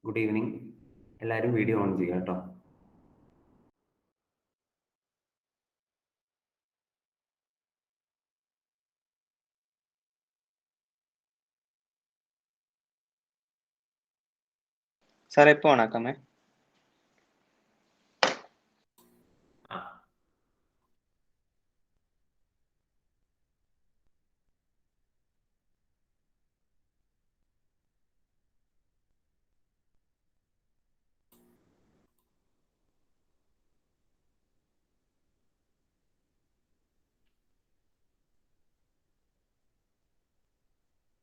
Good evening. എല്ലാവരും video on ചെയ്യുക കേട്ടോ. സാർ എപ്പോ ഓണാക്കാമേ?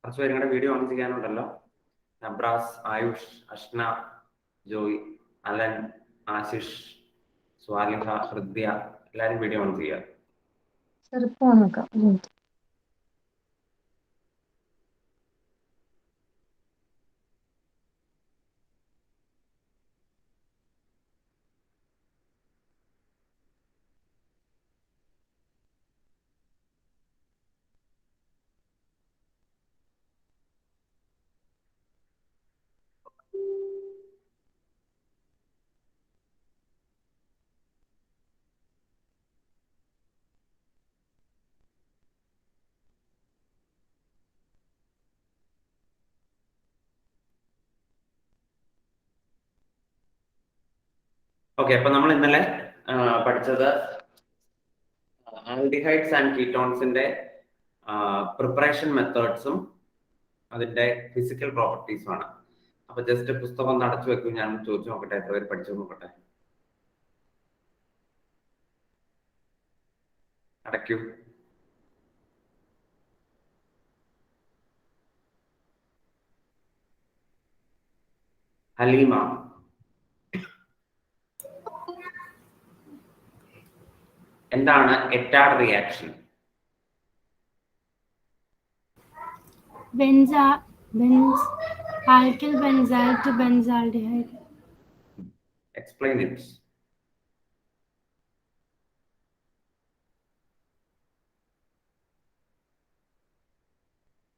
കുറച്ച് പേരും കൂടെ വീഡിയോ ഓൺ ചെയ്യാനുണ്ടല്ലോ. നബ്രാസ്, ആയുഷ്, അഷ്ന, ജോയ്, അലൻ, ആശിഷ്, സ്വാലിഹ, ഹൃദ്യ, എല്ലാവരും വീഡിയോ ഓൺ ചെയ്യുക. ഓക്കെ, അപ്പൊ നമ്മൾ ഇന്നലെ പഠിച്ചത് ആൽഡിഹൈഡ്സ് ആൻഡ് കീറ്റോൺസിന്റെ പ്രിപ്പറേഷൻ മെത്തേഡ്സും അതിന്റെ ഫിസിക്കൽ പ്രോപ്പർട്ടീസും ആണ്. അപ്പൊ ജസ്റ്റ് പുസ്തകം ഒന്ന് അടച്ചു വെക്കും, ഞാൻ ചോദിച്ചു നോക്കട്ടെ എത്ര പേര് പഠിച്ചു നോക്കട്ടെ. അടയ്ക്കൂ. ഹലീമ, എന്താണ് എറ്റാഡ് reaction? Alkyl benzyl to benzaldehyde. Explain it.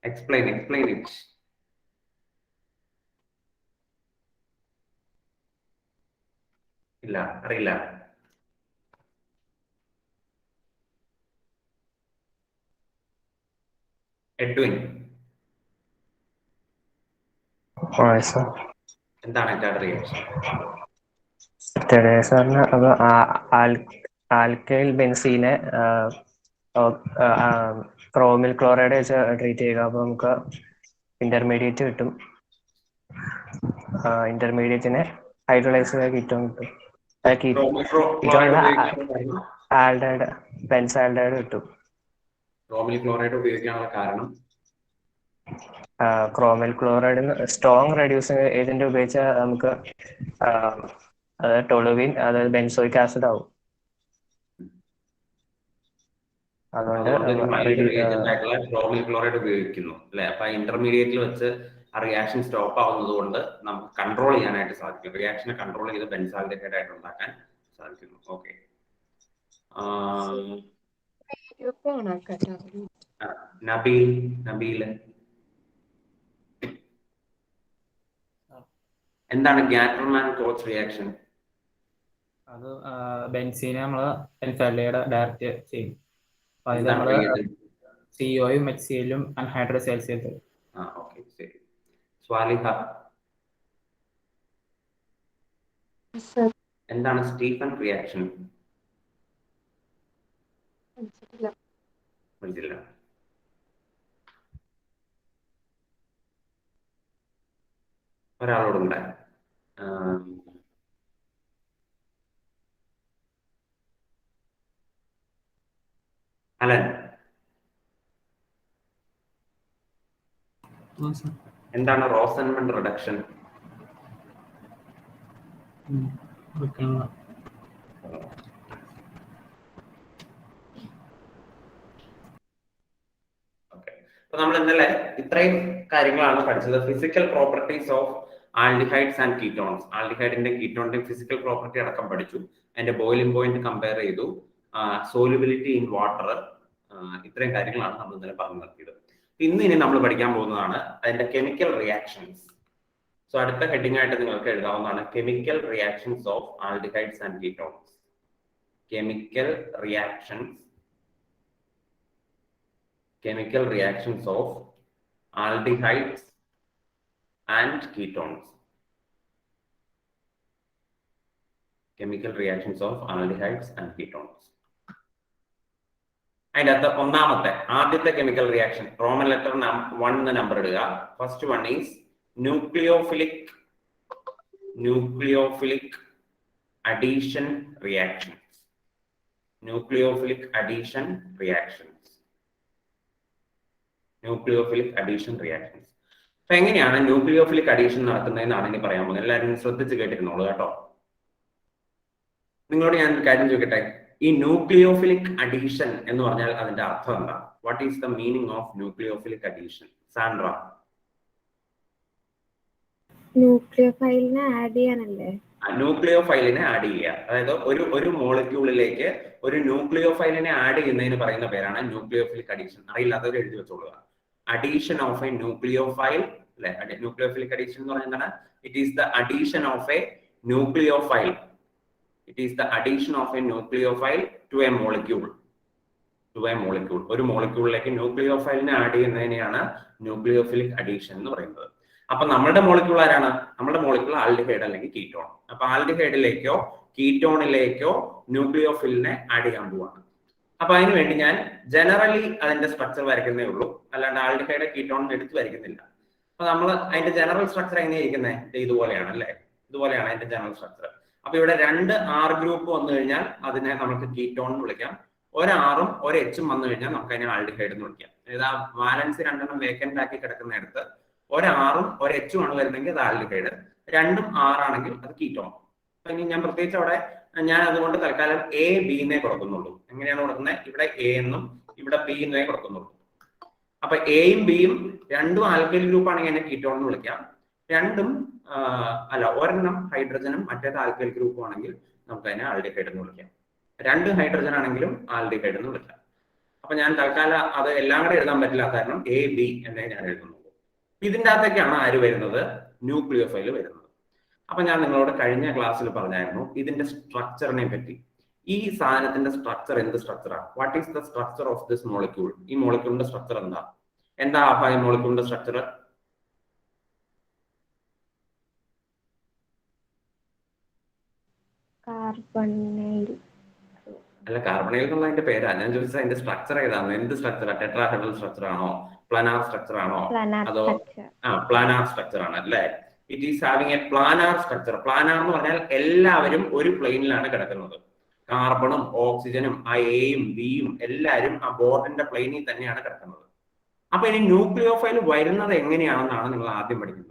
Explain it. ഇല്ല, അറിയില്ല. എഡ്വിൻ, എന്താണ് എറ്റാഡ് റിയാക്ഷൻ? സാറിന് അത് ആൽക്കൈൽ ബെൻസീനെ ക്രോമിൽ ക്ലോറൈഡ് വെച്ച് ട്രീറ്റ് ചെയ്യുക. അപ്പോൾ നമുക്ക് ഇന്റർമീഡിയറ്റ് കിട്ടും. ഇന്റർമീഡിയറ്റിനെ ഹൈഡ്രോളൈസ് ചെയ്ത കീറ്റോൺ കിട്ടും. ആൽഡൈഡ്, ബെൻസാൽഡൈഡ് കിട്ടും. ക്രോമിൽ ക്ലോറൈഡ് ഉപയോഗിക്കാനുള്ള കാരണം? ക്രോമിൽ ക്ലോറൈഡിന് സ്ട്രോങ് റെഡ്യൂസിങ് ഏജന്റ് ഉപയോഗിച്ചാൽ നമുക്ക് ടൊളുവിൻ, അതായത് ബെൻസോയിക് ആസിഡ് ആവും. അതുകൊണ്ട് ക്രോമിൽ ക്ലോറൈഡ് ഉപയോഗിക്കുന്നു അല്ലെ. അപ്പൊ ഇന്റർമീഡിയറ്റിൽ വെച്ച് ആ റിയാക്ഷൻ സ്റ്റോപ്പ് ആവുന്നത് കൊണ്ട് നമുക്ക് കൺട്രോൾ ചെയ്യാനായിട്ട് സാധിക്കും. റിയാക്ഷനെ കൺട്രോൾ ചെയ്ത് ബെൻസാൽഡിഹൈഡ് ആയിട്ട് ഉണ്ടാക്കാൻ സാധിക്കുന്നു. ഓക്കെ, നബീൽ, എന്താണ് ഗാറ്റർമാൻ കോച്ച് റിയാക്ഷൻ? അത് ബെൻസീനെ നമ്മള് ബെൻസാൽഡിഹൈഡ് ഡയറക്റ്റ് ചെയ്യും. അത് നമ്മള് സിഒയും HCl-ഉം അൺഹൈഡ്രസ് സെൽസിയസ്. ഓക്കെ, ശരി. സ്വാലിഹ, എന്താണ് സ്റ്റീഫൻ റിയാക്ഷൻ? മനസ്സില്ല. ഒരാളോടുണ്ട്. അലൻ, എന്താണ് റോസൻമണ്ട് റിഡക്ഷൻ? അപ്പൊ നമ്മൾ ഇന്നലെ ഇത്രയും കാര്യങ്ങളാണ് പഠിച്ചത്. Physical properties of aldehydes and ketones. ആൽഡിഹൈഡിന്റെ കീറ്റോണിന്റെ ഫിസിക്കൽ പ്രോപ്പർട്ടി അടക്കം പഠിച്ചു. അതിന്റെ ബോയിലിംഗ് പോയിന്റ് കമ്പയർ ചെയ്തു. Solubility in water. ഇത്രയും കാര്യങ്ങളാണ് നമ്മൾ ഇന്നലെ പറഞ്ഞു നിർത്തിയത്. ഇനി നമ്മൾ പഠിക്കാൻ പോകുന്നതാണ് അതിന്റെ കെമിക്കൽ റിയാക്ഷൻസ്. സോ അടുത്ത ഹെഡിങ് ആയിട്ട് നിങ്ങൾക്ക് എഴുതാവുന്നതാണ് chemical reactions of aldehydes and ketones. Chemical reactions of aldehydes and ketones. Chemical reactions of aldehydes and ketones. അതിൻ്റെ അകത്ത് ആദ്യത്തെ chemical reaction Roman letter 1 number ഇടുക. First one is nucleophilic addition reaction. Nucleophilic addition reactions. അപ്പൊ എങ്ങനെയാണ് nucleophilic addition നടത്തുന്നതെന്നാണ് ഇനി പറയാൻ പോകുന്നത്. എല്ലാവരും ശ്രദ്ധിച്ച് കേട്ടിരുന്നോളൂ കേട്ടോ. നിങ്ങളോട് ഞാൻ ഒരു കാര്യം ചോദിക്കട്ടെ, ഈ ന്യൂക്ലിയോഫിലിക് അഡീഷൻ എന്ന് പറഞ്ഞാൽ അതിന്റെ അർത്ഥം എന്താ? What is the meaning of nucleophilic addition? Sandra. ന്യൂക്ലിയോഫൈലിനെ ആഡ് ചെയ്യാനല്ലേ? ന്യൂക്ലിയോഫൈലിനെ ആഡ് ചെയ്യുക. അതായത് ഒരു മോളിക്യൂളിലേക്ക് ഒരു ന്യൂക്ലിയോഫൈലിനെ ആഡ് ചെയ്യുന്നതിന് പറയുന്ന പേരാണ് ന്യൂക്ലിയോഫിലിക് അഡീഷൻ. അറിയില്ലാത്തവർ എഴുതി വെച്ചോളുക. അഡീഷൻ ഓഫ് എ ന്യൂക്ലിയോഫൈൽ അല്ലെ? ന്യൂക്ലിയോഫിലിക് അഡീഷൻ എന്ന് പറയുന്നത് it is the addition of a nucleophile. It is the addition of a nucleophile to a molecule. ഒരു മോളിക്യൂളിലേക്ക് ന്യൂക്ലിയോഫൈലിനെ ആഡ് ചെയ്യുന്നതിനെയാണ് ന്യൂക്ലിയോഫിലിക് അഡീഷൻ എന്ന് പറയുന്നത്. അപ്പൊ നമ്മുടെ മോളിക്യൂൾ ആരാണ്? നമ്മുടെ മോളിക്യൂൾ ആൽഡിഹൈഡ് അല്ലെങ്കിൽ കീറ്റോൺ. അപ്പൊ ആൽഡിഹൈഡിലേക്കോ കീറ്റോണിലേക്കോ ന്യൂക്ലിയോഫിലിനെ ആഡ് ചെയ്യാൻ പോവാണ്. അപ്പൊ അതിന് വേണ്ടി ഞാൻ ജനറലി അതിന്റെ സ്ട്രക്ചർ വരയ്ക്കുന്നേ ഉള്ളൂ, അല്ലാണ്ട് ആൽഡിഹൈഡ് കീറ്റോൺ എടുത്ത് വരയ്ക്കുന്നില്ല. അപ്പൊ നമ്മൾ അതിന്റെ ജനറൽ സ്ട്രക്ചർ എങ്ങനെയാണ് ഇരിക്കുന്നത്? ഇതുപോലെയാണ് അല്ലെ? ഇതുപോലെയാണ് അതിന്റെ ജനറൽ സ്ട്രക്ചർ. അപ്പൊ ഇവിടെ 2 R ഗ്രൂപ്പ് വന്നു കഴിഞ്ഞാൽ അതിനെ നമുക്ക് കീറ്റോൺ എന്ന് വിളിക്കാം. ഒരു Rഉം ഒരു Hഉം വന്നു കഴിഞ്ഞാൽ നമുക്ക് അതിനെ ആൽഡിഹൈഡ് എന്ന് വിളിക്കാം. അതായത് ആ വാലൻസ് 2 വേക്കന്റ് ആക്കി കിടക്കുന്നിടത്ത് ഒരു Rഉം ഒരു Hഉം ആണ് വരുന്നെങ്കിൽ അത് ആൽഡിഹൈഡ്, 2ഉം R ആണെങ്കിൽ അത് കീറ്റോൺ. അപ്പൊ ഇനി ഞാൻ പ്രത്യേകിച്ച് അവിടെ ഞാൻ അതുകൊണ്ട് തൽക്കാലം A B എന്നേ കൊടുക്കുന്നുള്ളൂ. എങ്ങനെയാണ് കൊടുക്കുന്നത്? ഇവിടെ A എന്നും ഇവിടെ B എന്നേ കൊടുക്കുന്നുള്ളൂ. അപ്പൊ Aയും Bയും രണ്ടും ആൽക്കൈൽ ഗ്രൂപ്പ് ആണെങ്കിൽ എന്നെ കീറ്റോൺ എന്ന് വിളിക്കാം. ഒരെണ്ണം ഹൈഡ്രജനും മറ്റേത് ആൽക്കൈൽ ഗ്രൂപ്പും ആണെങ്കിൽ നമുക്ക് അതിനെ ആൽഡിഹൈഡ് എന്ന് വിളിക്കാം. 2 ഹൈഡ്രജൻ ആണെങ്കിലും ആൽഡിഹൈഡ് എന്ന് വിളിക്കാം. അപ്പൊ ഞാൻ തൽക്കാലം അത് എല്ലാം കൂടെ എഴുതാൻ പറ്റില്ല, കാരണം A B എന്നേ ഞാൻ എഴുതുന്നുള്ളൂ. ഇതിൻ്റെ അകത്തേക്കാണ് ആര് വരുന്നത്? ന്യൂക്ലിയോഫൈൽ വരുന്നത്. അപ്പൊ ഞാൻ നിങ്ങളോട് കഴിഞ്ഞ ക്ലാസ്സിൽ പറഞ്ഞായിരുന്നു ഇതിന്റെ സ്ട്രക്ചറിനെ പറ്റി. ഈ സാധനത്തിന്റെ സ്ട്രക്ചർ എന്ത് സ്ട്രക്ചറാണ്? What is the structure of this molecule? ഈ മോളിക്യൂളിന്റെ സ്ട്രക്ചർ എന്താ? ഈ മോളിക്യൂളിന്റെ സ്ട്രക്ചർ? അല്ല, കാർബണൈൽ എന്നുള്ള അതിന്റെ പേരാ. ഞാൻ ചോദിച്ചത് അതിന്റെ സ്ട്രക്ചർ ഏതാണ്? എന്ത് സ്ട്രക്ചറാ? ടെട്രാഹെഡ്രൽ സ്ട്രക്ചർ ആണോ? പ്ലാനാർ സ്ട്രക്ചർ ആണോ? അതോ പ്ലാനാർ സ്ട്രക്ചർ ആണ് അല്ലേ? It is having A planar structure. Planar എന്ന് പറഞ്ഞാൽ എല്ലാവരും ഒരു പ്ലെയിനിലാണ് കിടക്കുന്നത്. കാർബണും ഓക്സിജനും ആ എയും ബിയും എല്ലാവരും ആ ബോർഡിന്റെ പ്ലെയിനിൽ തന്നെയാണ് കിടക്കുന്നത്. അപ്പൊ ഇനി ന്യൂക്ലിയോഫൈൽ വരുന്നത് എങ്ങനെയാണെന്നാണ് നിങ്ങൾ ആദ്യം പഠിക്കുന്നത്.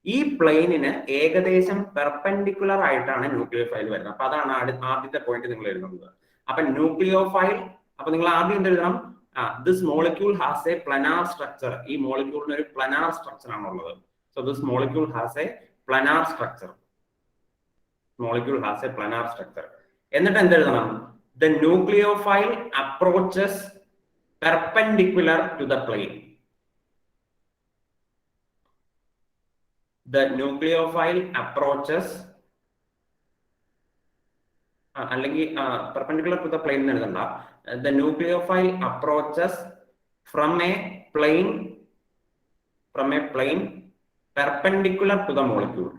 ഈ പ്ലെയിനിന് ഏകദേശം പെർപെൻഡിക്കുലർ ആയിട്ടാണ് ന്യൂക്ലിയോഫൈൽ വരുന്നത്. അപ്പൊ അതാണ് ആദ്യത്തെ പോയിന്റ് നിങ്ങൾ എഴുതുന്നത്. അപ്പൊ ന്യൂക്ലിയോഫൈൽ, അപ്പൊ നിങ്ങൾ ആദ്യം എന്ത് എഴുതണം? This molecule has a planar structure. ഈ മോളിക്യൂളിന് ഒരു പ്ലാനാർ സ്ട്രക്ചർ ആണുള്ളത്. So this molecule has a planar structure. എന്നിട്ട് എന്ത് എഴുതണം? The nucleophile approaches perpendicular to the plane. The nucleophile approaches അല്ലെങ്കിൽ perpendicular to the plane എന്ന് എഴുതണ്ട. The nucleophile approaches from a plane perpendicular to the molecule.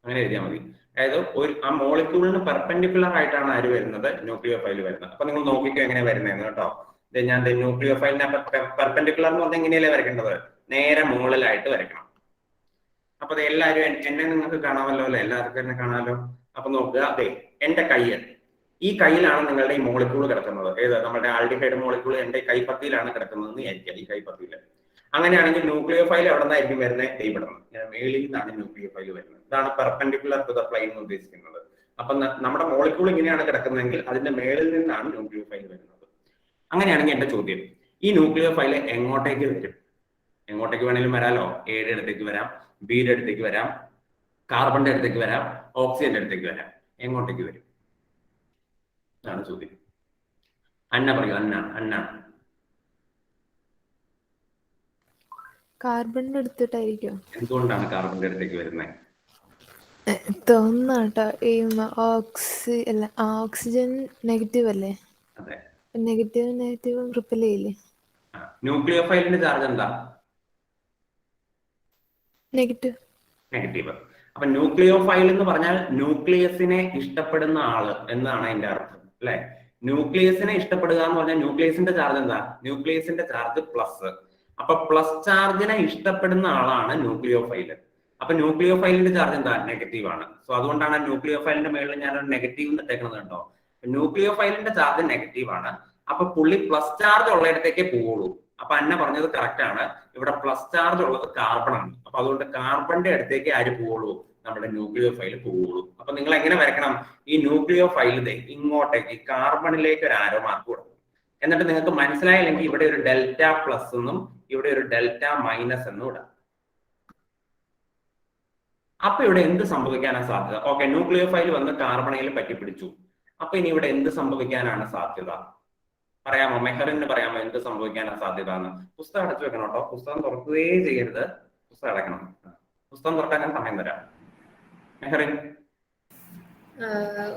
അങ്ങനെ എഴുതിയാൽ മതി. അതായത് ആ മോളിക്യൂളിന് പെർപെൻഡിക്കുലർ ആയിട്ടാണ് ആര് വരുന്നത്? ന്യൂക്ലിയോഫൈൽ വരുന്നത്. അപ്പൊ നിങ്ങൾ നോക്കിക്കോ എങ്ങനെ വരുന്നതെന്ന് കേട്ടോ. ഞാൻ ന്യൂക്ലിയോഫൈലിനെ പെർപെൻഡിക്കുലർ എന്ന് പറഞ്ഞാൽ എങ്ങനെയല്ലേ വരയ്ക്കേണ്ടത്? നേരെ മുകളിലായിട്ട് വരയ്ക്കണം. അപ്പൊ അത് എല്ലാവരും എന്നെ നിങ്ങൾക്ക് കാണാമല്ലോ അല്ലെ? എല്ലാവർക്കും എന്നെ കാണാമല്ലോ. അപ്പൊ നോക്കുക, അതെ എന്റെ കയ്യിൽ, ഈ കയ്യിലാണ് നിങ്ങളുടെ ഈ മോളിക്യൂൾ കിടക്കുന്നത്. ഏത്? നമ്മുടെ ആൽഡിഹൈഡ് മോളിക്യൂൾ എന്റെ കൈപ്പത്തിയിലാണ് കിടക്കുന്നത് എന്ന് വിചാരിക്കുക. ഈ കൈപ്പത്തിയിൽ അങ്ങനെയാണെങ്കിൽ ന്യൂക്ലിയോഫൈൽ എവിടെ നിന്നായിരിക്കും വരുന്നത്? ഇവിടുന്ന് മേളിൽ നിന്നാണ് ന്യൂക്ലിയോഫൈൽ വരുന്നത്. ഇതാണ് പെർപെൻഡിക്കുലർ ടു ദ പ്ലെയിൻ എന്ന് ഉദ്ദേശിക്കുന്നത്. അപ്പൊ നമ്മുടെ മോളിക്യൂൾ ഇങ്ങനെയാണ് കിടക്കുന്നതെങ്കിൽ അതിന്റെ മേളിൽ നിന്നാണ് ന്യൂക്ലിയോഫൈൽ വരുന്നത്. അങ്ങനെയാണെങ്കിൽ എന്റെ ചോദ്യം, ഈ ന്യൂക്ലിയോഫൈൽ എങ്ങോട്ടേക്ക് വരും? എങ്ങോട്ടേക്ക് വേണമെങ്കിലും വരാലോ. എയുടെ അടുത്തേക്ക് വരാം, ബിയുടെ അടുത്തേക്ക് വരാം, കാർബണിന്റെ അടുത്തേക്ക് വരാം, ഓക്സിജന്റെ അടുത്തേക്ക് വരാം. എങ്ങോട്ടേക്ക് വരും? അതാണ് ചോദ്യം. അന്ന പറയൂ. അന്ന കാർബണിന്റെ എടുത്തിട്ടായിരിക്കും എന്തുകൊണ്ടാണ് കാർബണിന്റെ അടുത്തേക്ക് വരുന്നത്? തോന്നാട്ടോ ഈ ഓക്സിജൻ നെഗറ്റീവ് അല്ലേ? അതെ. നെഗറ്റീവ് റിപ്പൽ ചെയ്യില്ലേ? ന്യൂക്ലിയോഫൈലിന്റെ ചാർജ് എന്താ? നെഗറ്റീവ്. നെഗറ്റീവ്. അപ്പൊ ന്യൂക്ലിയോഫൈൽ എന്ന് പറഞ്ഞാൽ ന്യൂക്ലിയസിനെ ഇഷ്ടപ്പെടുന്ന ആള് എന്നാണ് അതിന്റെ അർത്ഥം, അല്ലെ? ന്യൂക്ലിയസിനെ ഇഷ്ടപ്പെടുക എന്ന് പറഞ്ഞാൽ ന്യൂക്ലിയസിന്റെ ചാർജ് എന്താ? ന്യൂക്ലിയസിന്റെ ചാർജ് പ്ലസ്. അപ്പൊ പ്ലസ് ചാർജിനെ ഇഷ്ടപ്പെടുന്ന ആളാണ് ന്യൂക്ലിയോഫൈൽ. അപ്പൊ ന്യൂക്ലിയോഫൈലിന്റെ ചാർജ് എന്താ? നെഗറ്റീവ് ആണ്. സോ അതുകൊണ്ടാണ് ന്യൂക്ലിയോഫൈലിന്റെ മേളിൽ ഞാൻ ഒരു നെഗറ്റീവ് ഇട്ടേക്കുന്നത് കണ്ടോ. ന്യൂക്ലിയോഫൈലിന്റെ ചാർജ് നെഗറ്റീവ് ആണ്. അപ്പൊ പുള്ളി പ്ലസ് ചാർജ് ഉള്ളിടത്തേക്കേ പോവുള്ളൂ. അപ്പൊ അന്ന പറഞ്ഞത് കറക്റ്റ് ആണ്. ഇവിടെ പ്ലസ് ചാർജ് ഉള്ളത് കാർബൺ ആണ്. അപ്പൊ അതുകൊണ്ട് കാർബണിന്റെ അടുത്തേക്ക് ആര് പോവുള്ളൂ? നമ്മുടെ ന്യൂക്ലിയോഫൈൽ പോവുള്ളൂ. അപ്പൊ നിങ്ങൾ എങ്ങനെ വരയ്ക്കണം? ഈ ന്യൂക്ലിയോഫൈൽ ഇങ്ങോട്ടേക്ക് കാർബണിലേക്ക് ഒരു ആരോ മാർക്ക് കൊടുക്കും. എന്നിട്ട് നിങ്ങൾക്ക് മനസ്സിലായില്ലെങ്കിൽ ഇവിടെ ഒരു ഡെൽറ്റ പ്ലസ് എന്നും ഇവിടെ ഒരു ഡെൽറ്റ മൈനസ് എന്നും ഇടാം. അപ്പൊ ഇവിടെ എന്ത് സംഭവിക്കാനാണ് സാധ്യത? ഓക്കെ, ന്യൂക്ലിയോഫൈൽ വന്ന് കാർബണയിൽ പറ്റിപ്പിടിച്ചു. അപ്പൊ ഇനി ഇവിടെ എന്ത് സംഭവിക്കാനാണ് സാധ്യത? പറയാമോ? മെഹറിന് പറയാമോ എന്ത് സംഭവിക്കാനാണ് സാധ്യത എന്ന്? പുസ്തകം അടച്ചു വെക്കണം കേട്ടോ. പുസ്തകം തുറക്കുകയേ ചെയ്യരുത്. പുസ്തകം അടയ്ക്കണം. പുസ്തകം തുറക്കാൻ ഞാൻ സമയം തരാം. മെഹറിൻ,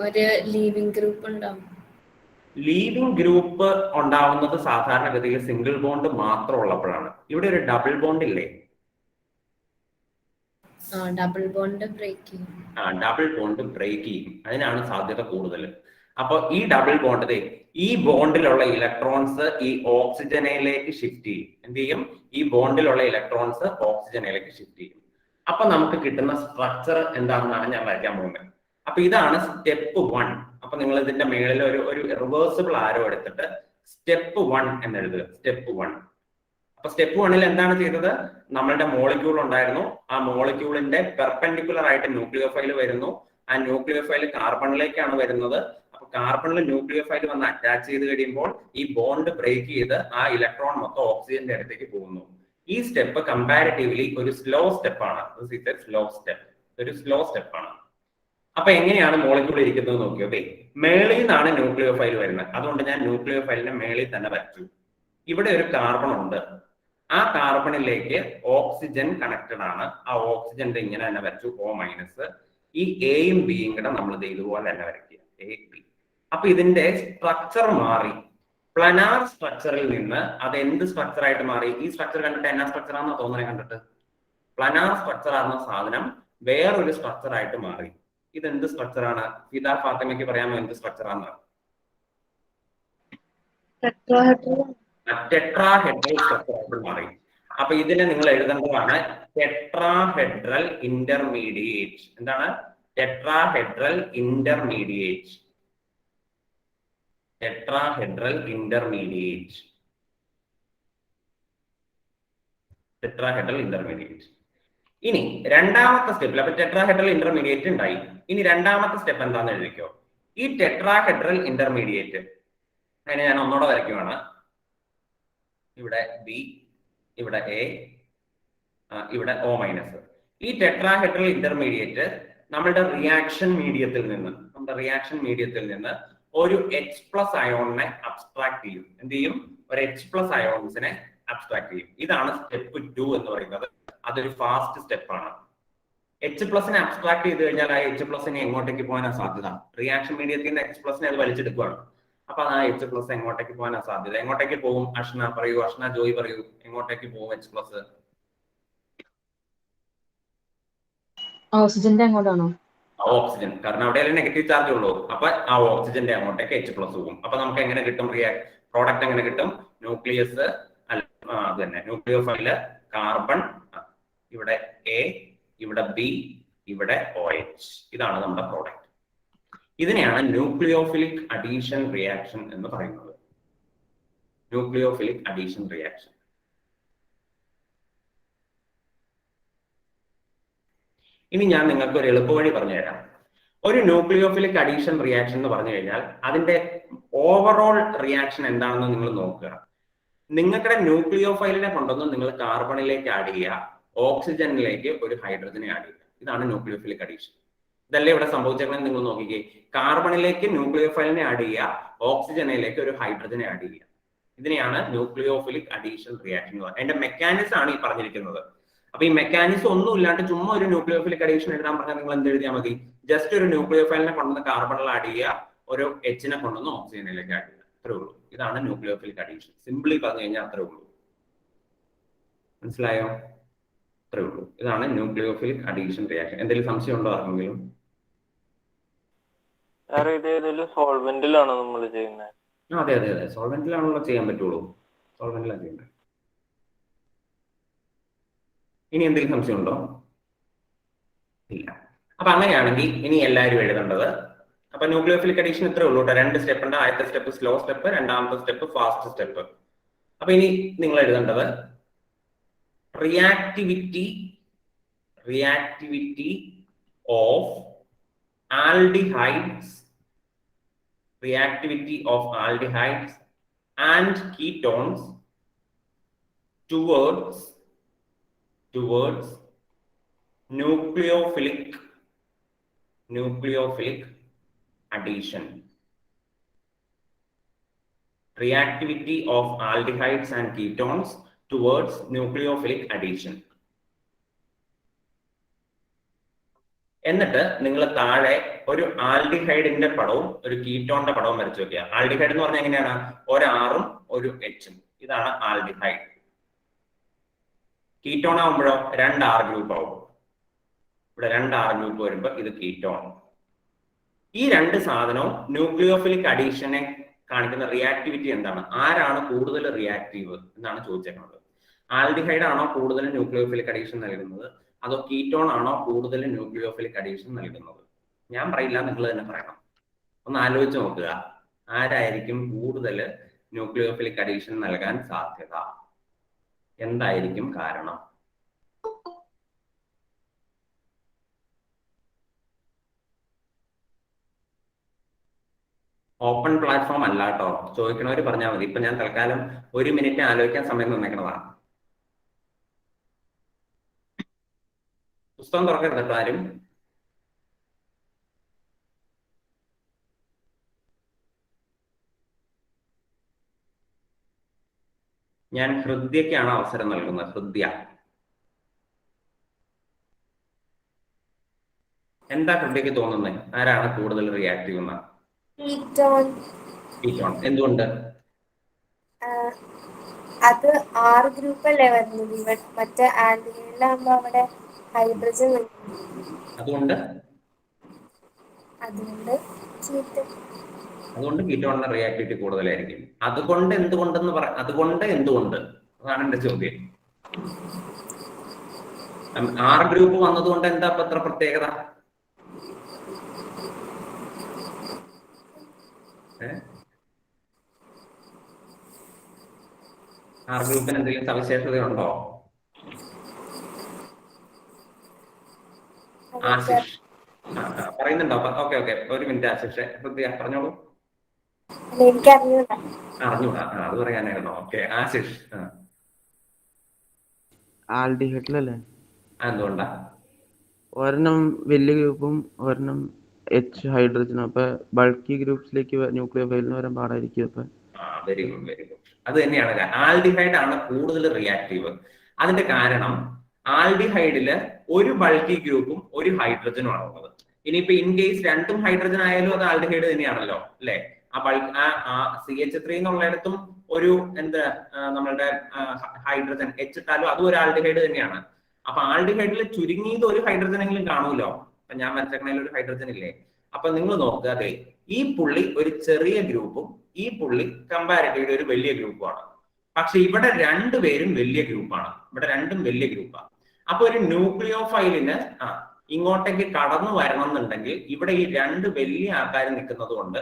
ഒരു ലീവിംഗ് ഗ്രൂപ്പ് ഉണ്ടാവും. ലീവിംഗ് ഗ്രൂപ്പ് ഉണ്ടാവുന്നത് സാധാരണഗതിയിൽ സിംഗിൾ ബോണ്ട് മാത്രം ഉള്ളപ്പോഴാണ്. ഇവിടെ ഒരു ഡബിൾ ബോണ്ട് ഇല്ലേ? ഡബിൾ ബോണ്ട് ബ്രേക്ക് ചെയ്യും. ഡബിൾ ബോണ്ട് ബ്രേക്ക് ചെയ്യും. അതിനാണ് സാധ്യത കൂടുതൽ. അപ്പൊ ഈ ഡബിൾ ബോണ്ട് ഈ ബോണ്ടിലുള്ള ഇലക്ട്രോൺസ് ഈ ഓക്സിജനിലേക്ക് ഷിഫ്റ്റ് ചെയ്യും. എന്ത് ചെയ്യും? ഈ ബോണ്ടിലുള്ള ഇലക്ട്രോൺസ് ഓക്സിജനിലേക്ക് ഷിഫ്റ്റ് ചെയ്യും. അപ്പൊ നമുക്ക് കിട്ടുന്ന സ്ട്രക്ചർ എന്താണെന്നാണ് ഞാൻ വരയ്ക്കാൻ പോകുന്നത്. അപ്പൊ ഇതാണ് സ്റ്റെപ്പ് 1. അപ്പൊ നിങ്ങൾ ഇതിന്റെ മേളിൽ ഒരു റിവേഴ്സിബിൾ ആരോ എടുത്തിട്ട് സ്റ്റെപ്പ് 1 എന്ന് എഴുതുക. സ്റ്റെപ്പ് 1. അപ്പൊ സ്റ്റെപ്പ് 1ൽ എന്താണ് ചെയ്തത്? നമ്മളുടെ മോളിക്യൂൾ ഉണ്ടായിരുന്നു. ആ മോളിക്യൂളിന്റെ പെർപെൻഡിക്കുലർ ആയിട്ട് ന്യൂക്ലിയോഫൈൽ വരുന്നു. ആ ന്യൂക്ലിയോഫൈൽ കാർബണിലേക്കാണ് വരുന്നത്. അപ്പൊ കാർബണിൽ ന്യൂക്ലിയോഫൈൽ വന്ന് അറ്റാച്ച് ചെയ്ത് കഴിയുമ്പോൾ ഈ ബോണ്ട് ബ്രേക്ക് ചെയ്ത് ആ ഇലക്ട്രോൺ മൊത്തം ഓക്സിജന്റെ അടുത്തേക്ക് പോകുന്നു. ഈ സ്റ്റെപ്പ് കമ്പാരിറ്റീവ്ലി ഒരു സ്ലോ സ്റ്റെപ്പാണ്. ഒരു സ്ലോ സ്റ്റെപ്പാണ്. അപ്പൊ എങ്ങനെയാണ് മോളിക്യൂൾ ഇരിക്കുന്നത് നോക്കിയോ. മേളിൽ നിന്നാണ് ന്യൂക്ലിയോഫൈൽ വരുന്നത്. അതുകൊണ്ട് ഞാൻ ന്യൂക്ലിയോഫൈലിന്റെ മേളിൽ തന്നെ വരച്ചു. ഇവിടെ ഒരു കാർബൺ ഉണ്ട്. ആ കാർബണിലേക്ക് ഓക്സിജൻ കണക്റ്റഡ് ആണ്. ആ ഓക്സിജന്റെ ഇങ്ങനെ തന്നെ വരച്ചു, O-. ഈ എയും ബിയും കൂടെ നമ്മൾ ഇതുപോലെ തന്നെ വരയ്ക്കുക, A-B. അപ്പൊ ഇതിന്റെ സ്ട്രക്ചർ മാറി. പ്ലനാർ സ്ട്രക്ചറിൽ നിന്ന് അത് എന്ത് സ്ട്രക്ചർ ആയിട്ട് മാറി? ഈ സ്ട്രക്ചർ കണ്ടിട്ട് എന്നാ സ്ട്രക്ചർ ആണെന്ന് തോന്നുന്നത് കണ്ടിട്ട്? പ്ലനാർ സ്ട്രക്ചർ ആകുന്ന സാധനം വേറൊരു സ്ട്രക്ചർ ആയിട്ട് മാറി. ഇതെന്ത് സ്ട്രക്ചർ ആണ്? ഫിദ ഫാത്തിമയ്ക്ക് പറയാമോ എന്ത് സ്ട്രക്ചർ ആണ്? ടെട്രാഹെഡ്രൽ സ്ട്രക്ചർ ആയിട്ട് മാറി. അപ്പൊ ഇതിനെ നിങ്ങൾ എഴുതേണ്ടതാണ് ടെട്രാഹെഡ്രൽ ഇന്റർമീഡിയേറ്റ്. എന്താണ്? Tetrahedral intermediate. Tetrahedral intermediate. Tetrahedral intermediate. ഇനി രണ്ടാമത്തെ സ്റ്റെപ്പിൽ അപ്പൊ ടെട്രാഹെഡ്രൽ ഇന്റർമീഡിയേറ്റ് ഉണ്ടായി. ഇനി രണ്ടാമത്തെ സ്റ്റെപ്പ് എന്താണെന്ന് എഴുതിക്കോ. ഈ ടെട്രാഹെഡ്രൽ ഇന്റർമീഡിയേറ്റ് അതിനെ ഞാൻ ഒന്നോടെ വരയ്ക്കുവാണ്. ഇവിടെ ബി, ഇവിടെ എ, ഇവിടെ O-. ഈ ടെട്രാഹെഡ്രൽ ഇന്റർമീഡിയേറ്റ് നമ്മുടെ റിയാക്ഷൻ മീഡിയത്തിൽ നിന്ന് ഒരു H+ അയോണിനെ അബ്സ്ട്രാക്ട് ചെയ്യും. എന്ത് ചെയ്യും? ഒരു H+ അയോൺസിനെ അബ്സ്ട്രാക്ട് ചെയ്യും. ഇതാണ് സ്റ്റെപ്പ് 2 എന്ന് പറയുന്നത്. അതൊരു ഫാസ്റ്റ് സ്റ്റെപ്പാണ്. H+നെ അബ്സ്ട്രാക്ട് ചെയ്ത് കഴിഞ്ഞാൽ ആ H+നെ എങ്ങോട്ടേക്ക് പോകാനാണ് സാധ്യത? റിയാക്ഷൻ മീഡിയത്തിൽ നിന്ന് H+നെ അത് വലിച്ചെടുക്കുകയാണ്. അപ്പൊ ആ H+ എങ്ങോട്ടേക്ക് പോകാനാണ് സാധ്യത? എങ്ങോട്ടേക്ക് പോകും? അഷ്ന പറയൂ, അഷ്ന ജോയ് പറയൂ, എങ്ങോട്ടേക്ക് പോകും H+? ഓക്സിജന്റെ അങ്ങോട്ടാണോ? ഓക്സിജൻ. കാരണം അവിടെയല്ലേ നെഗറ്റീവ് ചാർജ് ഉള്ളൂ. അപ്പൊ ആ ഓക്സിജന്റെ അങ്ങോട്ടേക്ക് H+ പോകും. അപ്പൊ നമുക്ക് എങ്ങനെ കിട്ടും? പ്രോഡക്റ്റ് എങ്ങനെ കിട്ടും? ന്യൂക്ലിയസ് അത് തന്നെ, ന്യൂക്ലിയോഫൈല് കാർബൺ, ഇവിടെ A, ഇവിടെ B, ഇവിടെ OH. ഇതാണ് നമ്മുടെ പ്രോഡക്റ്റ്. ഇതിനെയാണ് ന്യൂക്ലിയോഫിലിക് അഡീഷൻ റിയാക്ഷൻ എന്ന് പറയുന്നത്. Nucleophilic addition reaction. ഇനി ഞാൻ നിങ്ങൾക്ക് ഒരു എളുപ്പവഴി പറഞ്ഞു തരാം. ഒരു ന്യൂക്ലിയോഫിലിക് അഡീഷൻ റിയാക്ഷൻ എന്ന് പറഞ്ഞു കഴിഞ്ഞാൽ അതിന്റെ ഓവറോൾ റിയാക്ഷൻ എന്താണെന്ന് നിങ്ങൾ നോക്കുക. നിങ്ങളുടെ ന്യൂക്ലിയോഫൈലിനെ കൊണ്ടൊന്നും നിങ്ങൾ കാർബണിലേക്ക് ആഡ് ചെയ്യുക, ഓക്സിജനിലേക്ക് ഒരു ഹൈഡ്രജനെ ആഡ് ചെയ്യുക. ഇതാണ് ന്യൂക്ലിയോഫിലിക് അഡീഷൻ. ഇതല്ലേ ഇവിടെ സംഭവിച്ചേക്കുന്നത്? നിങ്ങൾ നോക്കിക്കേ. കാർബണിലേക്ക് ന്യൂക്ലിയോഫൈലിനെ ആഡ് ചെയ്യുക, ഓക്സിജനിലേക്ക് ഒരു ഹൈഡ്രജനെ ആഡ് ചെയ്യുക. ഇതിനെയാണ് ന്യൂക്ലിയോഫിലിക് അഡീഷൻ റിയാക്ഷൻ എന്ന് പറയുന്നത്. അതിന്റെ മെക്കാനിസം ആണ് ഈ പറഞ്ഞിരിക്കുന്നത്. അപ്പൊ ഈ മെക്കാനിസം ഒന്നും ഇല്ലാണ്ട് ചുമ്മാ ഒരു ന്യൂക്ലിയോഫിലിക് അഡീഷൻ എഴുതാൻ പറഞ്ഞാൽ നിങ്ങൾ എന്ത് എഴുതിയാൽ മതി? ജസ്റ്റ് ഒരു ന്യൂക്ലിയോഫൈലിനെ കൊണ്ടുവന്ന് കാർബണിൽ ആഡ് ചെയ്യുക, ഒരു എച്ചിനെ കൊണ്ടുവന്ന് ഓക്സിജനിലേക്ക് ആഡ് ചെയ്യുക, അത്രേ ഉള്ളൂ. ഇതാണ് ന്യൂക്ലിയോഫിലിക് അഡീഷൻ. സിംപിളി പറഞ്ഞു കഴിഞ്ഞാൽ അത്രേ ഉള്ളൂ. മനസ്സിലായോ? അത്രേ ഉള്ളൂ. ഇതാണ് ന്യൂക്ലിയോഫിലിക് അഡീഷൻ റിയാക്ഷൻ. എന്തെങ്കിലും സംശയം ഉണ്ടോ ആർക്കെങ്കിലും? സോൾവെന്റിലാണോ നമ്മൾ ചെയ്യുന്നത്? അതെ അതെ അതെ, സോൾവെന്റിലാണല്ലോ ചെയ്യാൻ പറ്റുള്ളൂ. സോൾവെന്റിലാണ് ചെയ്യേണ്ടത്. ഇനി എന്തെങ്കിലും സംശയം ഉണ്ടോ? ഇല്ല. അപ്പൊ അങ്ങനെയാണെങ്കിൽ ഇനി എല്ലാവരും എഴുതേണ്ടത്, അപ്പൊ ന്യൂക്ലിയോഫിലിക് അഡീഷൻ ഇത്രേ ഉള്ളൂ കേട്ടോ. 2 സ്റ്റെപ്പ് ഉണ്ട്. ആദ്യത്തെ സ്റ്റെപ്പ് സ്ലോ സ്റ്റെപ്പ്, രണ്ടാമത്തെ സ്റ്റെപ്പ് ഫാസ്റ്റ് സ്റ്റെപ്പ്. അപ്പൊ ഇനി നിങ്ങൾ എഴുതേണ്ടത് reactivity of aldehydes and ketones towards nucleophilic addition. Reactivity of aldehydes and ketones towards nucleophilic addition. എന്നിട്ട് നിങ്ങൾ താഴെ ഒരു ആൽഡിഹൈഡിന്റെ പടവും ഒരു കീറ്റോണിന്റെ പടവും വരച്ചു വെക്കുക. ആൽഡിഹൈഡ് എന്ന് പറഞ്ഞാൽ എങ്ങനെയാണ്? ഒരു ആറും ഒരു എച്ചും. ഇതാണ് ആൽഡിഹൈഡ്. കീറ്റോൺ ആവുമ്പോഴോ 2 R ഗ്രൂപ്പ് ആവും. ഇവിടെ 2 R ഗ്രൂപ്പ് വരുമ്പോൾ ഇത് കീറ്റോൺ. ഈ 2 സാധനവും ന്യൂക്ലിയോഫിലിക് അഡീഷനെ കാണിക്കുന്ന റിയാക്ടിവിറ്റി എന്താണ്? ആരാണ് കൂടുതൽ റിയാക്റ്റീവ് എന്നാണ് ചോദിച്ചേക്കുന്നത്. ആൽഡിഹൈഡ് ആണോ കൂടുതൽ ന്യൂക്ലിയോഫിലിക് അഡീഷൻ നൽകുന്നത്, അതോ കീറ്റോൺ ആണോ കൂടുതൽ ന്യൂക്ലിയോഫിലിക് അഡീഷൻ നൽകുന്നത്? ഞാൻ പറയില്ല, നിങ്ങൾ തന്നെ പറയണം. ഒന്ന് ആലോചിച്ച് നോക്കുക, ആരായിരിക്കും കൂടുതൽ ന്യൂക്ലിയോഫിലിക് അഡീഷൻ നൽകാൻ സാധ്യത? എന്തായിരിക്കും കാരണം? ഓപ്പൺ പ്ലാറ്റ്ഫോം അല്ല കേട്ടോ, ചോദിക്കണവര് പറഞ്ഞാൽ മതി. ഇപ്പൊ ഞാൻ തൽക്കാലം 1 മിനിറ്റ് ആലോചിക്കാൻ സമയം തന്നേക്കണതാണ്. പുസ്തകം തുറക്കരുത് കേട്ടോ ആരും. ഞാൻ ഹൃദ്യക്കാണ് അവസരം നൽകുന്നത്. ഹൃദ്യ, എന്താ ഹൃദ്യക്ക് തോന്നുന്നത്? ആരാണ് കൂടുതൽ റിയാക്റ്റീവ് എന്ന്? കീറ്റോൺ. എന്തുകൊണ്ട്? അത് R ഗ്രൂപ്പ് അല്ലേ വരുന്നത്, മറ്റേ ആൽഡിഹൈഡിലാകുമ്പോ അവിടെ ഹൈഡ്രജൻ. അതുകൊണ്ട് കീറ്റോണിന്റെ റിയാക്ടിവിറ്റി കൂടുതലായിരിക്കും. അതുകൊണ്ട് എന്തുകൊണ്ടെന്ന് പറ, അതുകൊണ്ട് എന്തുകൊണ്ട്, അതാണ് എന്റെ ചോദ്യം. R ഗ്രൂപ്പ് വന്നതുകൊണ്ട് എന്താ അത്ര പ്രത്യേകത? R ഗ്രൂപ്പിന് എന്തെങ്കിലും സവിശേഷതയുണ്ടോ? ആശിഷ് പറയുന്നുണ്ടോ? Okay, 1 minute Ashish. ഹൃദയ പറഞ്ഞോളൂ. അറിഞ്ഞൂടാ, അത് പറയാനായിരുന്നോ? ഓക്കെ ആശിഷ്. ആൽഡിഹൈഡിലല്ലേ? എന്തുകൊണ്ടാ? ഒരെണ്ണം വലിയ ഗ്രൂപ്പും ഒരെണ്ണം എച്ച് ഹൈഡ്രജനും. അപ്പൊ ബൾക്കി ഗ്രൂപ്പ്സിലേക്ക് ന്യൂക്ലിയോഫൈലിന് വരാൻ പാടായിരിക്കും. അപ്പൊ വെരി ഗുഡ്. അത് തന്നെയാണ് ആൽഡിഹൈഡ് ആണ് കൂടുതൽ റിയാക്റ്റീവ്. അതിന്റെ കാരണം ആൽഡിഹൈഡില് ഒരു ബൾക്കി ഗ്രൂപ്പും ഒരു ഹൈഡ്രജനും ആണ് ഉള്ളത്. ഇനിയിപ്പോ ഇൻ കേസ് 2 ഹൈഡ്രജൻ ആയാലും അത് ആൽഡിഹൈഡ് തന്നെയാണല്ലോ, അല്ലെ? CH3 എന്നുള്ളിടത്തും ഒരു നമ്മളുടെ ഹൈഡ്രജൻ എച്ച് ഇട്ടാലും അതും ഒരു ആൽഡിഹൈഡ് തന്നെയാണ്. അപ്പൊ ആൽഡിഹൈഡിൽ ചുരുങ്ങിയത് ഒരു ഹൈഡ്രജൻ എങ്കിലും കാണുമല്ലോ. അപ്പൊ ഞാൻ വരച്ചേക്കണേൽ ഒരു ഹൈഡ്രജൻ ഇല്ലേ? അപ്പൊ നിങ്ങൾ നോക്കുക, അതെ, ഈ പുള്ളി ഒരു ചെറിയ ഗ്രൂപ്പും ഈ പുള്ളി കമ്പാരിറ്റീവ്ലി ഒരു വലിയ ഗ്രൂപ്പുമാണ്. പക്ഷെ ഇവിടെ 2 പേരും വലിയ ഗ്രൂപ്പാണ്. ഇവിടെ 2ഉം വലിയ ഗ്രൂപ്പാണ്. അപ്പൊ ഒരു ന്യൂക്ലിയോഫൈലിന് ഇങ്ങോട്ടേക്ക് കടന്നു വരണം എന്നുണ്ടെങ്കിൽ ഇവിടെ ഈ 2 വലിയ ആൾക്കാർ നിൽക്കുന്നത് കൊണ്ട്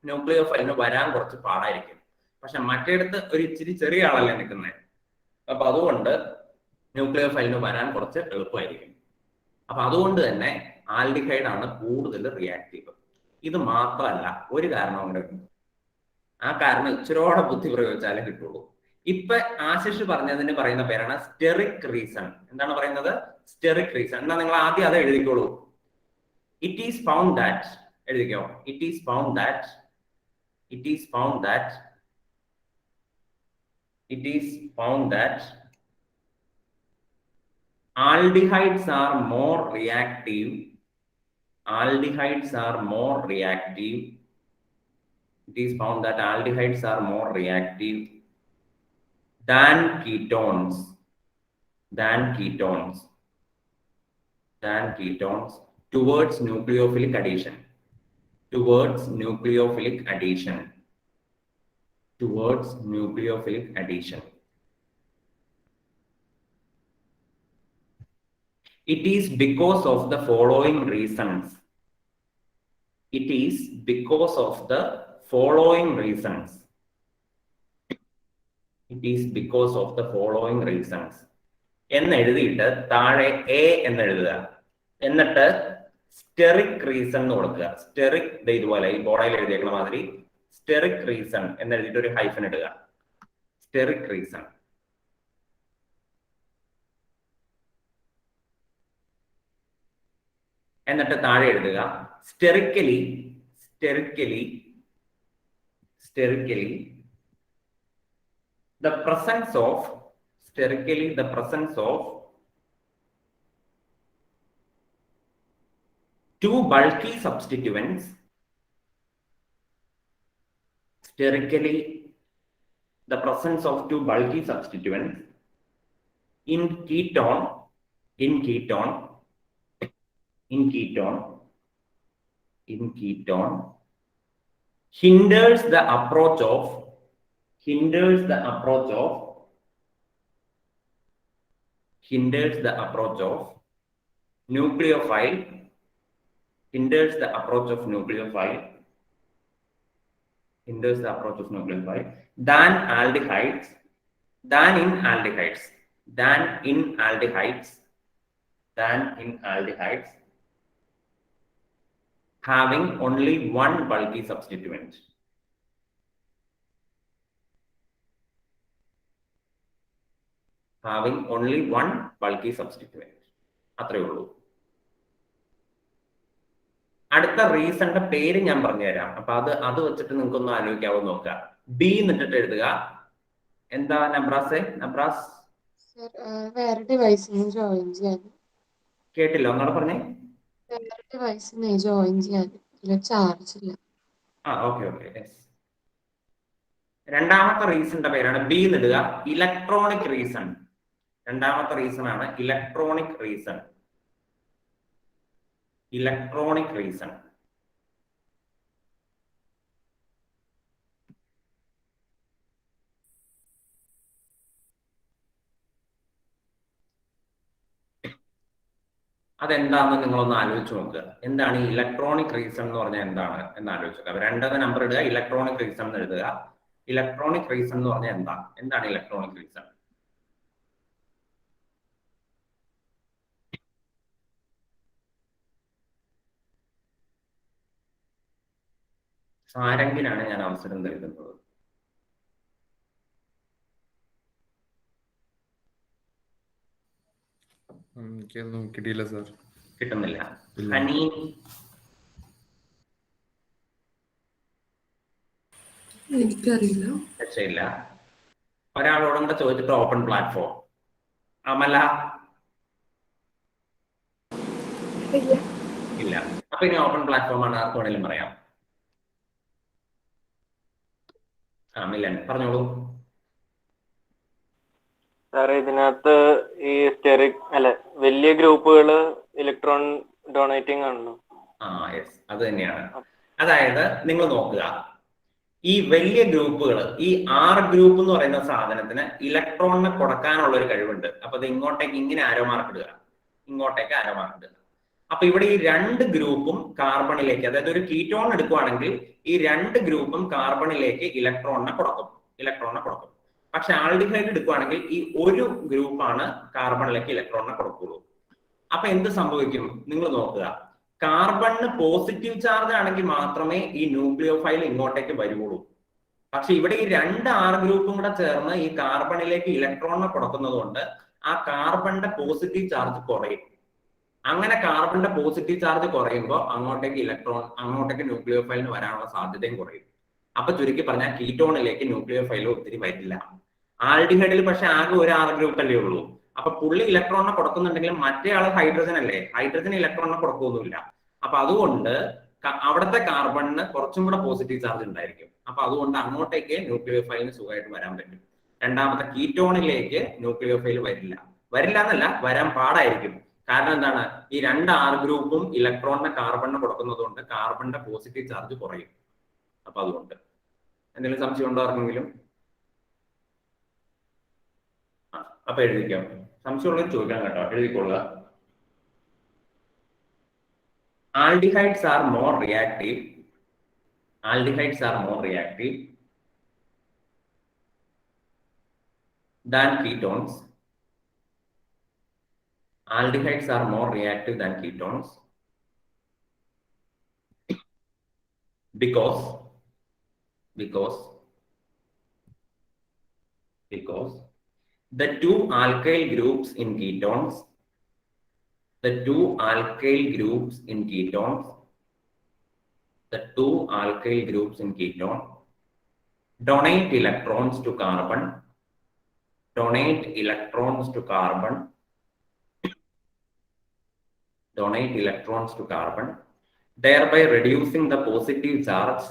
ന്യൂക്ലിയോഫൈലിന് വരാൻ കുറച്ച് പാടായിരിക്കും. പക്ഷെ മറ്റേടത്ത് ഒരു ഇച്ചിരി ചെറിയ ആളല്ലേ നിൽക്കുന്നത്. അപ്പൊ അതുകൊണ്ട് ന്യൂക്ലിയോഫൈലിന് വരാൻ കുറച്ച് എളുപ്പമായിരിക്കും. അപ്പൊ അതുകൊണ്ട് തന്നെ ആൽഡിഹൈഡ് ആണ് കൂടുതൽ റിയാക്റ്റീവ്. ഇത് മാത്രമല്ല, ഒരു കാരണം കൂടെ ഉണ്ട്. ആ കാരണം ഇച്ചിരോടെ ബുദ്ധി പ്രയോഗിച്ചാലേ കിട്ടുള്ളൂ. ഇപ്പൊ ആശിഷ് പറഞ്ഞതിന് പറയുന്ന പേരാണ് സ്റ്റെറിക് റീസൺ. എന്താണ് പറയുന്നത്? Steric reason. എന്നാ നിങ്ങൾ ആദ്യം അത് എഴുതിക്കോളൂ. ഇറ്റ് ഈസ് ഫൗണ്ട് ദാറ്റ്, എഴുതിക്കോ. It is found that it is found that aldehydes are more reactive. Aldehydes are more reactive. It is found that aldehydes are more reactive than ketones. Towards nucleophilic addition. It is because of the following reasons. എന്ന് എഴുതിയിട്ട് താഴെ A എന്ന് എഴുതുക. എന്നിട്ട് steric reason എന്ന് കൊടുക്കുക. Steric ഇതുപോലെ ഈ ബോർഡിൽ എഴുതിയേക്കുന്ന മാതിരി സ്റ്റെറിക് റീസൺ എന്ന് എഴുതിയിട്ട് ഒരു ഹൈഫൻ ഇടുക. Steric reason. എന്നിട്ട് താഴെ എഴുതുക സ്റ്റെറിക്കലി the presence of two bulky substituents in ketone hinders the approach of nucleophile than in aldehydes having only one bulky substituent. അത്രേ ഉള്ളൂ. അടുത്ത റീസണിന്റെ പേര് ഞാൻ പറഞ്ഞുതരാം. അപ്പൊ അത് വെച്ചിട്ട് നിങ്ങൾക്ക് ഒന്ന് ആലോചിക്കാവോ നോക്കുക. ബി എന്നിട്ട് എഴുതുക. എന്താ നബ്രാസ്? വേറെ ഡിവൈസിന് ജോയിൻ ചെയ്യാൻ. കേട്ടില്ല, ഒന്നോടെ പറഞ്ഞേ. വേറെ ഡിവൈസിന് ജോയിൻ ചെയ്യാൻ ചാർജ് ഇല്ല. ഓക്കെ. രണ്ടാമത്തെ റീസണിന്റെ പേരാണ് ബി എന്നിടുക. Electronic reason. രണ്ടാമത്തെ റീസൺ ആണ് ഇലക്ട്രോണിക് റീസൺ. അതെന്താണെന്ന് നിങ്ങളൊന്ന് ആലോചിച്ച് നോക്കുക. എന്താണ് ഈ ഇലക്ട്രോണിക് റീസൺ എന്ന് പറഞ്ഞാൽ എന്താണ് എന്ന് ആലോചിക്കുക. രണ്ടത് നമ്പർ ഇടുക, ഇലക്ട്രോണിക് റീസൺ എന്ന് എഴുതുക. ഇലക്ട്രോണിക് റീസൺ എന്ന് പറഞ്ഞാൽ എന്താണ് ഇലക്ട്രോണിക് റീസൺ? സാരംഗിനാണ് ഞാൻ അവസരം തരുന്നത്. കിട്ടിയില്ല സാർ. കിട്ടുന്നില്ല. ഹനീൻ? എനിക്കറിയില്ല. രക്ഷയില്ല. ഒരാളോടും കൂടെ ചോദിച്ചിട്ട് ഓപ്പൺ പ്ലാറ്റ്ഫോം. അമല? ഇല്ല. അപ്പൊ ഇനി ഓപ്പൺ പ്ലാറ്റ്ഫോം ആണ്, ആർക്ക് വേണേലും പറയാം. മില്ലൻ പറഞ്ഞോളൂ. സാറേ, ഇതിനകത്ത് ഈ വലിയ ഗ്രൂപ്പുകള് ഇലക്ട്രോൺ ഡൊണേറ്റിംഗ് ആണല്ലോ. യെസ്, അത് തന്നെയാണ്. അതായത് നിങ്ങൾ നോക്കുക, ഈ വലിയ ഗ്രൂപ്പുകൾ, ഈ R ഗ്രൂപ്പ് എന്ന് പറയുന്ന സാധനത്തിന് ഇലക്ട്രോണിനെ കൊടുക്കാനുള്ള ഒരു കഴിവുണ്ട്. അപ്പൊ അത് ഇങ്ങോട്ടേക്ക് ഇങ്ങനെ ആരോ മാർക്ക് ഇടുക, ഇങ്ങോട്ടേക്ക് ആരോ മാർക്ക് ഇടുക. അപ്പൊ ഇവിടെ ഈ രണ്ട് ഗ്രൂപ്പും കാർബണിലേക്ക്, അതായത് ഒരു കീറ്റോൺ എടുക്കുവാണെങ്കിൽ ഈ രണ്ട് ഗ്രൂപ്പും കാർബണിലേക്ക് ഇലക്ട്രോണിനെ കൊടുക്കും. പക്ഷെ ആൽഡിഹൈഡ് എടുക്കുവാണെങ്കിൽ ഈ ഒരു ഗ്രൂപ്പാണ് കാർബണിലേക്ക് ഇലക്ട്രോണിനെ കൊടുക്കുള്ളൂ. അപ്പൊ എന്ത് സംഭവിക്കും നിങ്ങൾ നോക്കുക. കാർബണിന് പോസിറ്റീവ് ചാർജ് ആണെങ്കിൽ മാത്രമേ ഈ ന്യൂക്ലിയോഫൈൽ ഇങ്ങോട്ടേക്ക് വരുള്ളൂ. പക്ഷെ ഇവിടെ ഈ രണ്ട് R ഗ്രൂപ്പും കൂടെ ചേർന്ന് ഈ കാർബണിലേക്ക് ഇലക്ട്രോണിനെ കൊടുക്കുന്നത് കൊണ്ട് ആ കാർബണിന്റെ പോസിറ്റീവ് ചാർജ് കുറയും. അങ്ങനെ കാർബണിന്റെ പോസിറ്റീവ് ചാർജ് കുറയുമ്പോൾ അങ്ങോട്ടേക്ക് ന്യൂക്ലിയോഫൈലിന് വരാനുള്ള സാധ്യതയും കുറയും. അപ്പൊ ചുരുക്കി പറഞ്ഞാൽ കീറ്റോണിലേക്ക് ന്യൂക്ലിയോഫൈൽ ഒത്തിരി വരില്ല. ആൽഡിഹൈഡിൽ പക്ഷെ ആകെ ഒരു R ഗ്രൂപ്പ് അല്ലേ ഉള്ളൂ. അപ്പൊ പുള്ളി ഇലക്ട്രോണിനെ കൊടുക്കുന്നുണ്ടെങ്കിലും മറ്റേ ആള് ഹൈഡ്രജൻ അല്ലേ, ഹൈഡ്രജൻ ഇലക്ട്രോണിനെ കൊടുക്കൊന്നുമില്ല. അപ്പൊ അതുകൊണ്ട് അവിടുത്തെ കാർബണിന് കുറച്ചും കൂടെ പോസിറ്റീവ് ചാർജ് ഉണ്ടായിരിക്കും. അപ്പൊ അതുകൊണ്ട് അങ്ങോട്ടേക്ക് ന്യൂക്ലിയോഫൈലിന് സുഖമായിട്ട് വരാൻ പറ്റും. രണ്ടാമത്തെ കീറ്റോണിലേക്ക് ന്യൂക്ലിയോഫൈൽ വരില്ല എന്നല്ല, വരാൻ പാടായിരിക്കും. കാരണം എന്താണ്, ഈ രണ്ട് R ഗ്രൂപ്പും ഇലക്ട്രോണിനെ കാർബണിന് കൊടുക്കുന്നത് കൊണ്ട് കാർബണിന്റെ പോസിറ്റീവ് ചാർജ് കുറയും. അപ്പൊ അതുകൊണ്ട് എന്തെങ്കിലും സംശയം ഉണ്ടോ ആർക്കെങ്കിലും? അപ്പൊ എഴുതിക്കാം, സംശയമുള്ളത് ചോദിക്കാൻ കേട്ടോ, എഴുതിക്കൊള്ളുക. Aldehydes are more reactive. Aldehydes are more reactive than ketones. Aldehydes are more reactive than ketones because the two alkyl groups in ketones donate electrons to carbon, thereby reducing the positive charge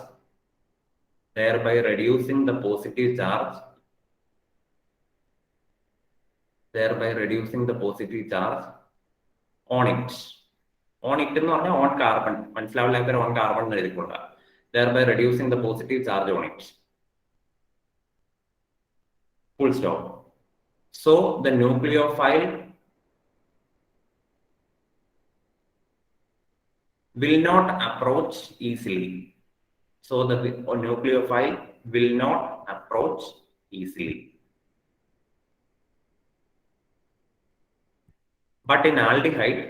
on it. On it എന്ന് പറഞ്ഞാൽ on carbon, മനസ്സിലാവില്ലാത്ത on carbon എന്ന് എഴുതിക്കൊള്ളുക. Thereby reducing the positive charge on it. Full stop. So the nucleophile will not approach easily. But in aldehyde,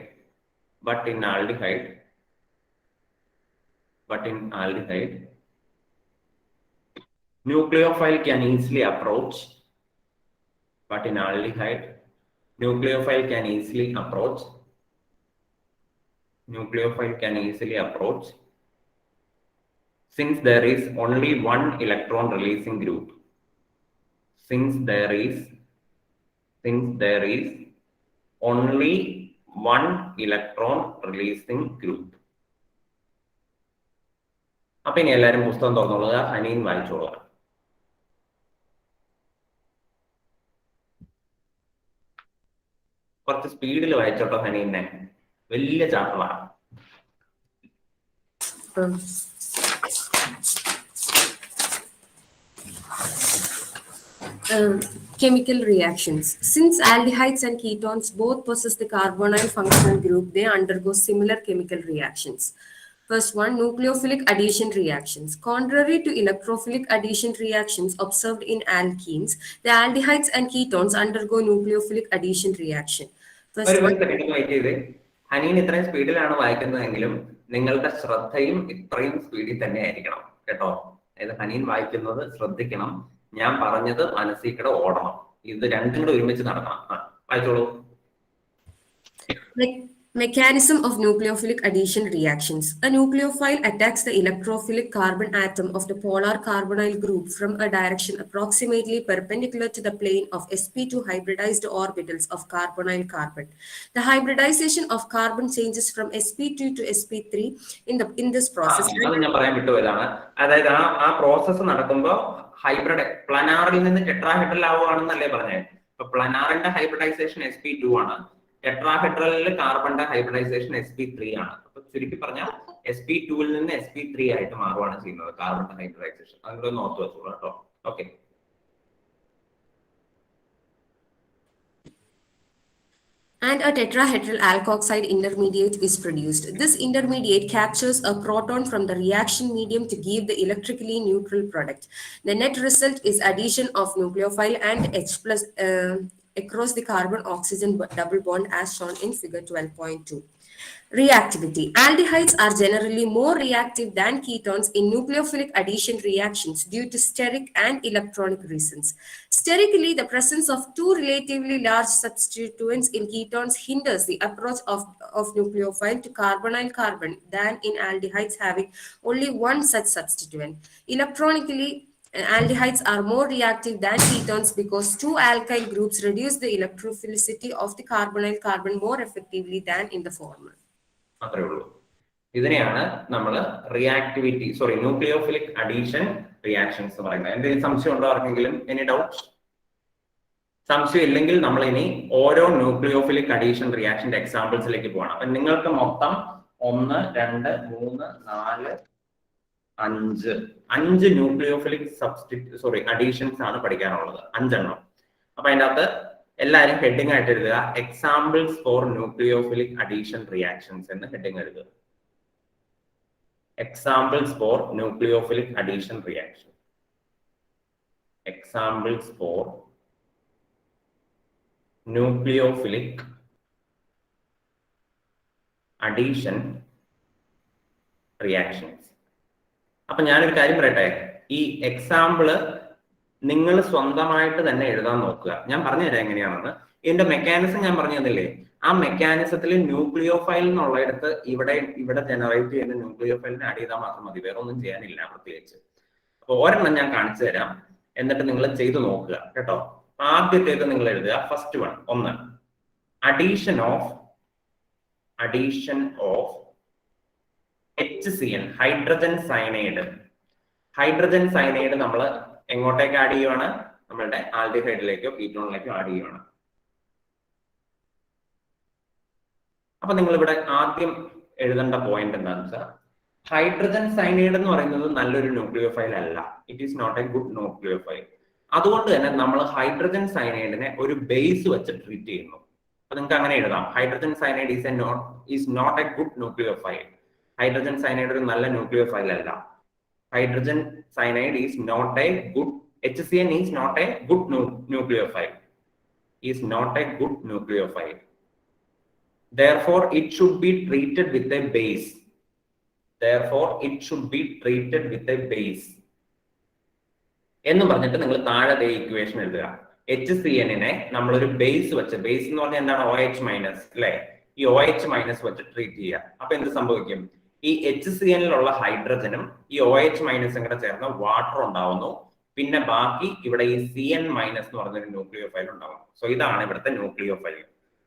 nucleophile can easily approach. Since there is only one electron releasing group. Only one electron releasing group. അപ്പൊ ഇനി എല്ലാവരും പുസ്തകം തുറന്നുകൊള്ളുക, ഹനീൻ വായിച്ചോളുക. കുറച്ച് സ്പീഡിൽ വായിച്ചോട്ടോ ഹനീനെ, വലിയ ചാപ്റ്ററാണ്. Chemical reactions. Since aldehydes and ketones both possess the carbonyl functional group, they undergo similar chemical reactions. First one, nucleophilic addition reactions. Contrary to electrophilic addition reactions observed in alkenes, the aldehydes and ketones undergo nucleophilic addition reaction. ഹനീൻ ഇത്രയും സ്പീഡിലാണ് വായിക്കുന്നതെങ്കിലും നിങ്ങളുടെ ശ്രദ്ധയും ഇത്രയും സ്പീഡിൽ തന്നെ ആയിരിക്കണം കേട്ടോ. അതായത് ഹനീൻ വായിക്കുന്നത് ശ്രദ്ധിക്കണം, ഞാൻ പറഞ്ഞത് മനസ്സിൽ ഓടണം. ഇത് രണ്ടും കൂടെ ഒരുമിച്ച് നടക്കണം. വായിച്ചോളൂ. Mechanism of nucleophilic addition reactions. A nucleophile attacks the electrophilic carbon atom of the polar carbonyl group from a direction approximately perpendicular to the plane of sp2 hybridized orbitals of carbonyl carbon. The hybridization of carbon changes from sp2 to sp3 in this process. ഞാൻ പറയാൻ വിട്ടുപോയതാണ്. അതായത് ആ process നടക്കുമ്പോൾ hybrid പ്ലനാറിൽ നിന്ന് tetrahedral ആവുകയാണെന്നല്ലേ പറഞ്ഞത്. ഇപ്പൊ പ്ലനാറിന്റെ hybridisation sp2 ആണ്, ടെട്രാഹെഡ്രലിൽ കാർബണിന്റെ hybridisation sp3 ആണ്. അപ്പൊ ചുരുക്കി പറഞ്ഞാൽ sp2 നിന്ന് sp3 ആയിട്ട് മാറുകയാണ് ചെയ്യുന്നത് കാർബണിന്റെ ഹൈബ്രിഡൈസേഷൻ. അതുകൊണ്ട് ഒന്ന് ഓർത്ത് വെച്ചോളൂ കേട്ടോ. Okay. And a tetrahedral alkoxide intermediate is produced. This intermediate captures a proton from the reaction medium to give the electrically neutral product. The net result is addition of nucleophile and H+ across the carbon-oxygen double bond as shown in figure 12.2. Reactivity. Aldehydes are generally more reactive than ketones in nucleophilic addition reactions due to steric and electronic reasons. Sterically, the presence of two relatively large substituents in ketones hinders the approach of nucleophile to carbonyl carbon than in aldehydes having only one such substituent. Electronically, Aldehydes are more reactive than ketones because two alkyl groups reduce the electrophilicity of the carbonyl carbon more effectively than in the former. അത്രേ ഉള്ളൂ. ഇതിനെയാണ് നമ്മൾ nucleophilic addition reactions എന്ന് പറയുന്നത്. എന്തെങ്കിലും സംശയം ഉണ്ടോ ആർക്കെങ്കിലും? Any doubt? സംശയം ഇല്ലെങ്കിൽ നമ്മൾ ഇനി ഓരോ ന്യൂക്ലിയോഫിലിക് അഡീഷൻ റിയാക്ഷന്റെ എക്സാമ്പിൾസിലേക്ക് പോകണം. അപ്പൊ നിങ്ങൾക്ക് മൊത്തം 1, 2, 3, 4, 5 ന്യൂക്ലിയോഫിലിക് അഡീഷൻസ് ആണ് പഠിക്കാനുള്ളത്. 5 എണ്ണം. അപ്പൊ അതിൻ്റെ അകത്ത് എല്ലാവരും ഹെഡിങ് ആയിട്ട് എഴുതുക examples for nucleophilic addition reactions എന്ന് ഹെഡിങ് എഴുതുക. Examples for nucleophilic addition reaction. Examples for nucleophilic addition reactions. അപ്പൊ ഞാനൊരു കാര്യം പറയട്ടെ, ഈ എക്സാമ്പിള് നിങ്ങൾ സ്വന്തമായിട്ട് തന്നെ എഴുതാൻ നോക്കുക. ഞാൻ പറഞ്ഞുതരാം എങ്ങനെയാണെന്ന്. ഇതിന്റെ മെക്കാനിസം ഞാൻ പറഞ്ഞു തന്നില്ലേ? ആ മെക്കാനിസത്തിൽ ന്യൂക്ലിയോഫൈൽ എന്നുള്ളയിടത്ത് ഇവിടെ ജനറേറ്റ് ചെയ്യുന്ന ന്യൂക്ലിയോഫൈലിനെ ആഡ് ചെയ്താൽ മാത്രം മതി, വേറെ ഒന്നും ചെയ്യാനില്ല പ്രത്യേകിച്ച്. അപ്പൊ ഒരെണ്ണം ഞാൻ കാണിച്ചു തരാം, എന്നിട്ട് നിങ്ങൾ ചെയ്തു നോക്കുക കേട്ടോ. ആദ്യത്തേത് നിങ്ങൾ എഴുതുക. First one, 1 addition of HCN hydrogen cyanide. Hydrogen cyanide നമ്മൾ എങ്ങോട്ടേക്ക് ആഡ് ചെയ്യുവാണ്? നമ്മളുടെ ആൽഡിഹൈഡിലേക്കോ കീറ്റോണിലേക്കോ ആഡ് ചെയ്യുവാണ്. അപ്പൊ നിങ്ങൾ ഇവിടെ ആദ്യം എഴുതേണ്ട പോയിന്റ് എന്താണെന്ന് വെച്ചാൽ, ഹൈഡ്രജൻ സയനൈഡ് എന്ന് പറയുന്നത് നല്ലൊരു ന്യൂക്ലിയോഫൈൽ അല്ല. It is not a good nucleophile. അതുകൊണ്ട് തന്നെ നമ്മൾ ഹൈഡ്രജൻ സയനൈഡിനെ ഒരു ബേസ് വെച്ച് ട്രീറ്റ് ചെയ്യുന്നു. അപ്പൊ നിങ്ങൾക്ക് അങ്ങനെ എഴുതാം, hydrogen cyanide is not a good nucleophile. Hydrogen cyanide ഒരു നല്ല ന്യൂക്ലിയോഫൈൽ അല്ല. Hydrogen cyanide is not a good, HCN is not a good nucleophile. Is not a good nucleophile. Therefore, it should be treated with a base. എന്ന് പറഞ്ഞിട്ട് നിങ്ങൾ താഴെ equation എഴുതുക. HCN-നെ നമ്മളൊരു base വെച്ച്, ബേസ് എന്ന് പറഞ്ഞാൽ എന്താണ്? OH മൈനസ് അല്ലെ? ഈ OH മൈനസ് വെച്ച് ട്രീറ്റ് ചെയ്യുക. അപ്പൊ എന്ത് സംഭവിക്കും? ഈ HCN-ലുള്ള ഹൈഡ്രജനും ഈ OH മൈനസും കൂടെ ചേർന്ന് വാട്ടർ ഉണ്ടാവുന്നു. പിന്നെ ബാക്കി ഇവിടെ ഈ CN മൈനസ് എന്ന് പറഞ്ഞൊരു ന്യൂക്ലിയോഫൈൽ ഉണ്ടാവും. സോ ഇതാണ് ഇവിടുത്തെ nucleophile.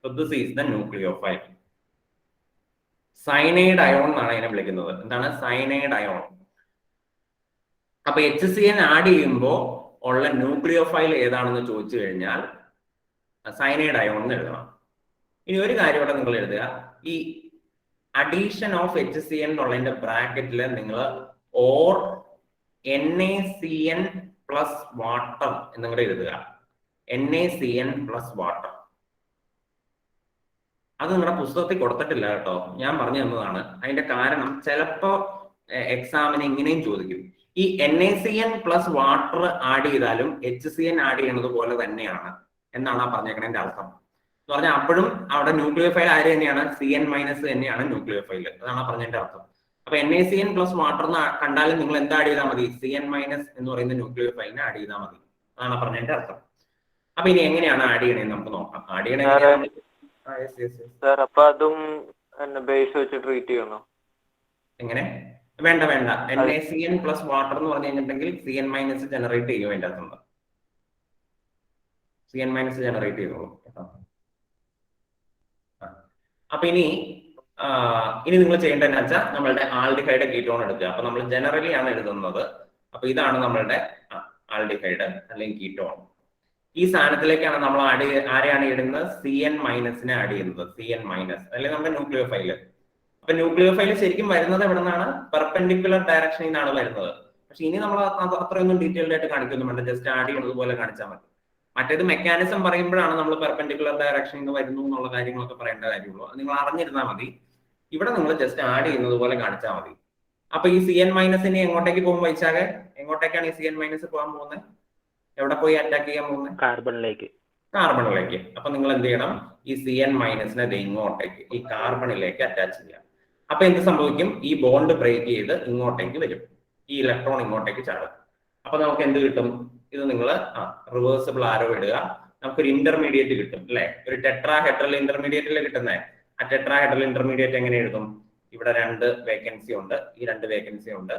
So this is the nucleophile. Cyanide ion എന്നാണ് അതിനെ വിളിക്കുന്നത്. എന്താണ്? Cyanide ion. അപ്പൊ HCN ആഡ് ചെയ്യുമ്പോൾ ഉള്ള ന്യൂക്ലിയോഫൈൽ ഏതാണെന്ന് ചോദിച്ചു കഴിഞ്ഞാൽ സയനൈഡ് അയോൺ എന്ന് എഴുതണം. ഇനി ഒരു കാര്യം ഇവിടെ നിങ്ങൾ എഴുതുക, ഈ അഡീഷൻ ഓഫ് HCN എന്നുള്ളതിന്റെ ബ്രാക്കറ്റിൽ നിങ്ങൾ ഓർ NaCN പ്ലസ് വാട്ടർ എന്നും കൂടെ എഴുതുക. NaCN plus water. അത് നിങ്ങളുടെ പുസ്തകത്തിൽ കൊടുത്തിട്ടില്ല കേട്ടോ, ഞാൻ പറഞ്ഞു തന്നതാണ്. അതിന്റെ കാരണം ചിലപ്പോ എക്സാമിന് ഇങ്ങനെയും ചോദിക്കും. ഈ NaCN പ്ലസ് വാട്ടർ ആഡ് ചെയ്താലും HCN ആഡ് ചെയ്യണത് പോലെ തന്നെയാണ് എന്നാണ് ആ പറഞ്ഞേക്കണതിന്റെ അർത്ഥം. എന്ന് പറഞ്ഞാൽ അപ്പോഴും അവിടെ ന്യൂക്ലിയോഫൈൽ ആര് തന്നെയാണ്? CN മൈനസ് തന്നെയാണ് ന്യൂക്ലിയോഫൈൽ. അതാണ് പറഞ്ഞതിന്റെ അർത്ഥം. അപ്പൊ NaCN പ്ലസ് വാട്ടർ എന്ന് കണ്ടാലും നിങ്ങൾ എന്താ ആഡ് ചെയ്താൽ മതി? CN മൈനസ് എന്ന് പറയുന്ന ന്യൂക്ലിയോഫൈലിനെ ആഡ് ചെയ്താൽ മതി. അതാണ് പറഞ്ഞതിന്റെ അർത്ഥം. അപ്പൊ ഇനി എങ്ങനെയാണ് ആഡ് ചെയ്യണേന്ന് നമുക്ക് നോക്കാം. ആഡ് ചെയ്യണേ സാർ, അപ്പൊ അതും ബേസ് വെച്ച് ട്രീറ്റ് ചെയ്യണോ? എങ്ങനെ? വേണ്ട. NaCN പ്ലസ് വാട്ടർ എന്ന് പറഞ്ഞു കഴിഞ്ഞിട്ടുണ്ടെങ്കിൽ CN മൈനസ് ജനറേറ്റ് ചെയ്യും. അതിന്റെ അകത്തുണ്ട് CN മൈനസ് ജനറേറ്റ് ചെയ്തോളൂ കേട്ടോ. അപ്പൊ ഇനി നിങ്ങൾ ചെയ്യേണ്ടതെന്ന് വെച്ചാൽ നമ്മളുടെ ആൽഡിഹൈഡ് കീറ്റോൺ എടുക്കുക. അപ്പൊ നമ്മൾ ജനറലി ആണ് എഴുതുന്നത്. അപ്പൊ ഇതാണ് നമ്മളുടെ ആൽഡിഹൈഡ് അല്ലെങ്കിൽ കീറ്റോൺ. ഈ സാധനത്തിലേക്കാണ് നമ്മൾ ആരെയാണ് ഇടുന്നത്? CN മൈനസിനെ ആഡ് ചെയ്യുന്നത്. CN മൈനസ് അല്ലെങ്കിൽ നമ്മുടെ ന്യൂക്ലിയോഫൈല്. അപ്പൊ ന്യൂക്ലിയോഫൈല് ശരിക്കും വരുന്നത് എവിടെ നിന്നാണ്? പെർപെൻഡിക്കുലർ ഡയറക്ഷനിൽ നിന്നാണ് വരുന്നത്. പക്ഷെ ഇനി നമ്മൾ അത്രയൊന്നും ഡീറ്റെയിൽഡ് ആയിട്ട് കാണിക്കൊന്നും വേണ്ട, ജസ്റ്റ് ആഡ് ചെയ്യുന്നത് പോലെ കാണിച്ചാൽ മതി. മറ്റേത് മെക്കാനിസം പറയുമ്പോഴാണ് നമ്മൾ പെർപെൻഡിക്കുലർ ഡയറക്ഷനിൽ നിന്ന് വരുന്നു എന്നുള്ള കാര്യങ്ങളൊക്കെ പറയേണ്ട കാര്യമുള്ളൂ. അത് നിങ്ങൾ അറിഞ്ഞിരുന്നാൽ മതി. ഇവിടെ നിങ്ങൾ ജസ്റ്റ് ആഡ് ചെയ്യുന്നത് പോലെ കാണിച്ചാൽ മതി. അപ്പൊ ഈ CN മൈനസിനെ എങ്ങോട്ടേക്ക് പോകും വൈശാഖ്? എങ്ങോട്ടേക്കാണ് ഈ CN മൈനസ് പോകാൻ പോകുന്നത്? എവിടെ പോയി അറ്റാക്ക് ചെയ്യാൻ പോകുന്നത്? കാർബണിലേക്ക്. അപ്പൊ നിങ്ങൾ എന്ത് ചെയ്യണം? ഈ CN മൈനസിനെ ഇങ്ങോട്ടേക്ക് ഈ കാർബണിലേക്ക് അറ്റാച്ച് ചെയ്യാം. അപ്പൊ എന്ത് സംഭവിക്കും? ഈ ബോണ്ട് ബ്രേക്ക് ചെയ്ത് ഇങ്ങോട്ടേക്ക് വരും. ഈ ഇലക്ട്രോൺ ഇങ്ങോട്ടേക്ക് ചാടും. അപ്പൊ നമുക്ക് എന്ത് കിട്ടും? ഇത് നിങ്ങൾ റിവേഴ്സിബിൾ ആരോ ഇടുക. നമുക്കൊരു ഇന്റർമീഡിയറ്റ് കിട്ടും അല്ലെ? ഒരു ടെട്രാഹെഡ്രൽ ഇന്റർമീഡിയറ്റ് അല്ലേ കിട്ടുന്നത്? ആ ടെട്രാഹെഡ്രൽ ഇന്റർമീഡിയറ്റ് എങ്ങനെ എഴുതും? ഇവിടെ 2 വേക്കൻസി ഉണ്ട്, ഈ 2 വേക്കൻസി ഉണ്ട്.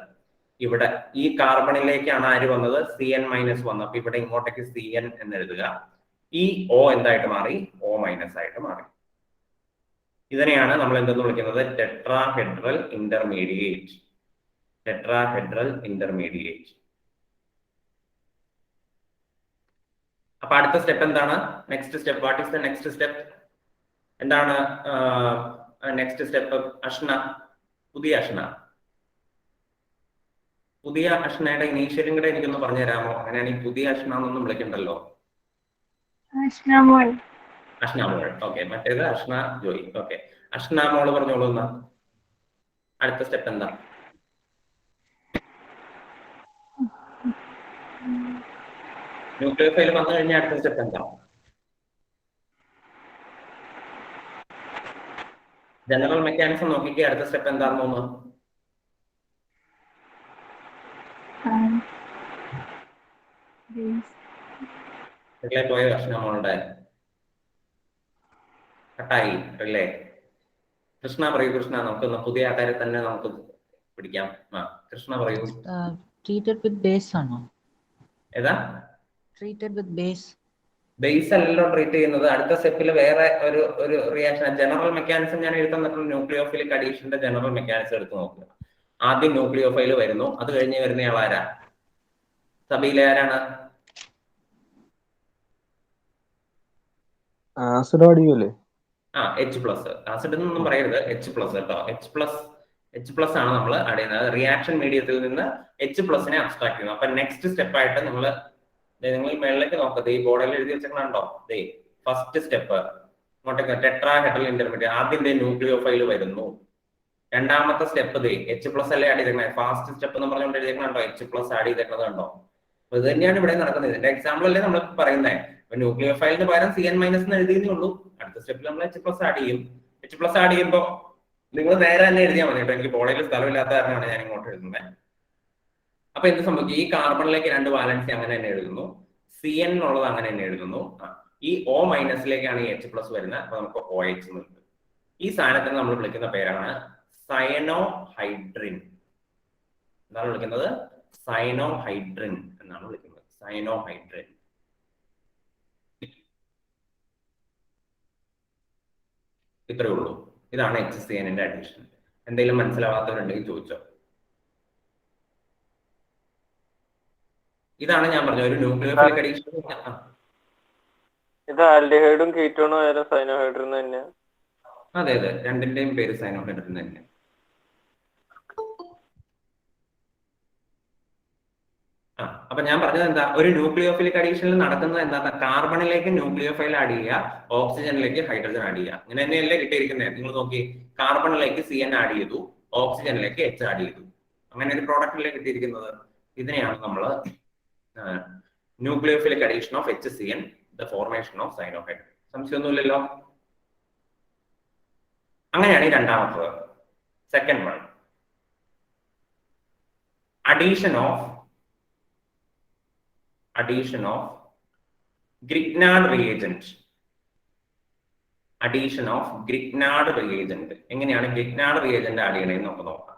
ഇവിടെ ഈ കാർബണിലേക്കാണ് ആര് വന്നത്, CN മൈനസ് വന്നത്. അപ്പൊ ഇവിടെ ഇങ്ങോട്ടേക്ക് CN എന്ന് എഴുതുക. ഈ O എന്തായിട്ട് മാറി, O മൈനസ് ആയിട്ട് മാറി. ഇതിനെയാണ് നമ്മൾ എന്തെന്ന് വിളിക്കുന്നത്, ടെട്രാഹെഡ്രൽ ഇന്റർമീഡിയേറ്റ്. Tetrahedral intermediate. അപ്പൊ അടുത്ത സ്റ്റെപ്പ് എന്താണ്, next step, what is the next step, എന്താണ് നെക്സ്റ്റ് സ്റ്റെപ്പ്? അഷ്ന, പുതിയ അഷ്ന, പുതിയ അഷ്നയുടെ ഇനീഷ്യലും കൂടെ എനിക്കൊന്ന് പറഞ്ഞു തരാമോ? അങ്ങനെയാണെങ്കിൽ പുതിയ അഷ്ന എന്നൊന്നും വിളിക്കണ്ടല്ലോ. അഷ്ന മോൾ. ഓക്കെ, മറ്റേത് അഷ്ന ജോയി. ഓക്കെ, അഷ്ന മോള് പറഞ്ഞോളൂ എന്നാ. അടുത്ത സ്റ്റെപ്പ് എന്താ? ന്യൂക്ലിയോഫൈൽ വന്നു കഴിഞ്ഞാൽ അടുത്ത സ്റ്റെപ്പ് എന്താ? ജനറൽ മെക്കാനിസം നോക്കിക്കേ, അടുത്ത സ്റ്റെപ്പ് എന്താണെന്ന് തോന്നുന്നു? റിലേ പോയ കൃഷ്ണമോളുടെ കട്ടായി റിലേ. കൃഷ്ണ പറയൂ, കൃഷ്ണ. നമുക്കൊന്ന് പുതിയ ആൾക്കാരെ തന്നെ നമുക്ക് പിടിക്കാം. കൃഷ്ണ പറയൂ. ട്രീറ്റഡ് വിത്ത് ബേസ് ആണോ? ഏതാ? Treated with base. ബേസ് അല്ലല്ലോ ട്രീറ്റ് ചെയ്യുന്നത്. അടുത്ത സ്റ്റെപ്പിൽ വേറെ ഒരു റിയാക്ഷൻ. ജനറൽ മെക്കാനിസം ഞാൻ എഴുതാൻ ന്യൂക്ലിയോഫിലിക് അഡീഷന്റെ ജനറൽ മെക്കാനിസം എടുത്ത് നോക്കുക. ആദ്യം ന്യൂക്ലിയോഫൈൽ വരുന്നു, അത് കഴിഞ്ഞ് വരുന്നയാൾ ആരാ? സഭയിലെ ആരാണ്? ആസിഡ് അടിയല്ലേ? H+. ആസിഡ് എന്നൊന്നും പറയരുത്, H+ കേട്ടോ. H+ ആണ് നമ്മൾ അടയുന്നത്. റിയാക്ഷൻ മീഡിയത്തിൽ നിന്ന് H+നെ അബ്സ്ട്രാക്ട് ചെയ്യുന്നു. അപ്പൊ നെക്സ്റ്റ് സ്റ്റെപ്പ് ആയിട്ട് നിങ്ങൾ മേളിലേക്ക് നോക്കത്, ഈ ബോർഡിൽ എഴുതി വെച്ചിട്ടുണ്ടോ? ഫസ്റ്റ് സ്റ്റെപ്പ് ഇങ്ങോട്ടേക്ക് ടെട്രാഹെഡ്രൽ ഇന്റർമീഡിയറ്റ്. ആദ്യം ന്യൂക്ലിയോഫൈൽ വരുന്നു. രണ്ടാമത്തെ സ്റ്റെപ്പ് H+ അല്ലേ ആഡ് ചെയ്തേക്കുന്നത്. ഫാസ്റ്റ് സ്റ്റെപ്പ് എന്ന് പറഞ്ഞുകൊണ്ട് എഴുതിയേക്കണോ? H+ ആഡ് ചെയ്തേക്കുന്നത് കണ്ടോ? അപ്പൊ ഇത് തന്നെയാണ് ഇവിടെ നടക്കുന്നത്. ഇതിന്റെ എക്സാമ്പിൾ അല്ലേ നമ്മൾ പറയുന്നത്. ഇപ്പൊ ന്യൂക്ലിയോഫൈലിന് പകരം CN മൈനസ് എന്ന് എഴുതിയേ ഉള്ളൂ. അടുത്ത സ്റ്റെപ്പിൽ നമ്മൾ H+ ആഡ് ചെയ്യും. H+ ആഡ് ചെയ്യുമ്പോൾ നിങ്ങൾ നേരെ തന്നെ എഴുതിയാൽ മതി കേട്ടോ. എനിക്ക് ബോർഡിൽ സ്ഥലമില്ലാത്ത കാരണമാണ് ഞാൻ ഇങ്ങോട്ട് എഴുതുന്നത്. അപ്പൊ എന്ത് സംഭവിക്കും? ഈ കാർബണിലേക്ക് 2 വാലൻസി അങ്ങനെ തന്നെ എഴുതുന്നു, CN എന്നുള്ളത് അങ്ങനെ തന്നെ എഴുതുന്നു. ഈ O മൈനസിലേക്കാണ് ഈ H+ വരുന്നത്. അപ്പൊ നമുക്ക് OH എന്ന് കിട്ടും. ഈ സാധനത്തിന് നമ്മൾ വിളിക്കുന്ന പേരാണ് സയനോഹൈഡ്രിൻ. എന്താണ് വിളിക്കുന്നത്? സയനോഹൈഡ്രിൻ എന്നാണ് വിളിക്കുന്നത്. സയനോഹൈഡ്രിൻ. ഇത്രയേ ഉള്ളൂ. ഇതാണ് HCN-ന്റെ അഡീഷൻ. എന്തെങ്കിലും മനസ്സിലാവാത്തവരുണ്ടെങ്കിൽ ചോദിച്ചോ. ഇതാണ് ഞാൻ പറഞ്ഞ ഒരു ന്യൂക്ലിയോഫിലിക് അഡീഷൻ. ഇത് ആൽഡിഹൈഡും കീറ്റോണും ആയാലും സൈനോഹൈഡ്രിൻ തന്നെയാ? അതെ അതെ, രണ്ടിന്റെയും പേര് സൈനോഹൈഡ്രിൻ തന്നെ. അപ്പൊ ഞാൻ പറഞ്ഞത് എന്താ, ഒരു ന്യൂക്ലിയോഫിലിക് അഡീഷനിൽ നടക്കുന്നത് എന്താ, കാർബണിലേക്ക് ന്യൂക്ലിയോഫൈൽ ആഡ് ചെയ്യുക, ഓക്സിജനിലേക്ക് ഹൈഡ്രജൻ ആഡ് ചെയ്യുക. ഇങ്ങനെ തന്നെയല്ലേ കിട്ടിയിരിക്കുന്നത്. നിങ്ങൾ നോക്കി, കാർബണിലേക്ക് CN ആഡ് ചെയ്തു, ഓക്സിജനിലേക്ക് H ആഡ് ചെയ്തു. അങ്ങനെ ഒരു പ്രോഡക്റ്റിലേക്ക് കിട്ടിയിരിക്കുന്നത്. ഇതിനെയാണ് നമ്മൾ nucleophilic addition of HCN, the formation of cyanohydrin. സംശയമൊന്നുമില്ലല്ലോ. അങ്ങനെയാണ് ഈ രണ്ടാമത്തത്. Second one, addition of Grignard reagent. Addition of Grignard reagent. എങ്ങനെയാണ് Grignard reagent ആഡ് ചെയ്യണമെന്ന് നമുക്ക് നോക്കാം.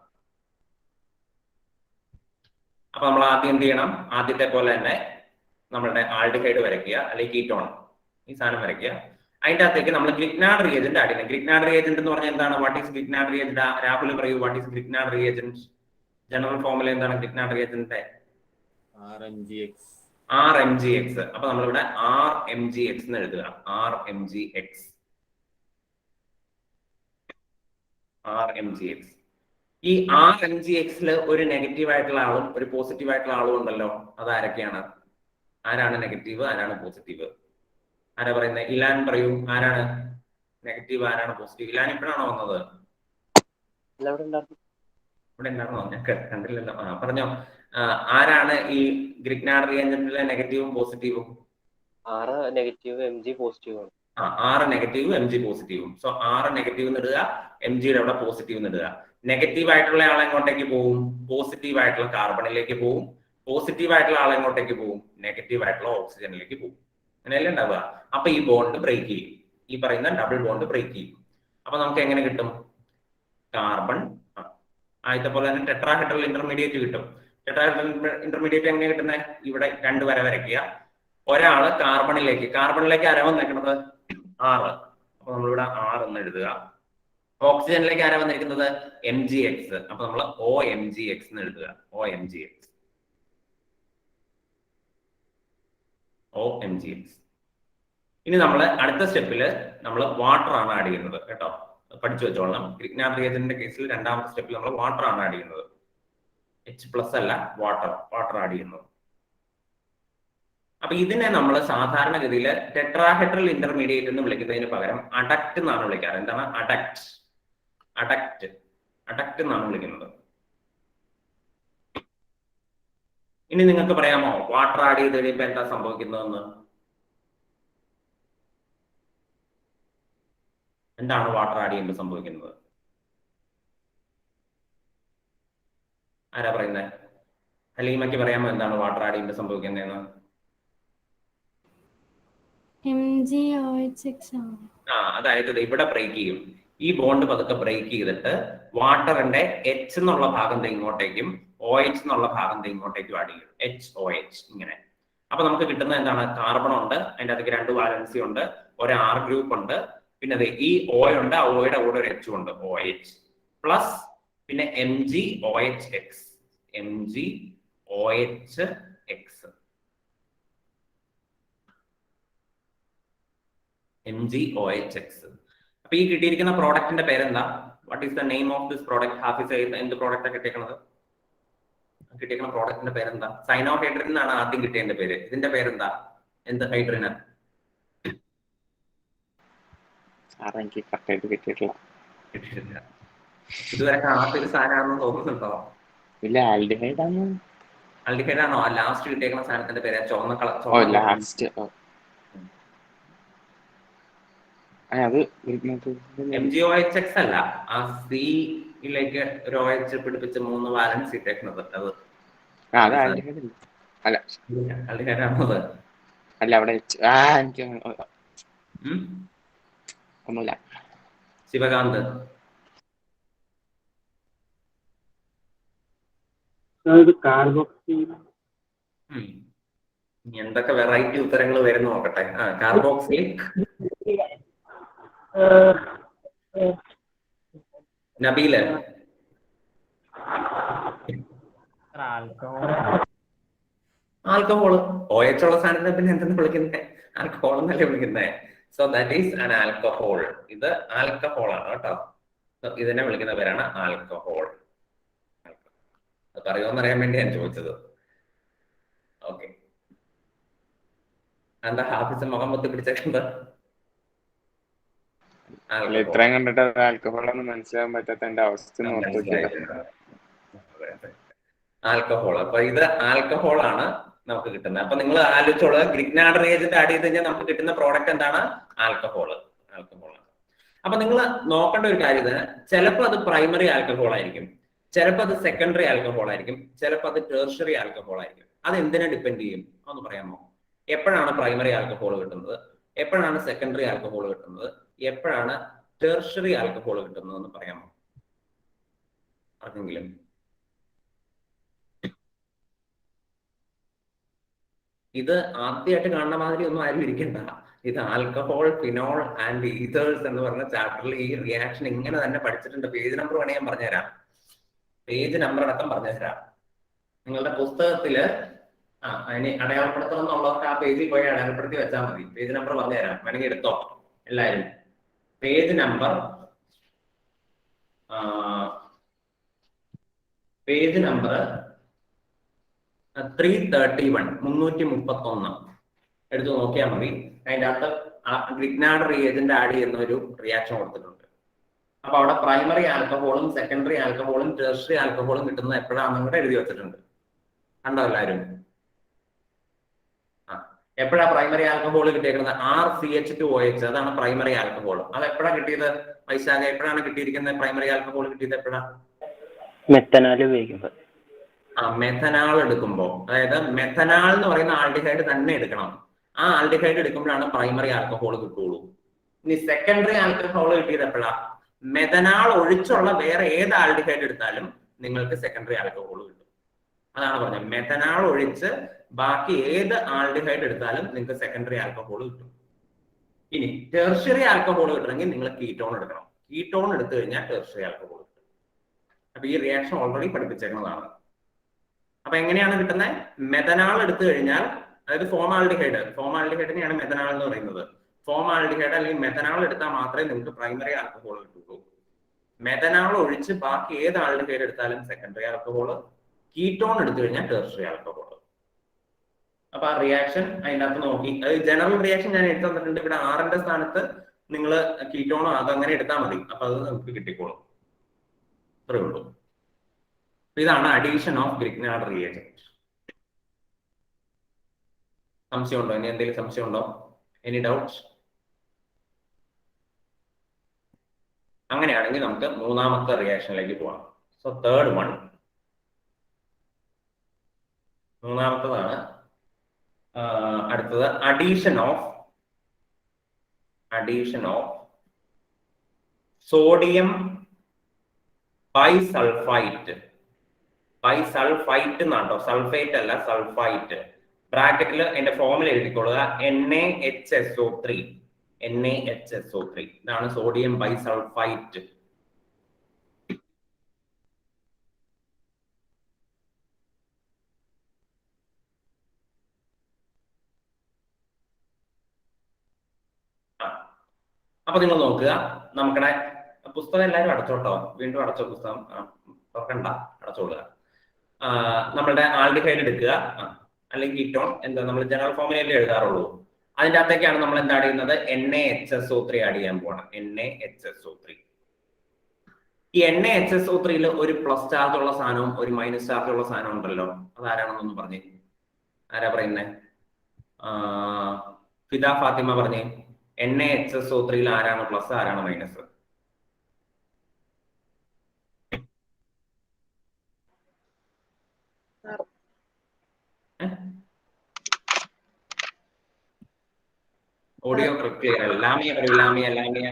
അപ്പൊ നമ്മൾ ആദ്യം എന്ത് ചെയ്യണം? ആദ്യത്തെ പോലെ തന്നെ നമ്മളുടെ ആൽഡിഹൈഡ് വരയ്ക്കുക, അല്ലെങ്കിൽ കീറ്റോൺ ഈ സാധനം വരയ്ക്കുക. അതിന്റെ അകത്തേക്ക് നമ്മൾ Grignard reagent ആഡ് ചെയ്യണം. Grignard reagent എന്ന് പറഞ്ഞാൽ എന്താണ്? What is Grignard reagent? Rahul പറയൂ, what is Grignard reagent? General formula എന്താണ് Grignard reagent? RMGX. അപ്പൊ നമ്മളിവിടെ RMGX എന്ന് എഴുതുക. RMGX. ഈ RMGX ഒരു നെഗറ്റീവ് ആയിട്ടുള്ള ആളും ഒരു പോസിറ്റീവ് ആയിട്ടുള്ള ആളും ഉണ്ടല്ലോ. അത് ആരൊക്കെയാണ്? ആരാണ് നെഗറ്റീവ്, ആരാണ് പോസിറ്റീവ്? ആരാ പറയുന്നത്? ഇലാൻ പറയൂ, ആരാണ് നെഗറ്റീവ്, ആരാണ് പോസിറ്റീവ്? ഇലാൻ ഇപ്പോഴാണോ വന്നത്? ഇവിടെ ഉണ്ടായിരുന്നോ? ഞാൻ കണ്ടില്ലല്ലോ. പറഞ്ഞോ, ആരാണ് ഈ Grignard reagentലെ നെഗറ്റീവും പോസിറ്റീവും? R negative Mg positive. R negative Mg പോസിറ്റീവും. സോ R നെഗറ്റീവ് ഇടുക, Mgയുടെ അവിടെ പോസിറ്റീവ് ഇടുക. നെഗറ്റീവ് ആയിട്ടുള്ള ആൾ എങ്ങോട്ടേക്ക് പോവും? പോസിറ്റീവ് ആയിട്ടുള്ള കാർബണിലേക്ക് പോവും. പോസിറ്റീവ് ആയിട്ടുള്ള ആൾ എങ്ങോട്ടേക്ക് പോവും? നെഗറ്റീവ് ആയിട്ടുള്ള ഓക്സിജനിലേക്ക് പോവും. അങ്ങനെയല്ലേ ഉണ്ടാവുക. അപ്പൊ ഈ ബോണ്ട് ബ്രേക്ക് ചെയ്യും. ഈ പറയുന്ന ഡബിൾ ബോണ്ട് ബ്രേക്ക് ചെയ്യും. അപ്പൊ നമുക്ക് എങ്ങനെ കിട്ടും? കാർബൺ ആദ്യത്തെ പോലെ തന്നെ ടെട്രാഹെഡ്രൽ ഇന്റർമീഡിയറ്റ് കിട്ടും. ടെട്രാഹെഡ്രൽ ഇന്റർമീഡിയറ്റ് എങ്ങനെ കിട്ടുന്നത്? ഇവിടെ 2 വര വരയ്ക്കുക. ഒരാള് കാർബണിലേക്ക് ആരാ വന്നേക്കുന്നത്? 6. അപ്പൊ നമ്മളിവിടെ 6 എന്ന് എഴുതുക. ഓക്സിജനിലേക്ക് ആരാ വന്നിരിക്കുന്നത്? MgX. അപ്പൊ നമ്മൾ OMgX എന്ന് എഴുതുക. OMgX. ഇനി നമ്മൾ അടുത്ത സ്റ്റെപ്പില് നമ്മൾ വാട്ടർ ആണ് ആഡ് ചെയ്യുന്നത് കേട്ടോ. പഠിച്ചു വെച്ചോളാം. ഗ്രിഗ്നാർഡ് റിയേജന്റിന്റെ കേസിൽ രണ്ടാമത്തെ സ്റ്റെപ്പിൽ നമ്മൾ വാട്ടർ ആണ് ആഡ് ചെയ്യുന്നത്. H+ അല്ല, വാട്ടർ ആഡ് ചെയ്യുന്നത്. അപ്പൊ ഇതിനെ നമ്മൾ സാധാരണഗതിയിൽ ടെട്രാഹെഡ്രൽ ഇന്റർമീഡിയറ്റ് എന്ന് വിളിക്കുന്നതിന് പകരം അഡക്റ്റ് എന്നാണ് വിളിക്കാറ്. എന്താണ് അഡക്റ്റ് എന്നാണ് വിളിക്കുന്നത്. ഇനി നിങ്ങൾക്ക് പറയാമോ വാട്ടർ ആഡ് ചെയ്ത് കഴിയുമ്പോൾ എന്താ സംഭവിക്കുന്നതെന്ന്? എന്താണ് വാട്ടർ ആഡ് ചെയ്യുമ്പോൾ സംഭവിക്കുന്നത്? ആരാ പറയുന്നത്? ഹലീമയ്ക്ക് പറയാമോ എന്താണ് വാട്ടർ ആഡ് ചെയ്യുമ്പോൾ സംഭവിക്കുന്നതെന്ന്? അതായത് ഇവിടെ ബ്രേക്ക് ചെയ്യും. ഈ ബോണ്ട് പതുക്കെ ബ്രേക്ക് ചെയ്തിട്ട് വാട്ടറിന്റെ H എന്നുള്ള ഭാഗം ഇങ്ങോട്ടേക്കും OH എന്നുള്ള ഭാഗം ഇങ്ങോട്ടേക്കും ആഡ് ചെയ്യും. HOH ഇങ്ങനെ. അപ്പൊ നമുക്ക് കിട്ടുന്നത് എന്താണ്? കാർബൺ ഉണ്ട്, അതിന്റെ അകത്തേക്ക് 2 വാലൻസി ഉണ്ട്, ഒരു R ഗ്രൂപ്പ് ഉണ്ട്, പിന്നെ അതെ ഈ O ഉണ്ട്, ആ ഓയുടെ കൂടെ ഒരു H ഉണ്ട്, OH പ്ലസ് പിന്നെ MgOHX. അപ്പൊ ഈ കിട്ടിയിരിക്കുന്ന പ്രോഡക്റ്റിന്റെ പേരെന്താ? What is the name of this product? Hafiz എന്ത് പ്രോഡക്റ്റാ കിട്ടിയേക്കുന്നത്? കിട്ടിയേക്കുന്ന പ്രോഡക്റ്റിന്റെ പേരെന്താ? സൈനോഹൈഡ്രൻ എന്നാണ് ആദ്യം കിട്ടിയതിന്റെ പേര്. ഇതിന്റെ പേരെന്താ? എന്ത് ഹൈഡ്രനാ? എനിക്ക് കറക്റ്റായിട്ട് കിട്ടിയിട്ടില്ല. ഇതുവരെ കാണാത്തൊരു സാധനമാണെന്ന് തോന്നുന്നുണ്ടോ? ഇല്ല, ആൽഡിഹൈഡ് ആണോ? ആൽഡിഹൈഡ് ആണോ? ആ ലാസ്റ്റ് കിട്ടിയേക്കുന്ന സാധനത്തിന്റെ പേര് ചുവന്ന കളർ. ലാസ്റ്റ് അത് MgOHX അല്ല, ആ സിയിലേക്ക് ഒരു OH പിടിപ്പിച്ച് 3 വാലൻസ് ഇട്ടേക്കുന്നത്. അത് ആൽഡിഹൈഡ് ആണോ? അല്ല, അവിടെ എനിക്ക് ഒന്നുമില്ല. ശിവകാന്ത് എന്തൊക്കെ വെറൈറ്റി ഉത്തരങ്ങൾ വരുന്നു നോക്കട്ടെ. കാർബോക്സിലിക്. നബീല് ആൽക്കഹോൾ. OH ഉള്ള സാധനത്തെ പിന്നെ എന്തെന്ന് വിളിക്കുന്നത്? ആൽക്കഹോൾ എന്നല്ലേ വിളിക്കുന്നത്. So that is an alcohol. ഇത് ആൽക്കഹോൾ ആണ് കേട്ടോ. ഇതിനെ വിളിക്കുന്ന പേരാണ് ആൽക്കഹോൾ. അത് പറയുമോന്നറിയാൻ വേണ്ടി ഞാൻ ചോദിച്ചത്. ഓക്കെ, എന്താ ഹാഫിസ് മുഖം പൊത്തി പിടിച്ചേക്കുന്നത്? ഇത്രയും കണ്ടിട്ട് ആൽക്കഹോൾ എന്ന് മനസ്സിലാകാൻ പറ്റാത്ത എന്റെ അവസ്ഥ. ആൽക്കഹോൾ. അപ്പൊ ഇത് ആൽക്കഹോൾ ആണ് നമുക്ക് കിട്ടുന്നത്. അപ്പൊ നിങ്ങൾ ആലോചിച്ചോളൂ, ഗ്രിഗ്നാർഡ് റിയേജന്റ് ആഡ് ചെയ്ത് കഴിഞ്ഞാൽ നമുക്ക് കിട്ടുന്ന പ്രോഡക്റ്റ് എന്താണ്? ആൽക്കഹോൾ ആണ്. അപ്പൊ നിങ്ങൾ നോക്കേണ്ട ഒരു കാര്യം, ചിലപ്പോൾ അത് പ്രൈമറി ആൽക്കഹോൾ ആയിരിക്കും, ചിലപ്പോൾ അത് സെക്കൻഡറി ആൽക്കഹോൾ ആയിരിക്കും, ചിലപ്പോൾ അത് ടെർഷ്യറി ആൽക്കഹോൾ ആയിരിക്കും. അത് എന്തിനെ ഡിപ്പെൻഡ് ചെയ്യും ഒന്ന് പറയാമോ? എപ്പോഴാണ് പ്രൈമറി ആൽക്കഹോൾ കിട്ടുന്നത്, എപ്പോഴാണ് സെക്കൻഡറി ആൽക്കഹോൾ കിട്ടുന്നത്, എപ്പോഴാണ് ടെർഷ്യറി ആൽക്കഹോൾ കിട്ടുന്നത് എന്ന് പറയാമോ ആർക്കെങ്കിലും? ഇത് ആദ്യമായിട്ട് കാണുന്ന മാതിരി ഒന്നും ആരും ഇരിക്കണ്ട. ഇത് ആൽക്കഹോൾ, ഫിനോൾ ആൻഡ് ഈതേഴ്സ് എന്ന് പറഞ്ഞ ചാപ്റ്ററിൽ ഈ റിയാക്ഷൻ ഇങ്ങനെ തന്നെ പഠിച്ചിട്ടുണ്ട്. പേജ് നമ്പർ വേണമെങ്കിൽ ഞാൻ പറഞ്ഞുതരാം. പേജ് നമ്പർ അടക്കം പറഞ്ഞുതരാം. നിങ്ങളുടെ പുസ്തകത്തില് അതിന് അടയാളപ്പെടുത്തണം എന്നുള്ളവർക്ക് ആ പേജിൽ പോയി അടയാളപ്പെടുത്തി വെച്ചാൽ മതി. പേജ് നമ്പർ പറഞ്ഞുതരാം, വേണമെങ്കിൽ എടുത്തോ എല്ലാവരും. പേജ് നമ്പർ 331 എടുത്ത് നോക്കിയാൽ മതി. അതിൻ്റെ അകത്ത് ഗ്രിഗ്നാർഡ് റിയേജന്റ് ആഡ് ചെയ്യുന്ന ഒരു റിയാക്ഷൻ കൊടുത്തിട്ടുണ്ട്. അപ്പൊ അവിടെ പ്രൈമറി ആൽക്കഹോളും സെക്കൻഡറി ആൽക്കഹോളും ടെർഷ്യറി ആൽക്കഹോളും കിട്ടുന്നത് എപ്പോഴാണെന്ന് കൂടെ എഴുതി വെച്ചിട്ടുണ്ട്. കണ്ടോ എല്ലാവരും? എപ്പോഴാണ് പ്രൈമറി ആൽക്കഹോൾ കിട്ടിയിരിക്കുന്നത്? RCH2OH, അതാണ് പ്രൈമറി ആൽക്കഹോൾ. അത് എപ്പോഴാണ് കിട്ടിയത് വൈശാഖ? എപ്പോഴാണ് കിട്ടിയിരിക്കുന്നത് പ്രൈമറി ആൽക്കഹോൾ കിട്ടിയത്? എപ്പോഴാണ്? മെത്തനാൽ ഉപയോഗിക്കുമ്പോൾ. മെഥനാൾ എടുക്കുമ്പോൾ, അതായത് മെഥനാൾ എന്ന് പറയുന്ന ആൽഡിഹൈഡ് തന്നെ എടുക്കണം. ആ ആൽഡിഹൈഡ് എടുക്കുമ്പോഴാണ് പ്രൈമറി ആൽക്കഹോൾ കിട്ടുള്ളൂ. ഇനി സെക്കൻഡറി ആൽക്കഹോൾ കിട്ടിയത് എപ്പോഴാ? മെഥനാൾ ഒഴിച്ചുള്ള വേറെ ഏത് ആൽഡിഹൈഡ് എടുത്താലും നിങ്ങൾക്ക് സെക്കൻഡറി ആൽക്കഹോൾ കിട്ടും. അതാണ് പറഞ്ഞത്. മെഥനാൾ ഒഴിച്ച് ബാക്കി ഏത് ആൽഡിഹൈഡ് എടുത്താലും നിങ്ങൾക്ക് സെക്കൻഡറി ആൽക്കഹോൾ കിട്ടും. ഇനി ടെർഷ്യറി ആൽക്കഹോൾ കിട്ടണമെങ്കിൽ നിങ്ങൾ കീറ്റോൺ എടുക്കണം. കീറ്റോൺ എടുത്തു കഴിഞ്ഞാൽ ടെർഷ്യറി ആൽക്കഹോൾ കിട്ടും. അപ്പൊ ഈ റിയാക്ഷൻ ഓൾറെഡി പഠിപ്പിച്ചേക്കുന്നതാണ്. അപ്പൊ എങ്ങനെയാണ് കിട്ടുന്നത്? മെഥനാൾ എടുത്തു കഴിഞ്ഞാൽ, അതായത് ഫോമാൽഡിഹൈഡിനെയാണ് മെഥനാൾ എന്ന് പറയുന്നത്. ഫോമാൽഡിഹൈഡ് അല്ലെങ്കിൽ മെഥനാൾ എടുത്താൽ മാത്രമേ നിങ്ങൾക്ക് പ്രൈമറി ആൽക്കഹോൾ കിട്ടുള്ളൂ. മെഥനാൾ ഒഴിച്ച് ബാക്കി ഏത് ആൽഡിഹൈഡ് എടുത്താലും സെക്കൻഡറി ആൽക്കഹോൾ. കീറ്റോൺ എടുത്തു കഴിഞ്ഞാൽ ടെർഷ്യറി ആൽക്കഹോൾ. അപ്പൊ ആ റിയാക്ഷൻ അതിൻ്റെ അകത്ത് നോക്കി, അത് ജനറൽ റിയാക്ഷൻ ഞാൻ എടുത്തു തന്നിട്ടുണ്ട്. ഇവിടെ ആറിന്റെ സ്ഥാനത്ത് നിങ്ങൾ കീറ്റോണോ അതങ്ങനെ എടുത്താൽ മതി. അപ്പൊ അത് നമുക്ക് കിട്ടിക്കോളും. അത്രേ ഉള്ളൂ. ഇതാണ് അഡീഷൻ ഓഫ് ഗ്രിഗ്നാർഡ് റിയേജന്റ്. സംശയമുണ്ടോ? ഇനി എന്തെങ്കിലും സംശയമുണ്ടോ? Any doubts? അങ്ങനെയാണെങ്കിൽ നമുക്ക് മൂന്നാമത്തെ റിയാക്ഷനിലേക്ക് പോവാം. സോ തേർഡ് വൺ, മൂന്നാമത്തതാണ്. അടുത്തത് addition of sodium bisulphite. Bisulphite എന്നാട്ടോ, സൾഫേറ്റ് അല്ല, സൾഫൈറ്റ്. ബ്രാക്കറ്റിൽ അതിന്റെ ഫോമിൽ എഴുതിക്കൊള്ളുക, NaHSO3. NaHSO3 ഇതാണ് സോഡിയം ബൈസൾഫൈറ്റ്. അപ്പൊ നിങ്ങൾ നോക്കുക, നമുക്കിടെ പുസ്തകം എല്ലാവരും അടച്ചോട്ടോ, വീണ്ടും അടച്ചോ പുസ്തകം, തുറക്കണ്ട, അടച്ചോളുക. നമ്മളുടെ ആൽഡിഹൈഡ് എടുക്കുക, അല്ലെങ്കിൽ കീറ്റോൺ, എന്താ നമ്മൾ ജനറൽ ഫോമിലല്ലേ എഴുതാറുള്ളൂ. അതിൻ്റെ അകത്തേക്കാണ് നമ്മൾ എന്താ ആഡ് ചെയ്യുന്നത്? NaHSO3 ആഡ് ചെയ്യാൻ പോകണം. NaHSO3. ഈ NaHSO3 ഒരു പ്ലസ് ചാർജ് ഉള്ള സാധനവും ഒരു മൈനസ് ചാർജ് ഉള്ള സാധനം ഉണ്ടല്ലോ. അതാരാണെന്നൊന്ന് പറഞ്ഞേ. ആരാ പറയുന്നേ? ഫിദ ഫാത്തിമ പറഞ്ഞേ. NaHSO3 ആരാണ് പ്ലസ്, ആരാണ് മൈനസ്? ഓഡിയോ ക്ലിയർ അല്ല. ലാമിയ പറയൂ. ലാമിയ പറഞ്ഞോ.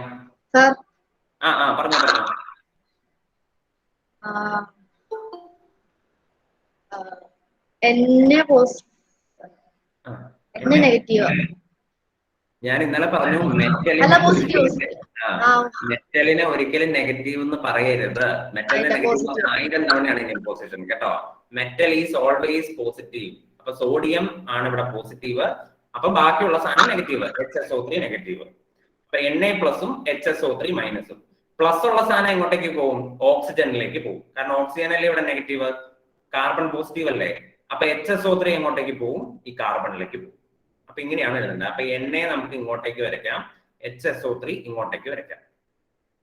ഞാൻ ഇന്നലെ പറഞ്ഞു മെറ്റലിനെ ഒരിക്കലും നെഗറ്റീവ് എന്ന് പറയരുത്. മെറ്റലിന് നെഗറ്റീവ് 1000 തവണയാണ് ഇൻ പൊസിഷൻ കേട്ടോ. Metal is always positive. അപ്പൊ സോഡിയം ആണ് ഇവിടെ പോസിറ്റീവ്, അപ്പൊ ബാക്കിയുള്ള സാധനം നെഗറ്റീവ്. HSO3 negative. അപ്പൊ Na പ്ലസും HSO3 മൈനസും. പ്ലസ് ഉള്ള സാധനം എങ്ങോട്ടേക്ക് പോകും? ഓക്സിജനിലേക്ക് പോകും. കാരണം ഓക്സിജൻ അല്ലേ ഇവിടെ നെഗറ്റീവ്, കാർബൺ പോസിറ്റീവ് അല്ലേ. അപ്പൊ HSO3 എങ്ങോട്ടേക്ക് പോകും? ഈ കാർബണിലേക്ക് പോകും. അപ്പൊ ഇങ്ങനെയാണ് എഴുതുന്നത്. അപ്പൊ Na നമുക്ക് ഇങ്ങോട്ടേക്ക് വരയ്ക്കാം, HSO3 ഇങ്ങോട്ടേക്ക് വരയ്ക്കാം.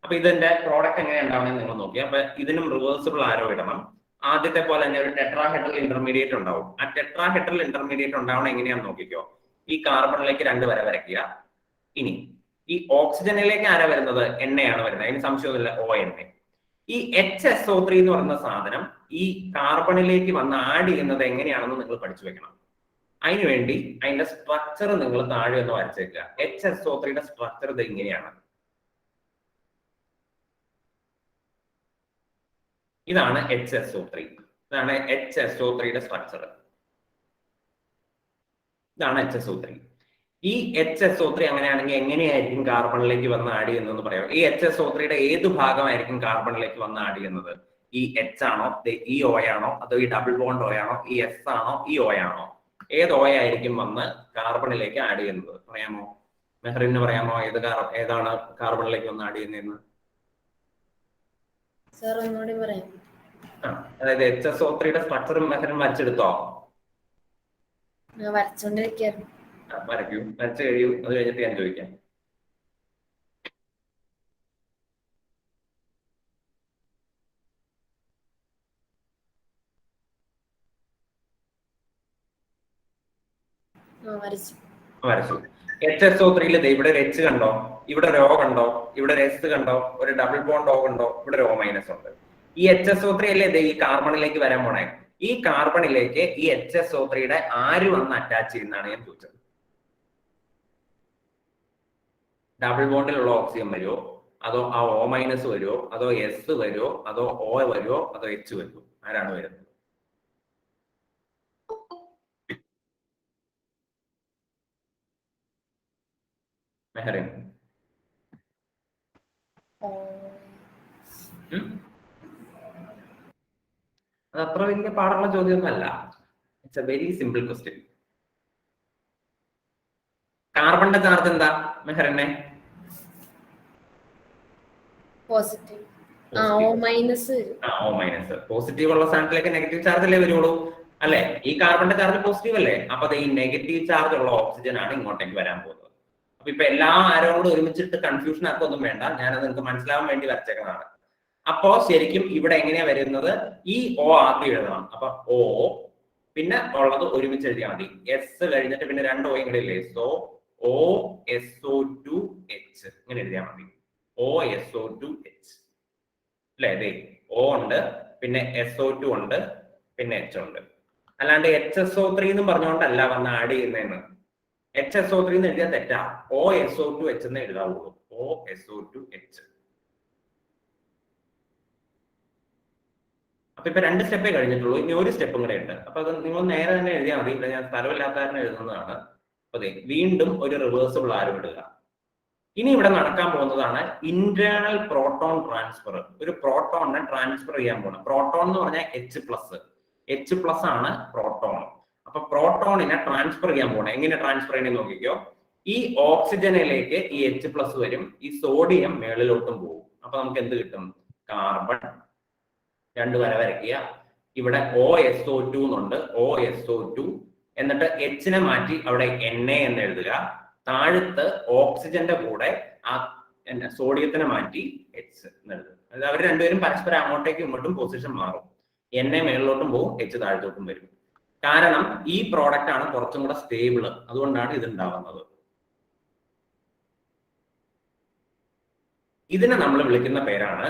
അപ്പൊ ഇതിന്റെ പ്രോഡക്റ്റ് എങ്ങനെ ഉണ്ടാവണമെന്ന് നിങ്ങൾ നോക്കി. അപ്പൊ ഇതിനും റിവേഴ്സിബിൾ ആരോ ഇടണം. ആദ്യത്തെ പോലെ തന്നെ ഒരു ടെട്രാഹെഡ്രൽ ഇന്റർമീഡിയറ്റ് ഉണ്ടാവും. ആ ടെട്രാഹെഡ്രൽ ഇന്റർമീഡിയറ്റ് ഉണ്ടാവണം എങ്ങനെയാണെന്ന് നോക്കിക്കോ. ഈ കാർബണിലേക്ക് 2 വര വരയ്ക്കുക. ഇനി ഈ ഓക്സിജനിലേക്ക് ആരാ വരുന്നത്? Na ആണ് വരുന്നത്. അതിന് സംശയമൊന്നുമില്ല, ONA. ഈ HSO3 എന്ന് പറയുന്ന സാധനം ഈ കാർബണിലേക്ക് വന്ന് ആഡ് ചെയ്യുന്നത് എങ്ങനെയാണെന്ന് നിങ്ങൾ പഠിച്ചു വെക്കണം. അതിനുവേണ്ടി അതിന്റെ സ്ട്രക്ചർ നിങ്ങൾ താഴെ ഒന്ന് വരച്ചേക്കുക. HSO3യുടെ സ്ട്രക്ചർ ഇത് ഇങ്ങനെയാണ്. ഇതാണ് HSO3. ഇതാണ് HSO3യുടെ സ്ട്രക്ചർ. ഇതാണ് HSO3. ഈ HSO3 അങ്ങനെയാണെങ്കിൽ എങ്ങനെയായിരിക്കും കാർബണിലേക്ക് വന്ന് ആഡ് ചെയ്യുന്നതെന്ന് പറയാം. ഈ HSO3യുടെ ഏത് ഭാഗമായിരിക്കും കാർബണിലേക്ക് വന്ന് ആഡ് ചെയ്യുന്നത്? ഈ H ആണോ, ഈ O ആണോ, അതോ ഈ ഡബിൾ ബോണ്ട് O ആണോ, ഈ S ആണോ, ഈ O ആണോ? ഏത് O ആയിരിക്കും വന്ന് കാർബണിലേക്ക് ആഡ് ചെയ്യുന്നത്? പറയാമോ? മെഹറിന് പറയാമോ ഏതാണ് കാർബണിലേക്ക് വന്ന് ആഡ് ചെയ്യുന്നതെന്ന്? അതായത് HSO3യുടെ സ്ട്രക്ചർ മെഹറിൻ വരച്ചെടുത്തോ? വരയ്ക്കൂ, വരച്ചു കഴിയൂ. അത് കഴിഞ്ഞിട്ട് ഞാൻ ചോദിക്കാം. വരച്ചു. HSO3 ഇവിടെ ഒരു H കണ്ടോ, ഇവിടെ ഒരു O കണ്ടോ, ഇവിടെ ഒരു S കണ്ടോ, ഒരു ഡബിൾ ബോണ്ട് O കണ്ടോ, ഇവിടെ ഒരു O മൈനസ് ഉണ്ട്. ഈ HSO3 അല്ലേ ഈ കാർബണിലേക്ക് വരാൻ പോണേ. ഈ കാർബണിലേക്ക് ഈ HSO3യുടെ ആര് വന്ന് അറ്റാച്ച് ചെയ്യുന്നതാണ് ഞാൻ ചോദിച്ചത്. ഡബിൾ ബോണ്ടിലുള്ള ഓക്സിജൻ വരുമോ, അതോ ആ O മൈനസ് വരുമോ, അതോ S വരുമോ, അതോ O വരുമോ, അതോ H വരുമോ? ആരാണ് വരുന്നത്? മെഹറിൻ? അത് അത്ര വലിയ പാടുള്ള ചോദ്യമൊന്നുമല്ല. It's a very simple question. കാർബണിന്റെ ചാർജ് എന്താ മെഹറിനെ? Positive. O minus. O minus. Positive ഉള്ള സ്ഥാനത്തിലേക്ക് നെഗറ്റീവ് ചാർജ് അല്ലേ വരുള്ളൂ, അല്ലെ? ഈ കാർബണിന്റെ ചാർജ് പോസിറ്റീവ് അല്ലേ? അപ്പൊ ഈ നെഗറ്റീവ് ചാർജ് ഉള്ള ഓക്സിജൻ ആണ് ഇങ്ങോട്ടേക്ക് വരാൻ പോകുന്നത്. അപ്പൊ ഇപ്പൊ എല്ലാ ആരോടും കൂടെ ഒരുമിച്ചിട്ട് കൺഫ്യൂഷൻ ആക്കൊന്നും വേണ്ട, ഞാനത് നിങ്ങൾക്ക് മനസ്സിലാവാൻ വേണ്ടി വരച്ചേക്കുന്നതാണ്. അപ്പോ ശരിക്കും ഇവിടെ എങ്ങനെയാ വരുന്നത്? ഈ O ആദ്യം എഴുതണം. അപ്പൊ O പിന്നെ ഉള്ളത് ഒരുമിച്ച് എഴുതിയാൽ മതി. എസ് കഴിഞ്ഞിട്ട് പിന്നെ 2 O കൂടെ ഇല്ലേ? സോ OSO2H ഇങ്ങനെ എഴുതിയാൽ മതി. OSO2H അല്ലേ? അതെ, O ഉണ്ട്, പിന്നെ SO2 ഉണ്ട്, പിന്നെ H ഉണ്ട്. അല്ലാണ്ട് HSO3 എന്നും പറഞ്ഞുകൊണ്ടല്ല വന്ന് ആഡ് ചെയ്യുന്നതെന്ന്. HSO3 എന്ന് എഴുതിയാൽ തെറ്റാ. OSO2H എന്ന് എഴുതാവുള്ളൂ. OSO2H. അപ്പൊ ഇപ്പൊ 2 സ്റ്റെപ്പേ കഴിഞ്ഞിട്ടുള്ളൂ, ഇനി ഒരു സ്റ്റെപ്പും കൂടെ ഉണ്ട്. അപ്പൊ അത് നിങ്ങൾ നേരെ തന്നെ എഴുതിയാൽ മതി. ഇവിടെ ഞാൻ സ്ഥലമില്ലാത്തവരെ എഴുതുന്നതാണ്. അതെ, വീണ്ടും ഒരു റിവേഴ്സിബിൾ ആരോ ഇടുക. ഇനി ഇവിടെ നടക്കാൻ പോകുന്നതാണ് ഇന്റേണൽ പ്രോട്ടോൺ ട്രാൻസ്ഫർ. ഒരു പ്രോട്ടോണിനെ ട്രാൻസ്ഫർ ചെയ്യാൻ പോകണം. പ്രോട്ടോൺ എന്ന് പറഞ്ഞാൽ H+ ആണ് പ്രോട്ടോൺ. അപ്പൊ പ്രോട്ടോണിനെ ട്രാൻസ്ഫർ ചെയ്യാൻ പോകണം. എങ്ങനെ ട്രാൻസ്ഫർ ചെയ്യണമെന്ന് നോക്കിക്കോ. ഈ ഓക്സിജനിലേക്ക് ഈ H+ വരും, ഈ സോഡിയം മേളിലോട്ടും പോകും. അപ്പൊ നമുക്ക് എന്ത് കിട്ടും? കാർബൺ. 2 വര വരയ്ക്കുക. ഇവിടെ OSO2 എന്നുണ്ട്, OSO2. എന്നിട്ട് H-നെ മാറ്റി അവിടെ Na എന്ന് എഴുതുക. താഴത്ത് ഓക്സിജന്റെ കൂടെ ആ സോഡിയത്തിനെ മാറ്റി H എന്ന് എഴുതുക. അതായത് അവർ രണ്ടുപേരും പരസ്പരം അങ്ങോട്ടേക്കും ഇങ്ങോട്ടും പൊസിഷൻ മാറും. Na മേളിലോട്ടും പോകും, H താഴത്തോട്ടും വരും. കാരണം ഈ പ്രോഡക്റ്റ് ആണ് കുറച്ചും കൂടെ സ്റ്റേബിള്, അതുകൊണ്ടാണ് ഇത് ഉണ്ടാവുന്നത്. ഇതിനെ നമ്മൾ വിളിക്കുന്ന പേരാണ്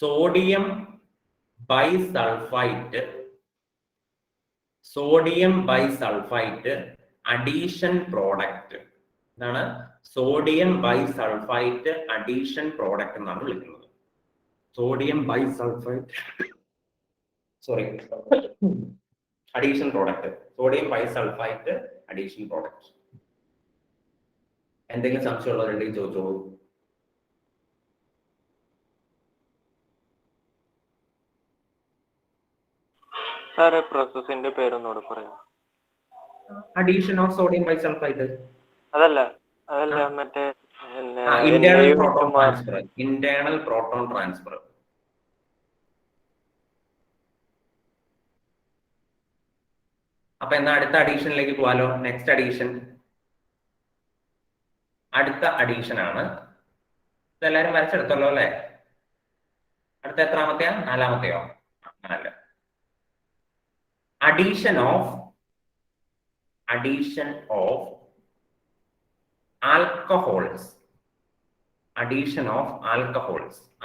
സോഡിയം ബൈസൾഫൈറ്റ് അഡീഷൻ പ്രോഡക്റ്റ്. ഇതാണ് സോഡിയം ബൈസൾഫൈറ്റ് അഡീഷൻ പ്രോഡക്റ്റ് എന്നാണ് വിളിക്കുന്നത്. Sodium bisulphite addition product. Sodium bisulphite addition product. എന്തെങ്കിലും സംശയമുള്ളവരുണ്ടെങ്കിൽ ചോദിച്ചോളൂ. സാറേ പ്രോസസ്സിന്റെ പേരൊന്നുകൂടെ പറയാം. Addition of sodium bisulphite. അതല്ല മറ്റേ ഇന്റേണൽ പ്രോട്ടോൺ ട്രാൻസ്ഫർ. അപ്പൊ എന്നാ അടുത്ത അഡീഷനിലേക്ക് പോവാലോ. നെക്സ്റ്റ് അഡീഷൻ, അടുത്ത അഡീഷൻ ആണ്. ഇതെല്ലാരും വരച്ചെടുത്തല്ലോ അല്ലെ? അടുത്ത എത്രാമത്തെയാ? 4-മത്തെയോ? 4. Addition of alcohols.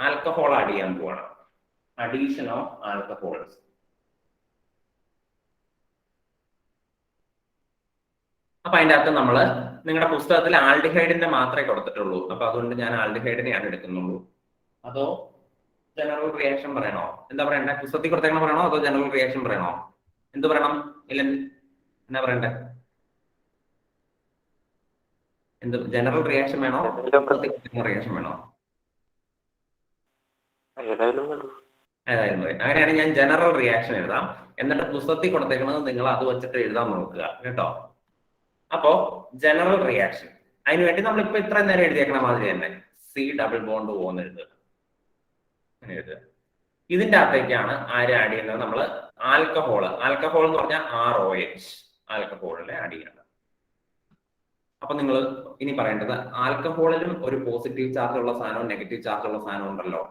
Alcohol add ചെയ്യാൻ പോവാണ്. Addition of alcohols. അപ്പൊ അതിന്റെ അകത്ത് നമ്മള് നിങ്ങളുടെ പുസ്തകത്തിൽ ആൽഡിഹൈഡിന്റെ മാത്രമേ കൊടുത്തിട്ടുള്ളൂ. അപ്പൊ അതുകൊണ്ട് ഞാൻ ആൽഡിഹൈഡിനെയാണ് എടുക്കുന്നുള്ളൂ. അതോ ജനറൽ റിയാക്ഷൻ പറയണോ? എന്താ പറയണ്ടേ? പുസ്തകത്തിൽ കൊടുത്തേക്കണം പറയണോ അതോ ജനറൽ റിയാക്ഷൻ പറയണോ? എന്ത് പറയണം? ഇല്ല, എന്നാ പറയണ്ടേ? എന്ത് ജനറൽ റിയാക്ഷൻ വേണോ റിയാക്ഷൻ വേണോ? ഏതായാലും മതി. അങ്ങനെയാണെങ്കിൽ ഞാൻ ജനറൽ റിയാക്ഷൻ എഴുതാം. എന്നിട്ട് പുസ്തകത്തിൽ കൊടുത്തേക്കുന്നത് നിങ്ങൾ അത് വെച്ചിട്ട് എഴുതാൻ നോക്കുക കേട്ടോ. അപ്പോ ജനറൽ റിയാക്ഷൻ, അതിനുവേണ്ടി നമ്മളിപ്പോ ഇത്ര നേരം എഴുതിയേക്കണ മാതിരി തന്നെ C+O എന്ന് എഴുതുക. അങ്ങനെ എഴുതുക. ഇതിന്റെ അകത്തേക്കാണ് ആര് ആഡ് ചെയ്യുന്നത്? നമ്മൾ ആൽക്കഹോൾ എന്ന് പറഞ്ഞാൽ ROH, ആൽക്കഹോളിലെ ആഡ് ചെയ്യണം. അപ്പൊ നിങ്ങൾ ഇനി പറയേണ്ടത് ആൽക്കഹോളിലും ഒരു പോസിറ്റീവ് ചാർജ് ഉള്ള സാധനവും നെഗറ്റീവ് ചാർജ് ഉള്ള സാധനം ഉണ്ടല്ലോ.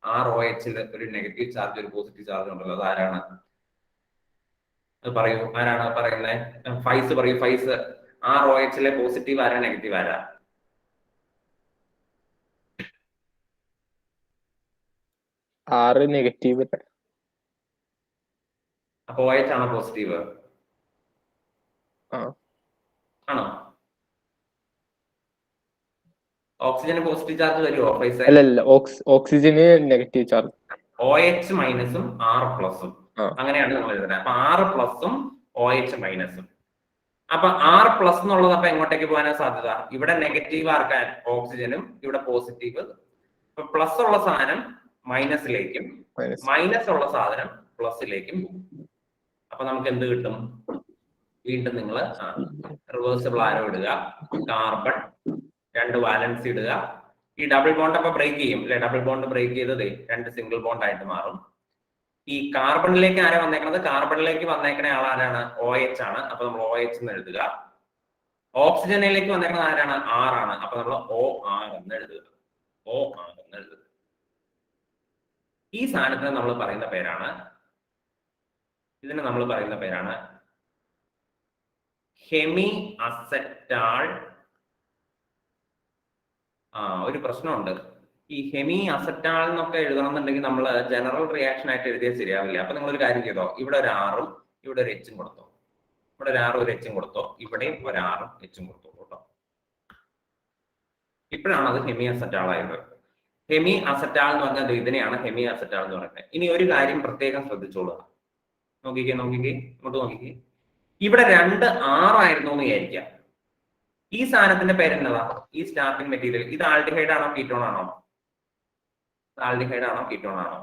ROH-ൽ ഒരു നെഗറ്റീവ് ചാർജ് ഒരു പോസിറ്റീവ് ചാർജ് ഉണ്ടല്ലോ. അത് ആരാണ്? അത് പറയൂ, ആരാണ് പറയുന്നത്? ഫൈസ് പറയൂ. ഫൈസ്, ROH-ലെ പോസിറ്റീവ് ആരാ നെഗറ്റീവ് ആരാ? നെഗറ്റീവ്. അപ്പൊ OH ആണോ പോസിറ്റീവ്? ആണോ? ഓക്സിജന് പോസിറ്റീവ് ചാർജ് വരുമോ? അല്ല, ഓക്സിജന് നെഗറ്റീവ് ചാർജ്. OH മൈനസും R+ഉം അങ്ങനെയാണ് നമ്മൾ എഴുതുന്നത്. അപ്പൊ R+ഉം OH മൈനസും അപ്പൊ R പ്ലസ് എന്നുള്ളത് അപ്പൊ എങ്ങോട്ടേക്ക് പോകാനാ സാധ്യത? ഇവിടെ നെഗറ്റീവ് ആർക്കാൻ ഓക്സിജനും ഇവിടെ പോസിറ്റീവ്. അപ്പൊ പ്ലസ് ഉള്ള സാധനം മൈനസിലേക്കും മൈനസ് ഉള്ള സാധനം പ്ലസിലേക്കും പോകും. അപ്പൊ നമുക്ക് എന്ത് കിട്ടും? വീണ്ടും നിങ്ങൾ റിവേഴ്സിബിൾ ആരോ ഇടുക, കാർബൺ 2 വാലൻസ് ഇടുക. ഈ ഡബിൾ ബോണ്ട് അപ്പൊ ബ്രേക്ക് ചെയ്യും അല്ലെ? ഡബിൾ ബോണ്ട് ബ്രേക്ക് ചെയ്തത് 2 സിംഗിൾ ബോണ്ട് ആയിട്ട് മാറും. ഈ കാർബണിലേക്ക് ആരാ വന്നേക്കുന്നത്? കാർബണിലേക്ക് വന്നേക്കുന്ന ആളാരാണ്? OH ആണ്. അപ്പൊ നമ്മൾ OH എന്ന് എഴുതുക. ഓക്സിജനിലേക്ക് വന്നേക്കുന്നത് ആരാണ്? R ആണ്. അപ്പൊ നമ്മൾ OR എന്ന് എഴുതുക. OR എന്ന് എഴുതുക. ഈ സാധനത്തിന് നമ്മൾ പറയുന്ന പേരാണ്, ഇതിന് നമ്മൾ പറയുന്ന പേരാണ് ഹെമി അസറ്റാൾ. ഒരു പ്രശ്നമുണ്ട്. ഈ ഹെമി അസറ്റാൾ എന്നൊക്കെ എഴുതണമെന്നുണ്ടെങ്കിൽ നമ്മൾ ജനറൽ റിയാക്ഷൻ ആയിട്ട് എഴുതിയാൽ ശരിയാവില്ല. അപ്പൊ നിങ്ങൾ ഒരു കാര്യം ചെയ്തോ, ഇവിടെ ഒരു ആറും ഇവിടെ ഒരു എച്ചും കൊടുത്തോ. ഇവിടെ ഒരു ആറും ഒരു എച്ചും കൊടുത്തോ, ഇവിടെയും ഒരു ആറും എച്ചും കൊടുത്തോ കേട്ടോ. ഇപ്പോഴാണ് അത് ഹെമി അസറ്റാൾ ആയത്. ഹെമി അസറ്റാൾ എന്ന് പറഞ്ഞാൽ ഇതിനെയാണ് ഹെമി അസറ്റാൾ എന്ന് പറയുന്നത്. ഇനി ഒരു കാര്യം പ്രത്യേകം ശ്രദ്ധിച്ചോളുക. നോക്കിക്കേ ഇങ്ങോട്ട് നോക്കിക്കേ. ഇവിടെ 2 ആറായിരുന്നു എന്ന് വിചാരിക്കാം. ഈ സാധനത്തിന്റെ പേരെന്നതാ? ഈ സ്റ്റാർട്ടിംഗ് മെറ്റീരിയൽ ഇത് ആൽഡിഹൈഡ് ആണോ കീറ്റോൺ ആണോ? ആൽഡിഹൈഡ് ആണോ കീറ്റോൺ ആണോ?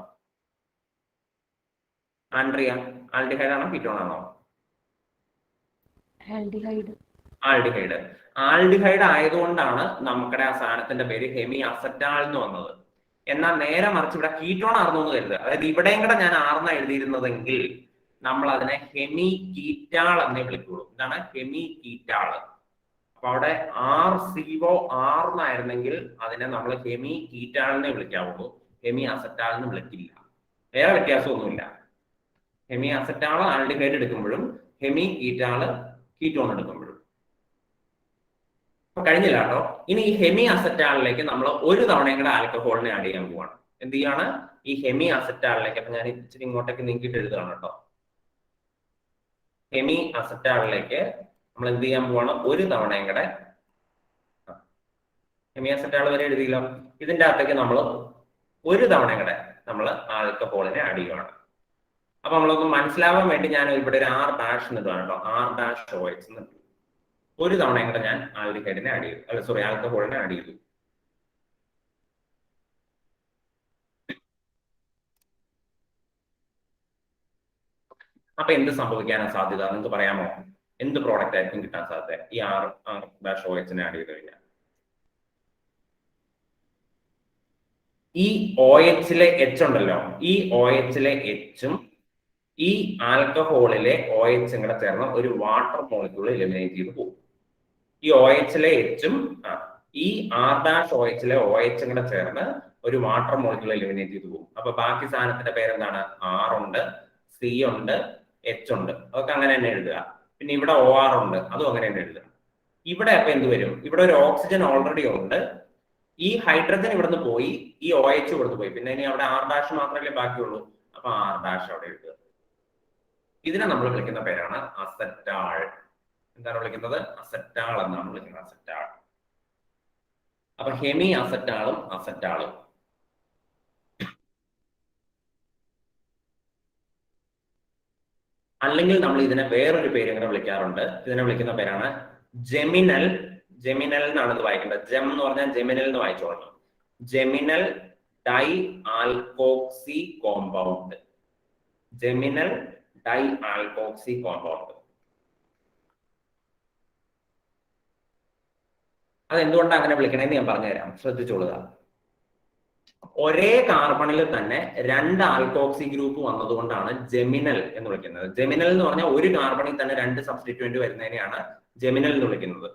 ആൻഡ്രിയ, ആൽഡിഹൈഡ് ആണോ കീറ്റോൺ ആണോ? ആൽഡിഹൈഡ്. ആൽഡിഹൈഡ് ആയതുകൊണ്ടാണ് നമുക്കടെ ആ സാധനത്തിന്റെ പേര് ഹെമി അസറ്റാൾ എന്ന് വന്നത്. എന്നാൽ നേരെ മറിച്ച് ഇവിടെ കീറ്റോൺ ആർന്നു എന്ന് കരുതുക. അതായത് ഇവിടെയും കൂടെ ഞാൻ ആർന്ന എഴുതിയിരുന്നതെങ്കിൽ നമ്മൾ അതിനെ ഹെമി കീറ്റാൾ എന്നേ വിളിക്കുള്ളൂ. ഇതാണ് ഹെമി കീറ്റാൾ. അപ്പൊ അവിടെ RCO എന്നായിരുന്നെങ്കിൽ അതിനെ നമ്മൾ ഹെമി കീറ്റാളിനെ വിളിക്കാവുള്ളൂ, ഹെമി അസറ്റാൾ എന്ന് വിളിക്കില്ല. വേറെ വ്യത്യാസമൊന്നുമില്ല. ഹെമി അസറ്റാൾ ആൽഡിഹൈഡ് എടുക്കുമ്പോഴും ഹെമി കീറ്റാൾ കീറ്റോൺ എടുക്കുമ്പോഴും. അപ്പൊ കഴിഞ്ഞില്ല കേട്ടോ. ഇനി ഈ ഹെമി അസറ്റാളിലേക്ക് നമ്മൾ ഒരു തവണയും കൂടെ ആൽക്കഹോളിനെ ആഡ് ചെയ്യാൻ പോവാണ്. എന്ത് ചെയ്യാണ്? ഈ ഹെമി അസറ്റാളിലേക്ക്, അപ്പൊ ഞാൻ ഇച്ചിരി ഇങ്ങോട്ടേക്ക് നീക്കിയിട്ട് എഴുതുകയാണ് കേട്ടോ. ഹെമി അസറ്റാളിലേക്ക് നമ്മൾ എന്ത് ചെയ്യാൻ പോവാണ്? ഒരു തവണയും കൂടെ ഹെമി അസറ്റാൾ വരെ എഴുതിയില്ല. ഇതിന്റെ അകത്തേക്ക് നമ്മൾ ഒരു തവണയും കൂടെ നമ്മൾ ആൽക്കഹോളിനെ ആഡ് ചെയ്യുകയാണ്. അപ്പൊ നമ്മളൊന്ന് മനസ്സിലാവാൻ വേണ്ടി ഞാൻ ഇവിടെ ഒരു R' എന്നിടുകയാണ് കേട്ടോ. R'OH എന്ന്. ഒരു തവണയും കൂടെ ഞാൻ ആൽഡിഹൈഡിനെ ആഡ് ചെയ്തു, അല്ല സോറി ആൽക്കഹോളിനെ ആഡ് ചെയ്തു. അപ്പൊ എന്ത് സംഭവിക്കാനാണ് സാധ്യത? നിങ്ങൾക്ക് പറയാമോ? എന്ത് പ്രോഡക്റ്റ് ആയിരിക്കും കിട്ടാൻ സാധ്യത ഈ R'OH ആഡ് ചെയ്ത് കഴിഞ്ഞാൽ? ഈ OH-ലെ H ഉണ്ടല്ലോ, ഈ OH-ലെ H-ഉം ഈ ആൽക്കഹോളിലെ OH കൂടെ ചേർന്ന് ഒരു വാട്ടർ മോളിക്യൂൾ എലിമിനേറ്റ് ചെയ്ത് പോകും. ഈ OH-ലെ H-ഉം ഈ R'OH-ലെ OH കൂടെ ചേർന്ന് ഒരു വാട്ടർ മോളിക്യൂൾ എലിമിനേറ്റ് ചെയ്ത് പോകും. അപ്പൊ ബാക്കി സാധനത്തിന്റെ പേരെന്താണ്? R ഉണ്ട്, C ഉണ്ട്, H ഉണ്ട്. അതൊക്കെ അങ്ങനെ തന്നെ എഴുതുക. പിന്നെ ഇവിടെ OR ഉണ്ട്, അതും അങ്ങനെ തന്നെ എഴുതുക. ഇവിടെ അപ്പൊ എന്ത് വരും? ഇവിടെ ഒരു ഓക്സിജൻ ഓൾറെഡി ഉണ്ട്. ഈ ഹൈഡ്രജൻ ഇവിടുന്ന് പോയി, ഈ OH ഇവിടുന്ന് പോയി, പിന്നെ ഇനി അവിടെ R' മാത്രമല്ലേ ബാക്കിയുള്ളൂ. അപ്പൊ R' അവിടെ എഴുതുക. ഇതിനെ നമ്മൾ വിളിക്കുന്ന പേരാണ് അസറ്റാൾ. എന്താണ് വിളിക്കുന്നത്? അസറ്റാൾ എന്നാണ് വിളിക്കുന്നത്. അസറ്റാൾ. അപ്പൊ ഹെമി അസറ്റാളും അസറ്റാളും. അല്ലെങ്കിൽ നമ്മൾ ഇതിനെ വേറൊരു പേര് ഇങ്ങനെ വിളിക്കാറുണ്ട്. ഇതിനെ വിളിക്കുന്ന പേരാണ് ജെമിനൽ. ജെമിനൽ എന്നാണ് ഇത് വായിക്കേണ്ടത്. ജെം എന്ന് പറഞ്ഞാൽ ജെമിനൽ എന്ന് വായിച്ചോളണം. Geminal di alkoxy compound. Geminal di alkoxy compound. അതെന്തുകൊണ്ടാണ് അങ്ങനെ വിളിക്കണമെന്ന് ഞാൻ പറഞ്ഞുതരാം, ശ്രദ്ധിച്ചോളുക. ഒരേ കാർബണിൽ തന്നെ 2 ആൽക്കോക്സി ഗ്രൂപ്പ് വന്നതുകൊണ്ടാണ് ജെമിനൽ എന്ന് വിളിക്കുന്നത്. ജെമിനൽ എന്ന് പറഞ്ഞാൽ ഒരു കാർബണിൽ തന്നെ 2 സബ്സ്റ്റിറ്റ്യൂന്റ് വരുന്നതിനെയാണ് ജെമിനൽ എന്ന് വിളിക്കുന്നത്.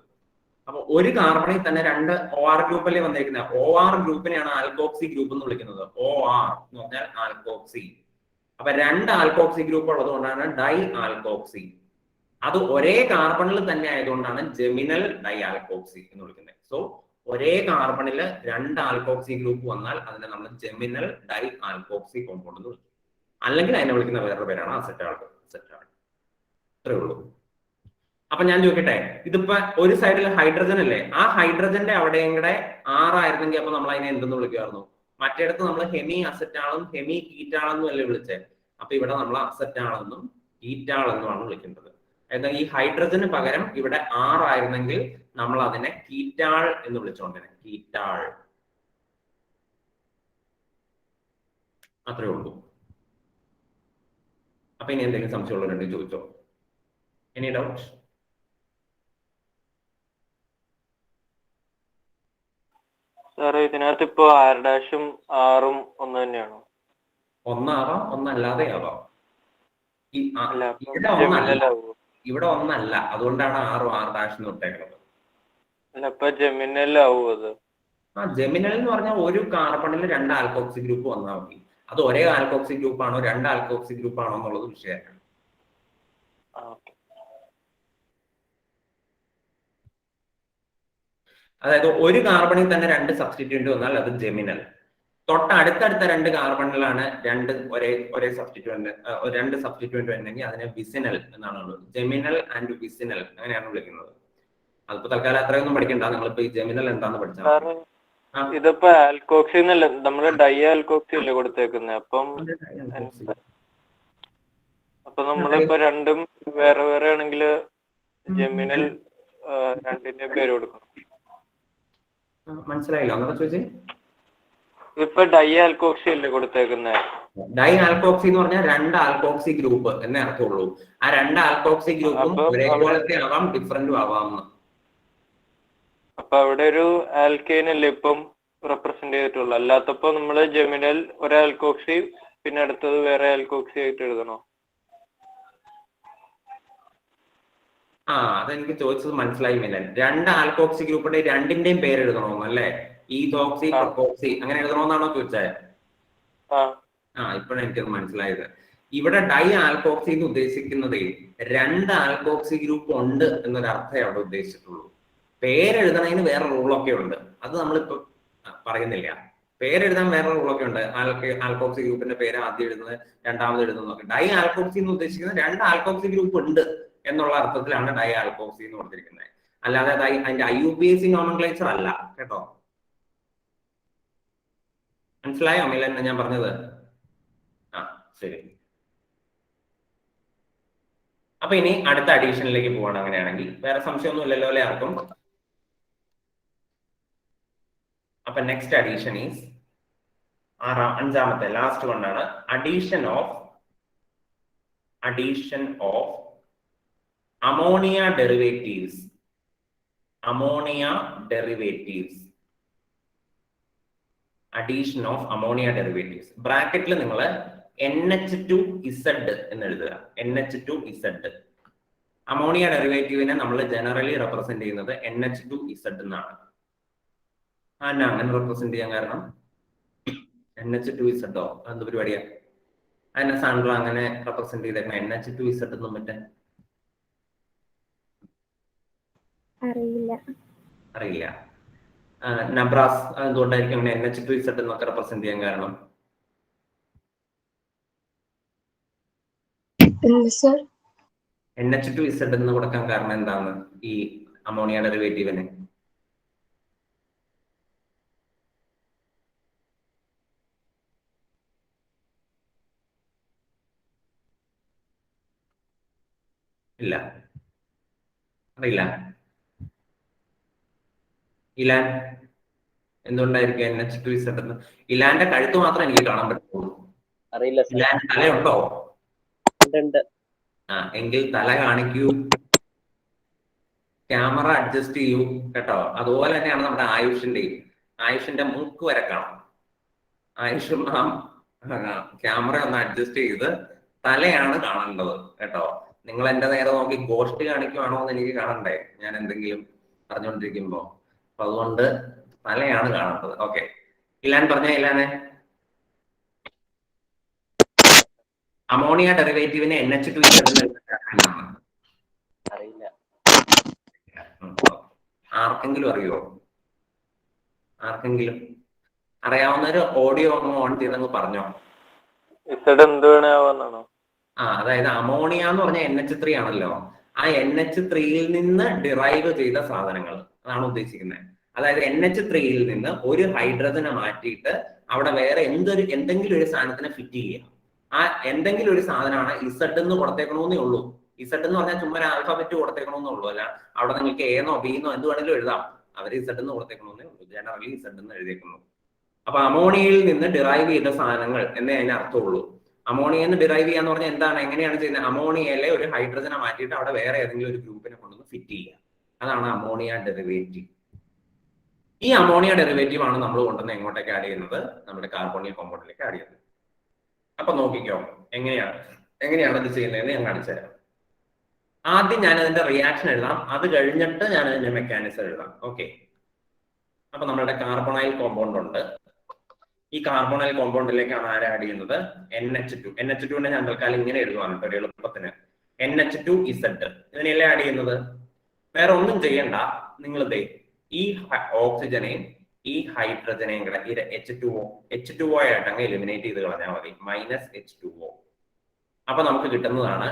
അപ്പൊ ഒരു കാർബണിൽ തന്നെ 2 OR ഗ്രൂപ്പല്ലേ വന്നിരിക്കുന്നത്. OR ഗ്രൂപ്പിനെയാണ് ആൽക്കോക്സി ഗ്രൂപ്പ് എന്ന് വിളിക്കുന്നത്. OR എന്ന് പറഞ്ഞാൽ ആൽക്കോക്സി. അപ്പൊ 2 ആൽക്കോക്സി ഗ്രൂപ്പ് ഉള്ളത് കൊണ്ടാണ് ഡൈ ആൽക്കോക്സി. അത് ഒരേ കാർബണിൽ തന്നെ ആയതുകൊണ്ടാണ് ജെമിനൽ ഡൈ ആൽക്കോക്സി എന്ന് വിളിക്കുന്നത്. സോ ഒരേ കാർബണില് 2 ആൽക്കോക്സി ഗ്രൂപ്പ് വന്നാൽ അതിനെ നമ്മൾ ജെമിനൽ ഡൈ ആൽക്കോക്സി കോമ്പൗണ്ട് എന്ന് വിളിക്കും. അല്ലെങ്കിൽ അതിനെ വിളിക്കുന്ന വേറൊരു പേരാണ് അസറ്റാൾ. അസറ്റാൾ. ഇത്രേ ഉള്ളൂ. അപ്പൊ ഞാൻ ചോദിക്കട്ടെ, ഇതിപ്പോ ഒരു സൈഡിൽ ഹൈഡ്രജൻ അല്ലേ, ആ ഹൈഡ്രജന്റെ അവിടെയും കൂടെ ആറായിരുന്നെങ്കിൽ അപ്പൊ നമ്മൾ അതിനെ എന്തെന്ന് വിളിക്കുമായിരുന്നു? മറ്റേടത്ത് നമ്മൾ ഹെമി അസറ്റാളും ഹെമി കീറ്റാളെന്നും അല്ലേ വിളിച്ചേ. അപ്പൊ ഇവിടെ നമ്മൾ അസറ്റാളെന്നും കീറ്റാളെന്നുമാണ് വിളിക്കേണ്ടത്. എന്നാൽ ഈ ഹൈഡ്രജന് പകരം ഇവിടെ R ആയിരുന്നെങ്കിൽ നമ്മൾ അതിനെ കീറ്റാൾ എന്ന് വിളിച്ചുകൊണ്ടിരുന്നത്. കീറ്റാൾ അത്രേ ഉള്ളൂ. അപ്പൊ ഇനി എന്തെങ്കിലും സംശയമുള്ളവരുണ്ടെങ്കിൽ ചോദിച്ചോ. Any doubt? സാറേ ഇതിനകത്ത് ഇപ്പൊ R' R ഒന്ന് തന്നെയാണോ? ഒന്നാവാം, ഒന്നല്ലാതെ ആവാം. അല്ല, ഇവിടെ ഒന്നല്ല, ഇവിടെ ഒന്നല്ല, അതുകൊണ്ടാണ് R എന്ന് ഇട്ടേക്കുന്നത്. അല്ല, ഇപ്പൊ ജെമിനലാവൂ അത്? ജെമിനൽ എന്ന് പറഞ്ഞാൽ ഒരു കാർബണിൽ 2 ആൽക്കോക്സി ഗ്രൂപ്പ് വന്നാൽ മതി. അത് ഒരേ ആൽക്കോക്സി ഗ്രൂപ്പ് ആണോ 2 ആൽക്കോക്സി ഗ്രൂപ്പ് ആണോ എന്നുള്ളത് വിഷയമാണ്. അതായത് ഒരു കാർബണിൽ തന്നെ 2 സബ്സ്റ്റിറ്റ്യൂന്റ് വന്നാൽ അത് ജെമിനൽ. തൊട്ടടുത്തടുത്ത 2 കാർബണിലാണ് ഒരേ സബ്സ്റ്റിറ്റ്യൂന്റ് 2 സബ്സ്റ്റിറ്റ്യൂന്റ് ഉണ്ടെങ്കിൽ അതിനെ വിസിനൽ എന്നാണ് ഉള്ളത്. ജെമിനൽ ആൻഡ് വിസിനൽ അങ്ങനെയാണ് വിളിക്കുന്നത്. അതിപ്പോ തൽക്കാലം അത്രയൊന്നും പഠിക്കണ്ട, നിങ്ങളിപ്പോ ഈ ജെമിനൽ എന്താന്ന് പഠിച്ചാൽ. ഇതിപ്പോ ആൽക്കോക്സി എന്നല്ല, നമ്മള് ഡൈ ആൽക്കോക്സി അല്ലേ കൊടുത്തേക്കുന്നത്. അപ്പൊ നമ്മളിപ്പോ രണ്ടും വേറെ വേറെ ആണെങ്കിൽ ജെമിനൽ രണ്ടിന്റെ പേര് കൊടുക്കണം. മനസ്സിലായില്ലോ? അങ്ങനെ ചോദിച്ചേ. ഇപ്പൊ ഡൈ ആൽക്കോക്സി അല്ലേ കൊടുത്തേക്കുന്നത്? ഡൈ ആൽക്കോക്സി എന്ന് പറഞ്ഞാൽ 2 ആൽക്കോക്സി ഗ്രൂപ്പ് എന്നേ അർത്ഥമുള്ളൂ. ആ 2 ആൽക്കോക്സി ഗ്രൂപ്പും ഒരേപോലത്തെ ആവാം, ഡിഫറന്റും ആവാം. അപ്പൊ അവിടെ ഒരു ആൽക്കൈൻ അല്ലേ ഇപ്പം റെപ്രസെന്റ് ചെയ്തിട്ടുള്ളൂ. അല്ലാത്തപ്പോ നമ്മള് ജെമിനൽ ഒരു ആൽക്കോക്സി പിന്നെ അടുത്തത് വേറെ ആൽക്കോക്സി ആയിട്ട് എഴുതണോ? അതെനിക്ക് ചോദിച്ചത് മനസ്സിലായി മിലൻ. 2 ആൽക്കോക്സി ഗ്രൂപ്പിന്റെ രണ്ടിന്റെയും പേര് എഴുതണമെന്നല്ലേ? ഈതോക്സി, പ്രൊക്കോക്സി അങ്ങനെ എഴുതണമെന്നാണോ ചോദിച്ചത്? ഇപ്പോഴാണ് എനിക്കത് മനസ്സിലായത്. ഇവിടെ ഡൈ ആൽക്കോക്സി എന്ന് ഉദ്ദേശിക്കുന്നത് 2 ആൽക്കോക്സി ഗ്രൂപ്പ് ഉണ്ട് എന്നൊരർത്ഥമേ അവിടെ ഉദ്ദേശിച്ചിട്ടുള്ളൂ. പേരെഴുതണതിന് വേറെ റൂളൊക്കെ ഉണ്ട്, അത് നമ്മളിപ്പോ പറയുന്നില്ല. പേരെഴുതാൻ വേറെ റൂളൊക്കെ ഉണ്ട്. ആൽക്കോക്സി ഗ്രൂപ്പിന്റെ പേര് ആദ്യം എഴുതുന്നത്, രണ്ടാമത് എഴുതുന്നതൊക്കെ. ഡൈ ആൽക്കോക്സി എന്ന് ഉദ്ദേശിക്കുന്നത് 2 ആൽക്കോക്സി ഗ്രൂപ്പ് ഉണ്ട് എന്നുള്ള അർത്ഥത്തിലാണ് ഡൈ ആൽക്കോക്സി എന്ന് കൊടുത്തിരിക്കുന്നത്. അല്ലാതെ അതിന്റെ IUPAC നോമൻക്ലേച്ചർ അല്ല കേട്ടോ. മനസ്സിലായോ മിലൻ ഞാൻ പറഞ്ഞത്? ശരി. അപ്പൊ ഇനി അടുത്ത അഡീഷനിലേക്ക് പോവാണ്. അങ്ങനെയാണെങ്കിൽ വേറെ സംശയമൊന്നും ഇല്ലല്ലോ അല്ലെ ആർക്കും? അപ്പൊ നെക്സ്റ്റ് അഡീഷൻ ഈസ് അഞ്ചാമത്തെ ലാസ്റ്റ് വണ്ണാണ് addition of ammonia derivatives. Addition of ammonia derivatives. ബ്രാക്കറ്റിൽ നിങ്ങൾ NH2Z എന്ന് എഴുതുക. NH2Z. അമോണിയ ഡെറിവേറ്റീവിനെ നമ്മൾ ജനറലി റെപ്രസെന്റ് ചെയ്യുന്നത് NH2Z എന്നാണ്. അങ്ങനെ റെപ്രസെന്റ് ചെയ്യാൻ കാരണം NH2Z എന്ത് പരിപാടിയാ? അതിനെ സാൻഡ്ര അങ്ങനെ റെപ്രസെന്റ് ചെയ്തേക്കണം NH2Z എന്നും മറ്റേ അറിയില്ല. നബ്രാസ് എന്തുകൊണ്ടായിരിക്കും അങ്ങനെ NH2Z എന്നൊക്കെ റെപ്രസെന്റ് ചെയ്യാൻ കാരണം? NH2Z എന്ന് കൊടുക്കാൻ കാരണം എന്താണ് ഈ അമോണിയ ഡെറിവേറ്റീവിന്? ഇല്ല, അറിയില്ല. ഇലാൻ എന്തുകൊണ്ടായിരിക്കും NH2Z എന്ന്? ഇലാന്റെ കഴുത്ത് മാത്രം എനിക്ക് കാണാൻ പറ്റുള്ളൂ. ഇലാൻ തലയുണ്ടോ? എങ്കിൽ തല കാണിക്കൂ, ക്യാമറ അഡ്ജസ്റ്റ് ചെയ്യൂ കേട്ടോ. അതുപോലെ തന്നെയാണ് നമ്മുടെ ആയുഷിന്റെ മൂക്ക് വരെ കാണാം. ആയുഷും ക്യാമറ ഒന്ന് അഡ്ജസ്റ്റ് ചെയ്ത് തലയാണ് കാണേണ്ടത് കേട്ടോ. നിങ്ങൾ എന്റെ നേരെ നോക്കി ഗോഷ്ട് കാണിക്കുവാണോ എന്ന് എനിക്ക് കാണണ്ടേ ഞാൻ എന്തെങ്കിലും പറഞ്ഞുകൊണ്ടിരിക്കുമ്പോ. അപ്പൊ അതുകൊണ്ട് തലയാണ് കാണേണ്ടത്. ഓക്കെ, ഇലാൻ പറഞ്ഞ ഇലാനെ അമോണിയ ഡെറിവേറ്റീവിനെ NH2Z അറിയില്ല. ആർക്കെങ്കിലും അറിയോ? ആർക്കെങ്കിലും അറിയാവുന്നൊരു ഓഡിയോ ഒന്ന് ഓൺ ചെയ്തങ്ങ് പറഞ്ഞോ. അതായത് അമോണിയ എന്ന് പറഞ്ഞ NH3 ആണല്ലോ. ആ NH3യിൽ നിന്ന് ഡിറൈവ് ചെയ്ത സാധനങ്ങൾ അതാണ് ഉദ്ദേശിക്കുന്നത്. അതായത് NH3യിൽ നിന്ന് ഒരു ഹൈഡ്രജനെ മാറ്റിയിട്ട് അവിടെ വേറെ എന്തെങ്കിലും ഒരു സാധനത്തിനെ ഫിറ്റ് ചെയ്യുക. ആ എന്തെങ്കിലും ഒരു സാധനമാണ് Z എന്ന് കൊടുത്തേക്കണമെന്നേ ഉള്ളൂ. ഇസഡ് എന്ന് പറഞ്ഞാൽ ചുമ്മാ ആൽഫാബറ്റ് കൊടുത്തേക്കണമെന്നുള്ളൂ, അല്ല അവിടെ നിങ്ങൾക്ക് എന്നോ ബിന്നോ എന്ത് വേണമെങ്കിലും എഴുതാം. അവർ ഇസഡ് എന്ന് കൊടുത്തേക്കണമെന്നേ ഉള്ളൂ, ജനറലി ഇസഡ് എന്ന് എഴുതിയേക്കുന്നു. അപ്പൊ അമോണിയയിൽ നിന്ന് ഡിറൈവ് ചെയ്ത സാധനങ്ങൾ എന്നേ അതിന് അർത്ഥമുള്ളൂ. അമോണിയയിൽ നിന്ന് ഡിറൈവ് ചെയ്യാന്ന് പറഞ്ഞാൽ എന്താണ്, എങ്ങനെയാണ് ചെയ്യുന്നത്? അമോണിയയിലെ ഒരു ഹൈഡ്രജനെ മാറ്റിയിട്ട് അവിടെ വേറെ ഏതെങ്കിലും ഒരു ഗ്രൂപ്പിനെ കൊണ്ടുവന്ന് ഫിറ്റ് ചെയ്യുക. അതാണ് അമോണിയ ഡെറിവേറ്റീവ്. ഈ അമോണിയ ഡെറിവേറ്റീവ് ആണ് നമ്മൾ കൊണ്ടുവന്ന് എങ്ങോട്ടേക്ക് ആഡ് ചെയ്യുന്നത്? നമ്മുടെ കാർബോണിൽ കോമ്പൗണ്ടിലേക്ക് ആഡ് ചെയ്യുന്നത്. അപ്പൊ നോക്കിക്കോ എങ്ങനെയാണ് ഇത് ചെയ്യുന്നതെന്ന് ഞാൻ കാണിച്ചു തരാം. ആദ്യം ഞാൻ അതിന്റെ റിയാക്ഷൻ എഴുതാം, അത് കഴിഞ്ഞിട്ട് ഞാൻ അതിന്റെ മെക്കാനിസം എഴുതാം. ഓക്കെ, അപ്പൊ നമ്മളുടെ കാർബണൈൽ കോമ്പൗണ്ട് ഉണ്ട്. ഈ കാർബണൈൽ കോമ്പൗണ്ടിലേക്കാണ് ആര് ആഡ് ചെയ്യുന്നത്? NH2. NH2നെ ഞാൻ തൽക്കാലം ഇങ്ങനെ എഴുതുവാണ് ഒരു എളുപ്പത്തിന്. NH2Z ഇതിനെല്ലാം ആഡ് ചെയ്യുന്നത്. വേറെ ഒന്നും ചെയ്യണ്ട, നിങ്ങൾ ഈ ഓക്സിജനെയും ഈ ഹൈഡ്രജനെയും കൂടെ ഈ H2O ആയിട്ട് അങ്ങ് എലിമിനേറ്റ് ചെയ്ത് കളഞ്ഞാൽ മതി, -H2O. അപ്പൊ നമുക്ക് കിട്ടുന്നതാണ്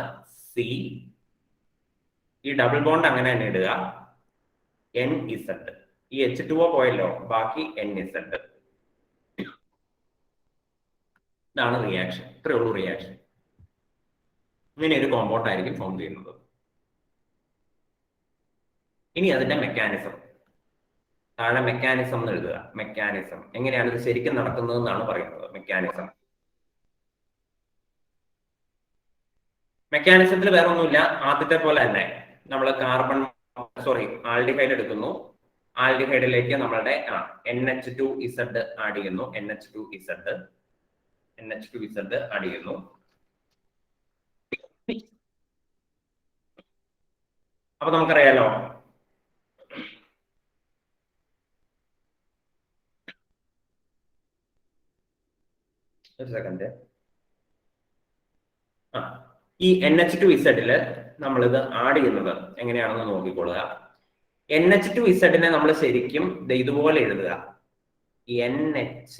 C. ഈ ഡബിൾ ബോണ്ട് അങ്ങനെ തന്നെ ഇടുക, NZ. ഈ H2O പോയല്ലോ, ബാക്കി NZ. ഇതാണ് റിയാക്ഷൻ, ഇത്രയേ ഉള്ളൂ റിയാക്ഷൻ. ഇങ്ങനെ ഒരു കോമ്പൗണ്ട് ആയിരിക്കും ഫോം ചെയ്യുന്നത്. ഇനി അതിന്റെ മെക്കാനിസം, താഴെ മെക്കാനിസം എന്ന് എഴുതുക. മെക്കാനിസം എങ്ങനെയാണ് ഇത് ശരിക്കും നടക്കുന്നത് എന്നാണ് പറയുന്നത്. മെക്കാനിസത്തിൽ വേറെ ഒന്നുമില്ല, ആദ്യത്തെ പോലെ തന്നെ നമ്മൾ ആൽഡിഹൈഡ് എടുക്കുന്നു. ആൽഡിഹൈഡിലേക്ക് നമ്മളുടെ NH2Z ആഡ് ചെയ്യുന്നു. NH2Z ആഡ് ചെയ്യുന്നു. അപ്പൊ നമുക്കറിയാലോ ഒരു സെക്കൻഡ്. ഈ NH2Z നമ്മളിത് ആഡ് ചെയ്യുന്നത് എങ്ങനെയാണെന്ന് നോക്കിക്കൊള്ളുക. NH2Z നമ്മൾ ശരിക്കും ഇതുപോലെ എഴുതുക, NHHZ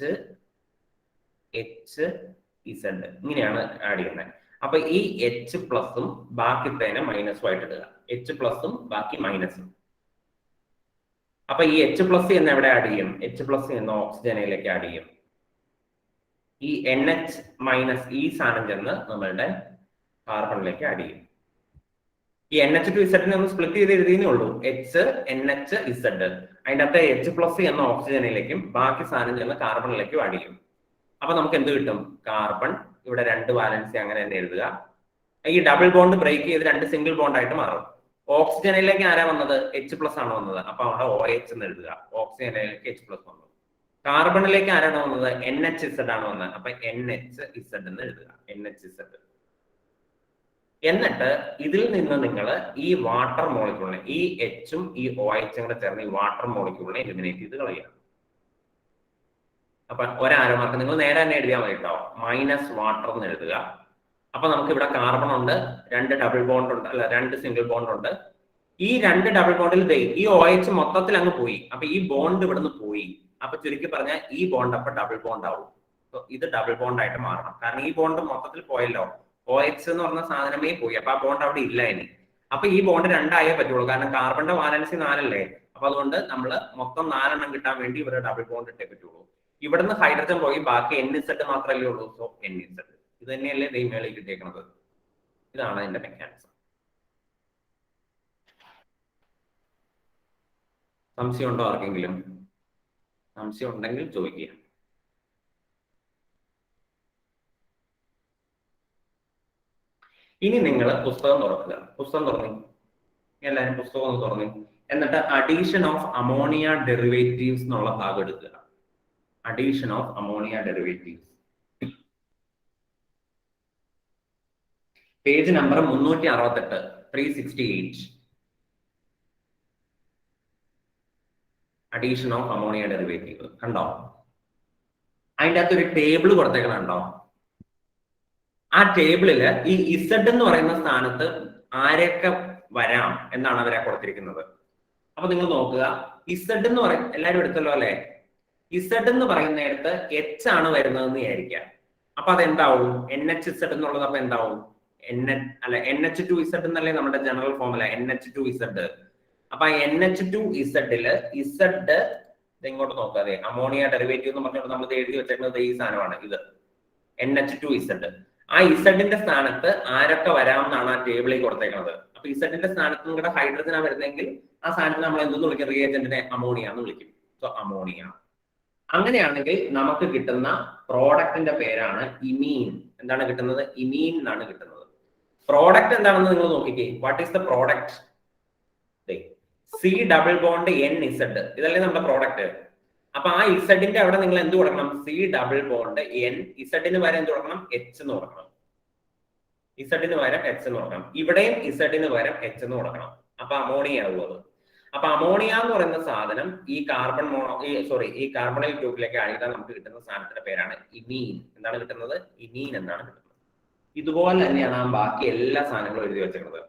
ഇങ്ങനെയാണ് ആഡ് ചെയ്യുന്നത്. അപ്പൊ ഈ H പ്ലസും ബാക്കിത്തേനെ മൈനസും ആയിട്ട് ഇടുക. H പ്ലസും ബാക്കി മൈനസും. അപ്പൊ ഈ H പ്ലസ് എന്ന് എവിടെ ആഡ് ചെയ്യും? H പ്ലസ് എന്ന് ഓക്സിജനിലേക്ക് ആഡ് ചെയ്യും. ഈ NH മൈനസ് ഈ സാധനം ചെന്ന് നമ്മളുടെ കാർബണിലേക്ക് ആഡ് ചെയ്യും. ഈ NH2Z ഒന്ന് സ്പ്ലിറ്റ് ചെയ്ത് എഴുതിയേ ഉള്ളൂ, HNHZ. അതിൻ്റെ അകത്ത് H പ്ലസ് എന്ന ഓക്സിജനിലേക്കും ബാക്കി സാധനം ചെന്ന് കാർബണിലേക്കും ആഡ് ചെയ്യും. അപ്പൊ നമുക്ക് എന്ത് കിട്ടും? കാർബൺ. ഇവിടെ 2 വാലൻസി അങ്ങനെ തന്നെ എഴുതുക. ഈ ഡബിൾ ബോണ്ട് ബ്രേക്ക് ചെയ്ത് 2 സിംഗിൾ ബോണ്ട് ആയിട്ട് മാറും. ഓക്സിജനിലേക്ക് ആരാ വന്നത്? H പ്ലസ് ആണ് വന്നത്. അപ്പൊ അവിടെ OH എന്ന് എഴുതുക. ഓക്സിജനിലേക്ക് H പ്ലസ് വന്നു. കാർബണിലേക്ക് ആരാണ് വന്നത്? NHZ ആണ് വന്നത്. അപ്പൊ NHZ എന്ന് എഴുതുക. NHZ. എന്നിട്ട് ഇതിൽ നിന്ന് നിങ്ങൾ ഈ വാട്ടർ മോളിക്യൂളിനെ, ഈ Hഉം ഈ OH കൂടെ ചേർന്ന് ഈ വാട്ടർ മോളിക്യൂളിനെ എലിമിനേറ്റ് ചെയ്ത് കളയുക. അപ്പൊ ഒരാരോ മാർക്ക് നിങ്ങൾ നേരെ തന്നെ എഴുതിയാൽ മതി കേട്ടോ, -വാട്ടർ എന്ന് എഴുതുക. അപ്പൊ നമുക്ക് ഇവിടെ കാർബൺ ഉണ്ട്, 2 ഡബിൾ ബോണ്ട് ഉണ്ട്, അല്ല 2 സിംഗിൾ ബോണ്ട് ഉണ്ട്. ഈ 2 ഡബിൾ ബോണ്ടിൽ ഈ OH മൊത്തത്തിൽ അങ്ങ് പോയി. അപ്പൊ ഈ ബോണ്ട് ഇവിടുന്ന് പോയി. അപ്പൊ ചുരുക്കി പറഞ്ഞാൽ ഈ ബോണ്ട് അപ്പൊ ഡബിൾ ബോണ്ട് ആവും. ഇത് ഡബിൾ ബോണ്ട് ആയിട്ട് മാറണം, കാരണം ഈ ബോണ്ട് മൊത്തത്തിൽ പോയല്ലോ. OH എന്ന് പറഞ്ഞ സാധനമേ പോയി. അപ്പൊ ആ ബോണ്ട് അവിടെ ഇല്ല ഇനി. അപ്പൊ ഈ ബോണ്ട് 2 ആയേ പറ്റുള്ളൂ, കാരണം കാർബണിന്റെ വാലൻസി 4 അല്ലേ. അപ്പൊ അതുകൊണ്ട് നമ്മൾ മൊത്തം 4 എണ്ണം കിട്ടാൻ വേണ്ടി ഇവിടെ ഡബിൾ ബോണ്ട് ഇട്ടേ പറ്റുള്ളൂ. ഇവിടുന്ന് ഹൈഡ്രജൻ പോയി, ബാക്കി NZ മാത്രമല്ലേ ഉള്ളൂ. So NZ. ഇത് തന്നെയല്ലേ ദൈവമേളി കിട്ടിയേക്കുന്നത്. ഇതാണ് അതിന്റെ മെക്കാനിസം. സംശയം ഉണ്ടോ ആർക്കെങ്കിലും? സംശയം ഉണ്ടെങ്കിൽ ചോദിക്കുക. ഇനി നിങ്ങൾ പുസ്തകം തുറക്കുക. പുസ്തകം തുറന്നു, എല്ലാവരും പുസ്തകം ഒന്ന് തുറന്നു. എന്നിട്ട് അഡീഷൻ ഓഫ് അമോണിയ ഡെറിവേറ്റീവ്സ് എന്നുള്ള ഭാഗം എടുക്കുക. Addition of ammonia derivatives, page number 368, 368. Addition of ammonia derivative കണ്ടോ? അതിൻ്റെ അകത്ത് ഒരു ടേബിൾ കൊടുത്തേക്കണുണ്ടോ? ആ ടേബിളില് ഈ ഇസഡ് എന്ന് പറയുന്ന സ്ഥാനത്ത് ആരൊക്കെ വരാം എന്നാണ് അവരെ കൊടുത്തിരിക്കുന്നത്. അപ്പൊ നിങ്ങൾ നോക്കുക, ഇസഡ് എന്ന് പറയും, എല്ലാവരും എടുത്തല്ലോ അല്ലെ. ഇസഡ് എന്ന് പറയുന്നിടത്ത് H ആണ് വരുന്നതെന്ന് വിചാരിക്കാം. അപ്പൊ അതെന്താവും? NHZ എന്നുള്ളത് അപ്പൊ എന്താവും? NH2Z എന്നല്ലേ നമ്മുടെ ജനറൽ ഫോമുല, NH2Z. അപ്പൊ NH2Zല് ഇസഡ് ഇങ്ങോട്ട് നോക്കാതെ അമോണിയ ഡെറിവേറ്റീവ് എന്ന് പറഞ്ഞിട്ട് നമ്മൾ എഴുതി വെച്ചേക്കുന്നത് ഈ സാധനമാണ്, ഇത് NH2Z. ആ ഇസഡിന്റെ സ്ഥാനത്ത് ആരൊക്കെ വരാം എന്നാണ് ആ ടേബിളിൽ കൊടുത്തേക്കുന്നത്. അപ്പൊ ഇസഡിന്റെ സ്ഥാനത്ത് നിങ്ങളുടെ ഹൈഡ്രജനാ വരുന്നെങ്കിൽ ആ സ്ഥാനത്ത് നമ്മൾ എന്തെന്ന് വിളിക്കും? റിയേജന്റിനെ അമോണിയ എന്ന് വിളിക്കും. So ammonia. അങ്ങനെയാണെങ്കിൽ നമുക്ക് കിട്ടുന്ന പ്രോഡക്റ്റിന്റെ പേരാണ് ഇമീൻ. എന്താണ് കിട്ടുന്നത്? ഇമീൻ എന്നാണ് കിട്ടുന്നത്. പ്രോഡക്റ്റ് എന്താണെന്ന് നിങ്ങൾ നോക്കിക്കേ. What is the product? C double bond N Z, ഇതല്ലേ നമ്മുടെ പ്രോഡക്റ്റ്. അപ്പൊ ആ ഇസഡിന്റെ അവിടെ നിങ്ങൾ എന്ത് കൊടുക്കണം? C double bond N. ഇസഡിന് വരെ എന്ത് കൊടുക്കണം? എച്ച് എന്ന് കൊടുക്കണം. ഇസഡിന് വരെ എച്ച് എന്ന് കൊടുക്കണം. ഇവിടെയും ഇസഡിന് വരെ എച്ച് എന്ന് കൊടുക്കണം. അപ്പൊ അമോണിയ ആവും അത്. അപ്പൊ അമോണിയ എന്ന് പറയുന്ന സാധനം ഈ കാർബൺ ഈ കാർബണൈൽ ഗ്രൂപ്പിലേക്ക് അഴിതാൻ നമുക്ക് കിട്ടുന്ന സാധനത്തിന്റെ പേരാണ് ഇമീൻ. എന്താണ് കിട്ടുന്നത്? ഇമീൻ എന്നാണ് കിട്ടുന്നത്. ഇതുപോലെ തന്നെയാണ് ആ ബാക്കി എല്ലാ സാധനങ്ങളും എഴുതി വെച്ചിരുന്നത്.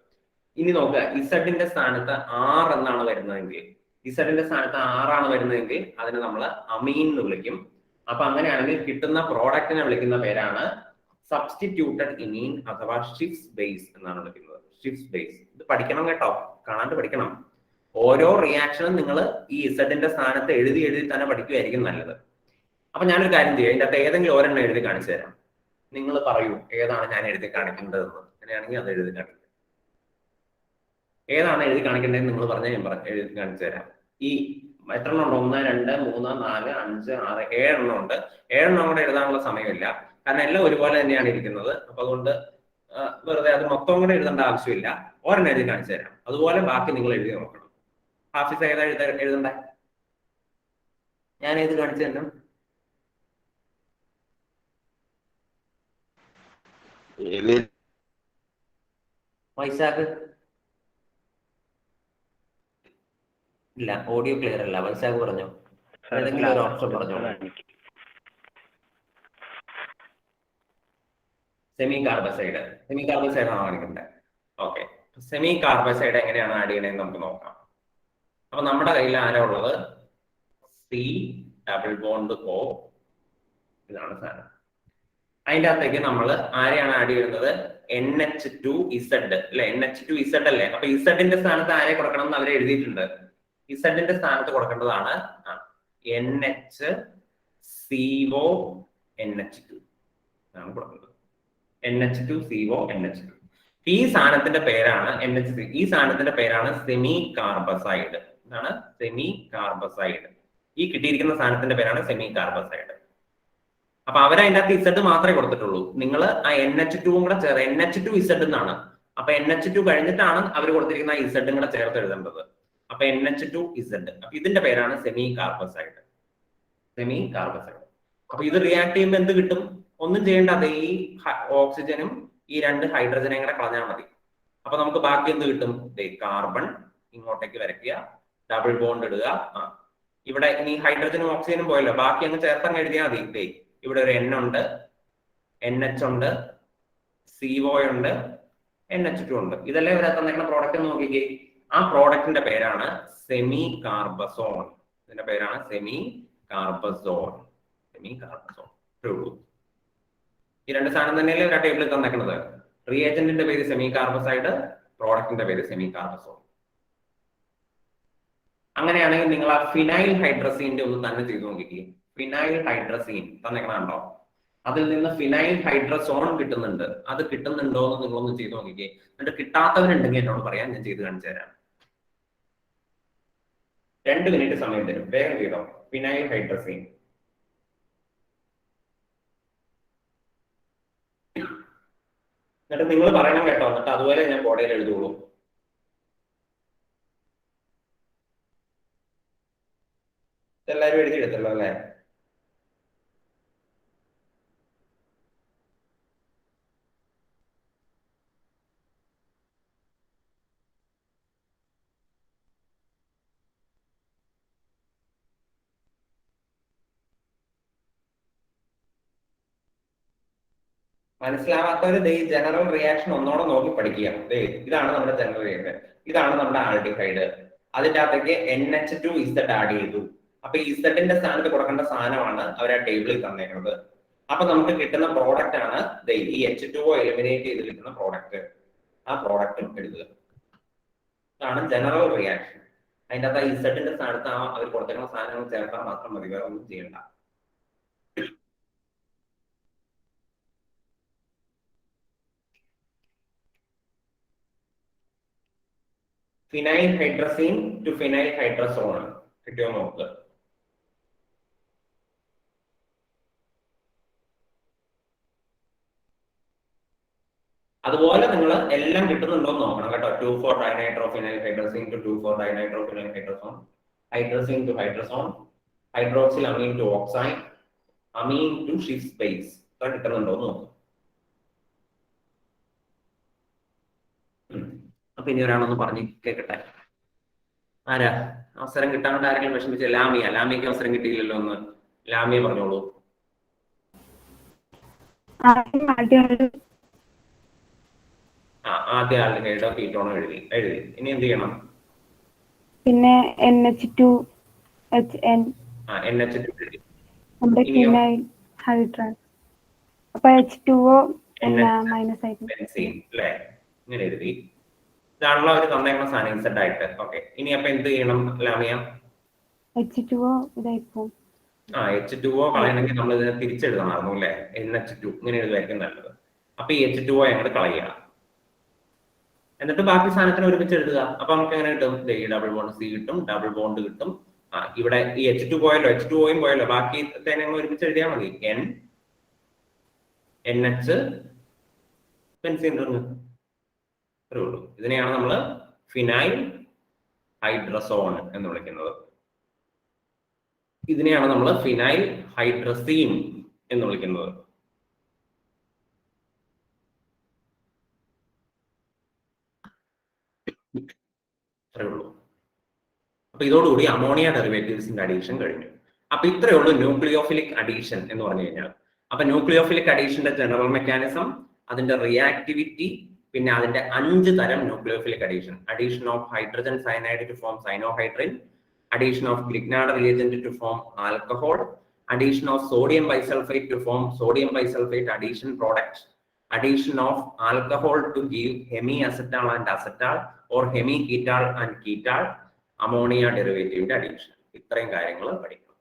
ഇനി നോക്കുക, ഇസഡിന്റെ സ്ഥാനത്ത് 6 എന്നാണ് വരുന്നതെങ്കിൽ, ഇസഡിന്റെ സ്ഥാനത്ത് 6 ആണ് വരുന്നതെങ്കിൽ അതിനെ നമ്മൾ അമീൻ എന്ന് വിളിക്കും. അപ്പൊ അങ്ങനെയാണെങ്കിൽ കിട്ടുന്ന പ്രോഡക്റ്റിനെ വിളിക്കുന്ന പേരാണ് സബ്സ്റ്റിറ്റ്യൂട്ടഡ് ഇമീൻ അഥവാ ഷിഫ്സ് ബേസ് എന്നാണ് വിളിക്കുന്നത്. ഷിഫ്സ് ബേസ്. ഇത് പഠിക്കണം കേട്ടോ, കാണാണ്ട് പഠിക്കണം. ഓരോ റിയാക്ഷനും നിങ്ങൾ ഈ ഇസഡിന്റെ സ്ഥാനത്ത് എഴുതി തന്നെ പഠിക്കുകയായിരിക്കും നല്ലത്. അപ്പൊ ഞാനൊരു കാര്യം ചെയ്യാം, ഇതിന്റെ അകത്ത് ഏതെങ്കിലും ഒരെണ്ണം എഴുതി കാണിച്ചു തരാം. നിങ്ങൾ പറയൂ ഏതാണ് ഞാൻ എഴുതി കാണിക്കേണ്ടതെന്ന്. അങ്ങനെയാണെങ്കിൽ അത് എഴുതി കാണിക്കും. ഏതാണ് എഴുതി കാണിക്കേണ്ടതെന്ന് നിങ്ങൾ പറഞ്ഞാൽ ഞാൻ എഴുതി കാണിച്ചു തരാം. ഈ എത്ര എണ്ണം ഉണ്ട്? 1, 2, 3, 4, 5, 6, 7 എണ്ണം ഉണ്ട്. 7 എണ്ണം കൂടെ എഴുതാനുള്ള സമയമില്ല, കാരണം എല്ലാം ഒരുപോലെ തന്നെയാണ് ഇരിക്കുന്നത്. അപ്പൊ അതുകൊണ്ട് വെറുതെ അത് മൊത്തം കൂടെ എഴുതേണ്ട ആവശ്യമില്ല. ഒരെണ്ണം എഴുതി കാണിച്ചു തരാം. അതുപോലെ ബാക്കി നിങ്ങൾ എഴുതി നോക്കണം. ഹാഫിസ് ഏതാ എഴുതണ്ടേ? ഞാൻ എഴുതി കാണിച്ചു തന്നെ. വൈശാഖ് ഇല്ല, ഓഡിയോ ക്ലിയർ അല്ല. വൈശാഖ് പറഞ്ഞോ, ഏതെങ്കിലും ഒരു ഓപ്ഷൻ പറഞ്ഞോ. സെമി കാർബസൈഡ്. സെമി കാർബസൈഡ് ആണ് കാണിക്കണ്ടേ? ഓക്കെ, സെമി കാർബസൈഡ് എങ്ങനെയാണ് ആഡ് ചെയ്യണേന്ന് നമുക്ക് നോക്കാം. അപ്പൊ നമ്മുടെ കയ്യിൽ ആരാ ഉള്ളത്? സി ഡബിൾ ബോണ്ട് ഓ, ഇതാണ് സാധനം. അതിൻ്റെ അകത്തേക്ക് നമ്മൾ ആരെയാണ് ആഡ് ചെയ്യുന്നത്? NH2Z അല്ലെ? NH2Z അല്ലേ? അപ്പൊ ഇസഡിന്റെ സ്ഥാനത്ത് ആരെ കൊടുക്കണം എന്ന് അവരെ എഴുതിയിട്ടുണ്ട്. ഇസഡിന്റെ സ്ഥാനത്ത് കൊടുക്കേണ്ടതാണ് NHCO NH2 ആണ് കൊടുക്കുന്നത്. NH2CO NH2. ഈ സാധനത്തിന്റെ പേരാണ് NHC. ഈ സാധനത്തിന്റെ പേരാണ് സെമി കാർബസൈഡ്. ഇതാണ് സെമി കാർബസൈഡ്. ഈ കിട്ടിയിരിക്കുന്ന സാധനത്തിന്റെ പേരാണ് സെമി കാർബസൈഡ്. അപ്പൊ അവരതിൻ്റെ അകത്ത് ഇസഡ് മാത്രമേ കൊടുത്തിട്ടുള്ളൂ. നിങ്ങൾ ആ NH2 കൂടെ NH2Z എന്നാണ്. അപ്പൊ NH2 കഴിഞ്ഞിട്ടാണ് അവർ കൊടുത്തിരിക്കുന്ന ഇസഡും കൂടെ ചേർത്ത് എഴുതേണ്ടത്. അപ്പൊ NH2Z. അപ്പൊ ഇതിന്റെ പേരാണ് സെമി കാർബസൈഡ്. സെമി കാർബസൈഡ്. അപ്പൊ ഇത് റിയാക്ട് ചെയ്യുമ്പോൾ എന്ത് കിട്ടും? ഒന്നും ചെയ്യേണ്ട, അത് ഈ ഓക്സിജനും ഈ 2 ഹൈഡ്രജനെയും കൂടെ കളഞ്ഞാൽ മതി. അപ്പൊ നമുക്ക് ബാക്കി എന്ത് കിട്ടും? കാർബൺ ഇങ്ങോട്ടേക്ക് വരയ്ക്കുക, ഡബിൾ ബോണ്ട് ഇടുക. ഇവിടെ ഇനി ഹൈഡ്രജനും ഓക്സിജനും പോയല്ലോ, ബാക്കി അങ്ങ് ചേർത്തങ്ങ് എഴുതിയാൽ മതി. ഇവിടെ ഒരു N ഉണ്ട്, NH ഉണ്ട്, CO ഉണ്ട്, NH2 ഉണ്ട്. ഇതെല്ലാം ഇതിനകത്ത് തന്നിരിക്കുന്ന പ്രോഡക്റ്റ് നോക്കിക്കേ. ആ പ്രോഡക്റ്റിന്റെ പേരാണ് സെമി കാർബസോൺ. ഇതിന്റെ പേരാണ് സെമി കാർബസോൺ. സെമി കാർബസോൺ. ഈ 2 സാധനം തന്നെയല്ലേ ഒരു ടേബിളിൽ തന്നേക്കുന്നത്. റിയേജന്റിന്റെ പേര് സെമി കാർബസൈഡ്, പ്രോഡക്റ്റിന്റെ പേര് സെമി കാർബസോൺ. അങ്ങനെയാണെങ്കിൽ നിങ്ങൾ ആ ഫിനൈൽ ഹൈഡ്രസീന്റെ ഒന്ന് തന്നെ ചെയ്ത് നോക്കിക്കേ. ഫിനൈൽ ഹൈഡ്രസീൻ തന്നേക്കണോ? അതിൽ നിന്ന് ഫിനൈൽ ഹൈഡ്രസോൺ കിട്ടുന്നുണ്ട്. അത് കിട്ടുന്നുണ്ടോ എന്ന് നിങ്ങളൊന്ന് ചെയ്ത് നോക്കിക്കേ. എന്നിട്ട് കിട്ടാത്തവരുണ്ടെങ്കിൽ എന്നോട് പറയാം, ഞാൻ ചെയ്ത് കാണിച്ചു തരാം. 2 മിനിറ്റ് സമയം തരും, വേഗം ചെയ്തോ. Phenyl hydrazine. എന്നിട്ട് നിങ്ങൾ പറയണം കേട്ടോ, എന്നിട്ട് അതുപോലെ ഞാൻ ബോർഡിൽ എഴുതുള്ളൂ. എല്ലാവരും എഴുതിയെടുത്തല്ലോ അല്ലേ? മനസ്സിലാവാത്തവര് ഈ ജനറൽ റിയാക്ഷൻ ഒന്നോടെ നോക്കി പഠിക്കുക. ഇതാണ് നമ്മുടെ ജനറൽ റിയാക്ഷൻ, ഇതാണ് നമ്മുടെ ആൽഡിഹൈഡ്. അതിന്റെ അകത്തേക്ക് NH2Z ആഡ് ചെയ്തു. അപ്പൊ ഇസഡിന്റെ സ്ഥാനത്ത് കൊടുക്കേണ്ട സാധനമാണ് അവർ ആ ടേബിളിൽ തന്നേക്കുന്നത്. അപ്പൊ നമുക്ക് കിട്ടുന്ന പ്രോഡക്റ്റ് ആണ് ഈ H2O എലിമിനേറ്റ് ചെയ്ത് കിട്ടുന്ന പ്രോഡക്റ്റ്. ആ പ്രോഡക്റ്റും എഴുതുക. ഇതാണ് ജനറൽ റിയാക്ഷൻ. അതിന്റെ അകത്ത് ഇസഡിന്റെ സ്ഥാനത്ത് അവർ കൊടുത്തേക്കുന്ന സാധനങ്ങൾ ചേർത്താൽ മാത്രം മതി, വേറെ ഒന്നും ചെയ്യണ്ട. ഫിനൈൽ ഹൈഡ്രസീൻ ടു ഫിനൈൽ ഹൈഡ്രസോൺ കിട്ടിയോ നോക്ക്. അതുപോലെ നിങ്ങൾ എല്ലാം കിട്ടുന്നുണ്ടോ എന്ന് നോക്കണം കേട്ടോ. 2,4-dinitrophenyl hydrazine to 2,4-dinitrophenyl hydrazone, hydrazine to hydrazone, hydroxylamine to oxide, amine to shift base. കിട്ടുന്നുണ്ടോ എന്ന് നോക്കും. അപ്പൊ ഇനി ഒരാളൊന്ന് പറഞ്ഞു കേൾക്കട്ടെ. ആരാ അവസരം കിട്ടാണ്ട് ആരെങ്കിലും വിഷമിച്ച? ലാമിയക്ക് അവസരം കിട്ടിയില്ലല്ലോ ഒന്ന്. ലാമിയ പറഞ്ഞോളൂ. ആദ്യ ആൽഡിഹൈഡോ കീറ്റോണോ എഴുതി. ഇനി എന്ത് ചെയ്യണം? പിന്നെ NH2HN NH2 എഴുതി. നമ്മുടെ ഫിനൈൽ ഹൈഡ്രജൻ. അപ്പൊ H2O മൈനസ് ആയിട്ട് ബെൻസീൻ അല്ലേ? ഇങ്ങനെ എഴുതി. ഇതാണല്ലോ അവർ തന്നേക്കുന്ന സാധനം സെഡ് ആയിട്ട്. ഓക്കെ, ഇനി അപ്പൊ എന്ത് ചെയ്യണം ലാമിയ? H2O ഇതായിപ്പോ H2O കളയണമെങ്കിൽ നമ്മൾ ഇതിനെ തിരിച്ചെഴുതണമായിരുന്നു അല്ലേ? NH2 ഇങ്ങനെ എഴുതുമായിരിക്കും നല്ലത്. അപ്പൊ ഈ H2O അങ്ങോട്ട് കളയുക, എന്നിട്ട് ബാക്കി സാധനത്തിന് ഒരുമിച്ച് എഴുതുക. അപ്പൊ നമുക്ക് എങ്ങനെ കിട്ടും? ഡബിൾ ബോണ്ട് C കിട്ടും, ഡബിൾ ബോണ്ട് കിട്ടും. ഇവിടെ ഈ H2 പോയല്ലോ, H2Oയും പോയല്ലോ, ബാക്കി ഞങ്ങൾ ഒരുമിച്ച് എഴുതിയാൽ മതി. NH benzene ring. അത്രേ ഉള്ളൂ. ഇതിനെയാണ് നമ്മൾ ഫിനൈൽ ഹൈഡ്രസോൺ എന്ന് വിളിക്കുന്നത്. ഇതിനെയാണ് നമ്മൾ ഫിനൈൽ ഹൈഡ്രസീൻ എന്ന് വിളിക്കുന്നത്. അത്രേ ഉള്ളൂ. അപ്പൊ ഇതോടുകൂടി അമോണിയ ഡെറിവേറ്റീവ്സിന്റെ അഡീഷൻ കഴിഞ്ഞു. അപ്പൊ ഇത്രയേ ഉള്ളൂ ന്യൂക്ലിയോഫിലിക് അഡീഷൻ എന്ന് പറഞ്ഞു കഴിഞ്ഞാൽ. അപ്പൊ ന്യൂക്ലിയോഫിലിക് അഡീഷന്റെ ജനറൽ മെക്കാനിസം, അതിന്റെ റിയാക്ടിവിറ്റി, പിന്നെ അതിന്റെ 5 തരം nucleophilic addition. Addition of hydrogen cyanide to form cyanohydrin, addition of Grignard reagent to form alcohol, addition of sodium bisulfate to form sodium bisulfate addition product, addition of alcohol to give hemiacetal and acetal or hemiketal and ketal, ammonia derivative addition. ഇത്രയും കാര്യങ്ങൾ പഠിക്കണം.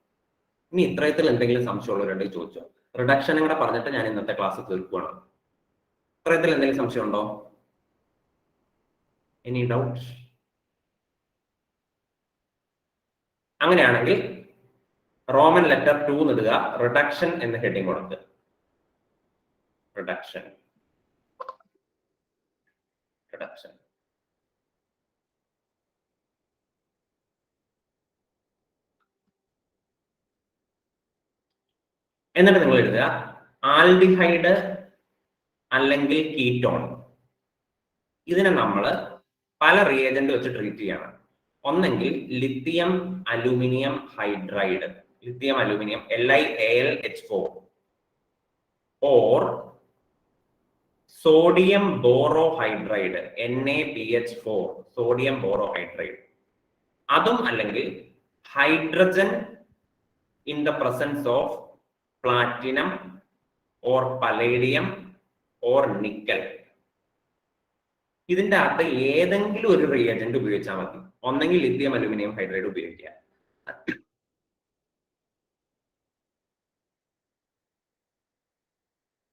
ഇനി ഇത്രയത്തിൽ എന്തെങ്കിലും സംശയമുള്ളവരുണ്ടെങ്കിൽ ചോദിച്ചോ. Reduction കൂടെ പറഞ്ഞിട്ട് ഞാൻ ഇന്നത്തെ ക്ലാസ് തീർക്കുകയാണ്. ഇത്രയത്തിൽ എന്തെങ്കിലും സംശയം ഉണ്ടോ? Any doubt? അങ്ങനെയാണെങ്കിൽ റോമൻ ലെറ്റർ 2 ഇടുക, റിഡക്ഷൻ എന്ന ഹെഡിങ് കൊടുക്കുക. റിഡക്ഷൻ. എന്നിട്ട് നിങ്ങൾ എഴുതുക ആൽഡിഹൈഡ് അല്ലെങ്കിൽ കീറ്റോൺ. ഇതിനെ നമ്മൾ പല റിയേജന്റ് വെച്ച് ട്രീറ്റ് ചെയ്യണം. ഒന്നെങ്കിൽ lithium aluminium hydride, lithium aluminium LiAlH4, or sodium borohydride NaBH4, sodium borohydride. അതും അല്ലെങ്കിൽ hydrogen in the presence of platinum or palladium or nickel. ഇതിന്റെ അകത്ത് ഏതെങ്കിലും ഒരു റിയേജന്റ് ഉപയോഗിച്ചാൽ മതി. ഒന്നെങ്കിൽ ലിത്തിയം അലൂമിനിയം ഹൈഡ്രൈഡ് ഉപയോഗിക്കുക,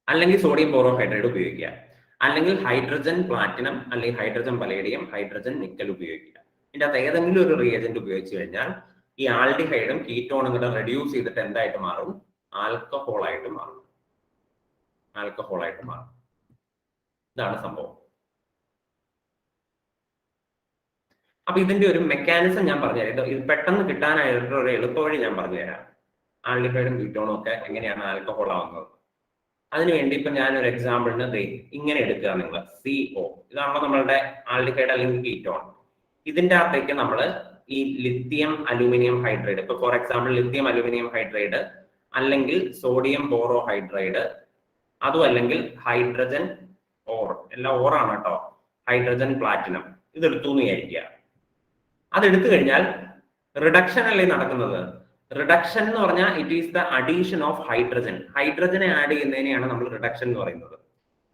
അല്ലെങ്കിൽ സോഡിയം ബോറോഹൈഡ്രൈഡ് ഉപയോഗിക്കുക, അല്ലെങ്കിൽ ഹൈഡ്രജൻ പ്ലാറ്റിനം, അല്ലെങ്കിൽ ഹൈഡ്രജൻ പലേഡിയം, ഹൈഡ്രജൻ നിക്കൽ ഉപയോഗിക്കുക. ഇതിന്റെ അകത്ത് ഏതെങ്കിലും ഒരു റിയേജന്റ് ഉപയോഗിച്ച് കഴിഞ്ഞാൽ ഈ ആൽഡിഹൈഡും കീറ്റോണും കൂടെ റെഡ്യൂസ് ചെയ്തിട്ട് എന്തായിട്ട് മാറും? ആൽക്കഹോളായിട്ട് മാറും. ഇതാണ് സംഭവം. അപ്പൊ ഇതിന്റെ ഒരു മെക്കാനിസം ഞാൻ പറഞ്ഞുതരാം. ഇത് പെട്ടെന്ന് കിട്ടാനായിട്ട് ഒരു എളുപ്പവഴി ഞാൻ പറഞ്ഞുതരാം. ആൽഡിഹൈഡും കീറ്റോണും ഒക്കെ എങ്ങനെയാണ് ആൽക്കഹോൾ ആവുന്നത്. അതിനുവേണ്ടി ഇപ്പൊ ഞാനൊരു എക്സാമ്പിളിന് ഇങ്ങനെ എടുക്കുക. നിങ്ങൾ CO, ഇതാണല്ലോ നമ്മളുടെ ആൽഡിഹൈഡ് അല്ലെങ്കിൽ കീറ്റോൺ. ഇതിന്റെ അകത്തേക്ക് നമ്മൾ ഈ ലിത്തിയം അലൂമിനിയം ഹൈഡ്രൈഡ്, ഇപ്പൊ for example lithium aluminium hydride അല്ലെങ്കിൽ സോഡിയം ബോറോഹൈഡ്രൈഡ്, അതും അല്ലെങ്കിൽ ഹൈഡ്രജൻ ഓർ, എല്ലാം ഓറാണ് കേട്ടോ, ഹൈഡ്രജൻ പ്ലാറ്റിനം, ഇതെടുത്തു എന്ന് വിചാരിക്കുക. അതെടുത്തു കഴിഞ്ഞാൽ റിഡക്ഷൻ അല്ലേ നടക്കുന്നത്. റിഡക്ഷൻ എന്ന് പറഞ്ഞാൽ it is the addition of hydrogen. ഹൈഡ്രജനെ ആഡ് ചെയ്യുന്നതിനെയാണ് നമ്മൾ റിഡക്ഷൻ എന്ന് പറയുന്നത്.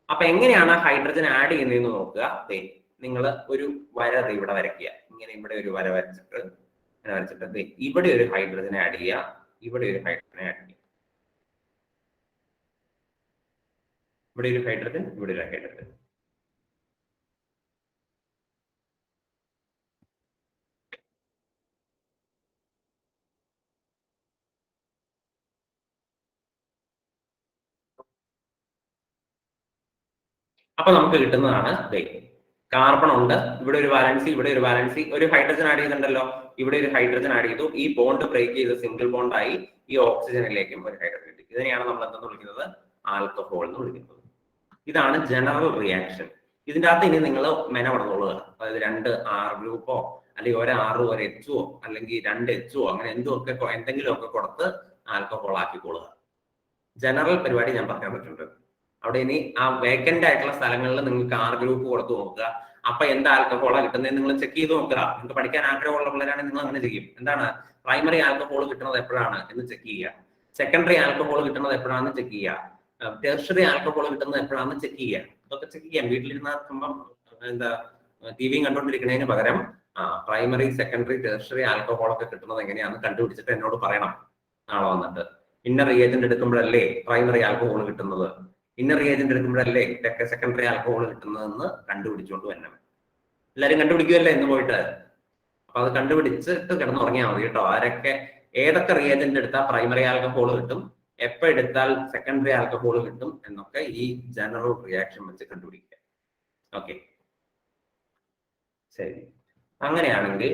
അപ്പൊ എങ്ങനെയാണ് ഹൈഡ്രജൻ ആഡ് ചെയ്യുന്നതെന്ന് നോക്കുക. നിങ്ങൾ ഒരു വര ഇവിടെ വരയ്ക്കുക. ഇങ്ങനെ ഇവിടെ ഒരു വര വരച്ചിട്ട് ഇവിടെ ഒരു ഹൈഡ്രജനെ ആഡ് ചെയ്യുക, ഇവിടെ ഒരു ഹൈഡ്രജനെ ആഡ് ചെയ്യുക, ഇവിടെ ഒരു ഹൈഡ്രജൻ, ഇവിടെ ഒരു ഹൈഡ്രജൻ. അപ്പൊ നമുക്ക് കിട്ടുന്നതാണ് കാർബൺ ഉണ്ട്, ഇവിടെ ഒരു വാലൻസി, ഇവിടെ ഒരു വാലൻസി, ഒരു ഹൈഡ്രജൻ ആഡ് ചെയ്തിട്ടുണ്ടല്ലോ, ഇവിടെ ഒരു ഹൈഡ്രജൻ ആഡ് ചെയ്തു, ഈ ബോണ്ട് ബ്രേക്ക് ചെയ്ത് സിംഗിൾ ബോണ്ടായി ഈ ഓക്സിജനിലേക്കും ഒരു ഹൈഡ്രജൻ കിട്ടി. ഇതിനെയാണ് നമ്മൾ എന്തെന്ന് വിളിക്കുന്നത്? ആൽക്കഹോൾ എന്ന് വിളിക്കുന്നത്. ഇതാണ് ജനറൽ റിയാക്ഷൻ. ഇതിൻ്റെ അകത്ത് ഇനി നിങ്ങൾ മെനവടന്നുള്ളത്, അതായത് 2 R ഗ്രൂപ്പോ അല്ലെങ്കിൽ ഒരു R ഒരു H അല്ലെങ്കിൽ 2 H അങ്ങനെ എന്തെങ്കിലുമൊക്കെ കൊടുത്ത് ആൽക്കഹോൾ ആക്കിക്കൊള്ളുക. ജനറൽ പരിപാടി ഞാൻ പറയാൻ പറ്റുന്നുണ്ട്. അവിടെ ഇനി ആ വേക്കന്റ് ആയിട്ടുള്ള സ്ഥലങ്ങളിൽ നിങ്ങൾക്ക് R ഗ്രൂപ്പ് കൊടുത്തു നോക്കുക. അപ്പൊ എന്ത് ആൽക്കഹോളാണ് കിട്ടുന്നത് നിങ്ങൾ ചെക്ക് ചെയ്ത് നോക്കുക. നിങ്ങൾക്ക് പഠിക്കാൻ ആഗ്രഹമുള്ള പിള്ളേരാണെങ്കിൽ നിങ്ങൾ അങ്ങനെ ചെയ്യും. എന്താണ് പ്രൈമറി ആൽക്കഹോൾ കിട്ടുന്നത് എപ്പോഴാണ് എന്ന് ചെക്ക് ചെയ്യുക, സെക്കൻഡറി ആൽക്കഹോൾ കിട്ടുന്നത് എപ്പോഴാണെന്ന് ചെക്ക് ചെയ്യുക, ടെർഷറി ആൽക്കഹോൾ കിട്ടുന്നത് എപ്പോഴാണെന്ന് ചെക്ക് ചെയ്യുക. ഇതൊക്കെ ചെക്ക് ചെയ്യാം. വീട്ടിലിരുന്ന എന്താ ടിവിയും കണ്ടുകൊണ്ടിരിക്കുന്നതിന് പകരം പ്രൈമറി, സെക്കൻഡറി, ടെർഷറി ആൽക്കഹോൾ ഒക്കെ കിട്ടുന്നത് എങ്ങനെയാണെന്ന് കണ്ടുപിടിച്ചിട്ട് എന്നോട് പറയണം നാളെ വന്നിട്ട്. ഇന്നർ റിയേജന്റ് എടുക്കുമ്പോഴല്ലേ പ്രൈമറി ആൽക്കഹോൾ കിട്ടുന്നത്, ഇന്നർ റിയേജന്റ് എടുക്കുമ്പോഴല്ലേ സെക്കൻഡറി ആൽക്കഹോൾ കിട്ടുന്നതെന്ന് കണ്ടുപിടിച്ചുകൊണ്ട് വരണം. എല്ലാവരും കണ്ടുപിടിക്കുമല്ലേ എന്ന് പോയിട്ട്? അപ്പൊ അത് കണ്ടുപിടിച്ചിട്ട് കിടന്നുറങ്ങിയാൽ മതി കേട്ടോ. ഏതൊക്കെ റിയേജന്റ് എടുത്താൽ പ്രൈമറി ആൽക്കഹോൾ കിട്ടും, എപ്പോ എടുത്താൽ സെക്കൻഡറി ആൽക്കഹോൾ കിട്ടും എന്നൊക്കെ ഈ ജനറൽ റിയാക്ഷൻ വെച്ച് കണ്ടുപിടിക്കുക. ഓക്കെ, ശരി. അങ്ങനെയാണെങ്കിൽ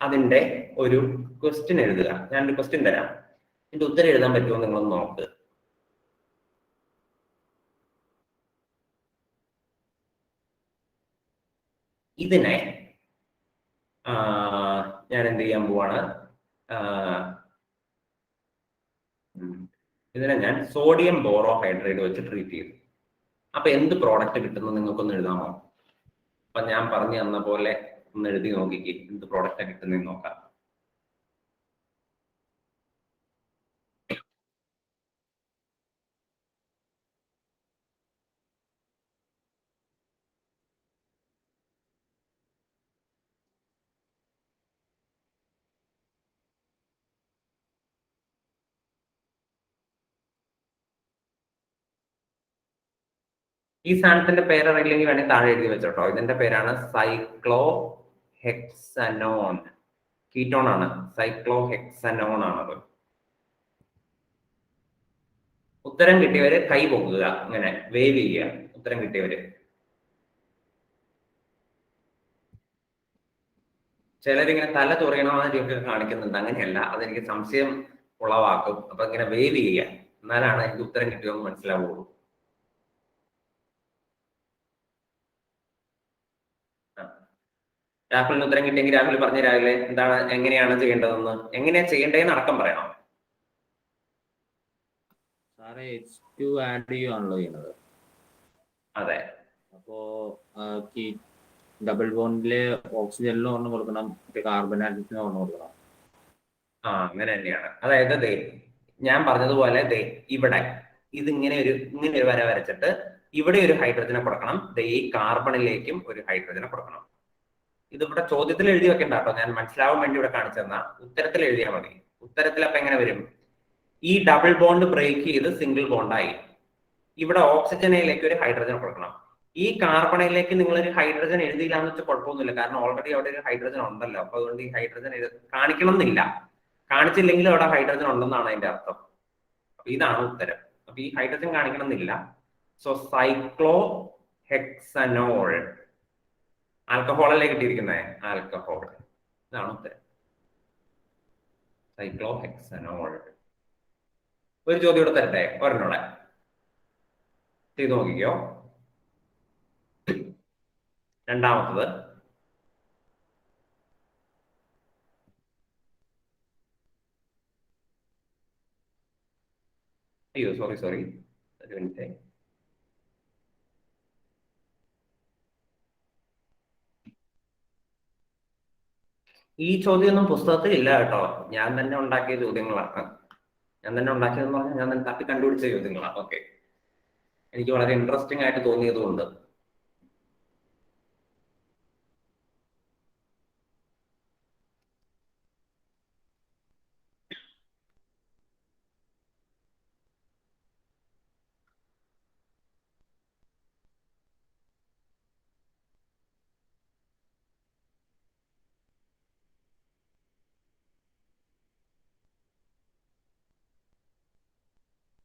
അതിന്റെ ഒരു ക്വസ്റ്റ്യൻ എഴുതുക. ഞാനൊരു ക്വസ്റ്റ്യൻ തരാം, ഇതിന്റെ ഉത്തരം എഴുതാൻ പറ്റുമോ നിങ്ങളൊന്ന് നോക്ക്. ഇതിനെ ഞാൻ എന്ത് ചെയ്യാൻ പോവാണ്, ഇതിനെ ഞാൻ സോഡിയം ബോറോഹൈഡ്രേറ്റ് വെച്ച് ട്രീറ്റ് ചെയ്തു. അപ്പൊ എന്ത് പ്രോഡക്റ്റ് കിട്ടുന്നു നിങ്ങൾക്കൊന്ന് എഴുതാമോ? അപ്പൊ ഞാൻ പറഞ്ഞു തന്ന പോലെ ഒന്ന് എഴുതി നോക്കിക്ക്, എന്ത് പ്രോഡക്റ്റാണ് കിട്ടുന്നതെന്ന് നോക്കാം. ഈ സാധനത്തിന്റെ പേരറിയില്ലെങ്കിൽ വേണമെങ്കിൽ താഴെ എഴുതി വെച്ചോട്ടോ. ഇതിന്റെ പേരാണ് സൈക്ലോ ഹെക്സനോൺ. കീറ്റോൺ ആണ്, സൈക്ലോ ഹെക്സനോൺ ആണത്. ഉത്തരം കിട്ടിയവര് കൈ പൊക്കുക, ഇങ്ങനെ വേവ് ചെയ്യുക. ഉത്തരം കിട്ടിയവര്. ചിലരിങ്ങനെ തല ചൊറിയണമാതിരിയൊക്കെ കാണിക്കുന്നുണ്ട്. അങ്ങനെയല്ല, അതെനിക്ക് സംശയം ഉളവാക്കും. അപ്പൊ ഇങ്ങനെ വേവ് ചെയ്യുക, എന്നാലാണ് എനിക്ക് ഉത്തരം കിട്ടിയോന്ന് മനസ്സിലാവുള്ളൂ. രാഹുലിന് ഉത്തരം കിട്ടിയെങ്കിൽ രാഹുൽ പറഞ്ഞു രാവിലെ എന്താണ്, എങ്ങനെയാണ് ചെയ്യേണ്ടതെന്ന്, എങ്ങനെയാ ചെയ്യേണ്ടതെന്ന് അടക്കം പറയണം. സാറേ H2 ആഡ് ചെയ്യുകയാണല്ലോ ചെയ്യുന്നത്. അതെ. അപ്പോ ഡബിൾ ബോണ്ടില് ഓക്സിജനിലും ഒരെണ്ണം കൊടുക്കണം, കാർബൺ ആറ്റത്തിന് ഒരെണ്ണം കൊടുക്കണം. അങ്ങനെ തന്നെയാണ്. അതായത് ഞാൻ പറഞ്ഞതുപോലെ ഇവിടെ ഇങ്ങനെ ഒരു വര വരച്ചിട്ട് ഇവിടെ ഒരു ഹൈഡ്രജനെ കൊടുക്കണം, ഈ കാർബണിലേക്കും ഒരു ഹൈഡ്രജനെ കൊടുക്കണം. ഇതിവിടെ ചോദ്യത്തിൽ എഴുതി വെക്കണ്ട കേട്ടോ, ഞാൻ മനസ്സിലാവാൻ വേണ്ടി ഇവിടെ കാണിച്ചു തന്ന. ഉത്തരത്തിൽ എഴുതിയാൽ മതി. ഉത്തരത്തിൽ അപ്പൊ എങ്ങനെ വരും? ഈ ഡബിൾ ബോണ്ട് ബ്രേക്ക് ചെയ്ത് സിംഗിൾ ബോണ്ടായി ഇവിടെ ഓക്സിജനിലേക്ക് ഒരു ഹൈഡ്രജൻ കൊടുക്കണം. ഈ കാർബണിലേക്ക് നിങ്ങൾ ഒരു ഹൈഡ്രജൻ എഴുതിയില്ല എന്ന് വെച്ചാൽ കുഴപ്പമൊന്നുമില്ല, കാരണം ഓൾറെഡി അവിടെ ഒരു ഹൈഡ്രജൻ ഉണ്ടല്ലോ. അപ്പൊ അതുകൊണ്ട് ഈ ഹൈഡ്രജൻ കാണിക്കണം എന്നില്ല. കാണിച്ചില്ലെങ്കിലും അവിടെ ഹൈഡ്രജൻ ഉണ്ടെന്നാണ് അതിന്റെ അർത്ഥം. അപ്പൊ ഇതാണ് ഉത്തരം. അപ്പൊ ഈ ഹൈഡ്രജൻ കാണിക്കണം എന്നില്ല. സോ സൈക്ലോ ഹെക്സനോൾ, ആൽക്കഹോളല്ലേ കിട്ടിയിരിക്കുന്നത്, ആൽക്കഹോൾ. ഇതാണ് ഉത്തരം, സൈക്ലോ ഹെക്സനോൾ. ഒരു ചോദ്യം ഇവിടെ തരട്ടെ, ഒരെണ്ണോടെ ചെയ്തു നോക്കിക്കോ. രണ്ടാമത്തത്, അയ്യോ സോറി ഒരു മിനിറ്റ്. ഈ ചോദ്യമൊന്നും പുസ്തകത്തിൽ ഇല്ല കേട്ടോ, ഞാൻ തന്നെ ഉണ്ടാക്കിയ ചോദ്യങ്ങളാണ്. ഞാൻ തന്നെ ഉണ്ടാക്കിയതെന്ന് പറഞ്ഞാൽ ഞാൻ തന്നെ തപ്പി കണ്ടുപിടിച്ച ചോദ്യങ്ങളാണ്. ഓക്കെ, എനിക്ക് വളരെ ഇൻട്രസ്റ്റിംഗ് ആയിട്ട് തോന്നിയതുകൊണ്ട്.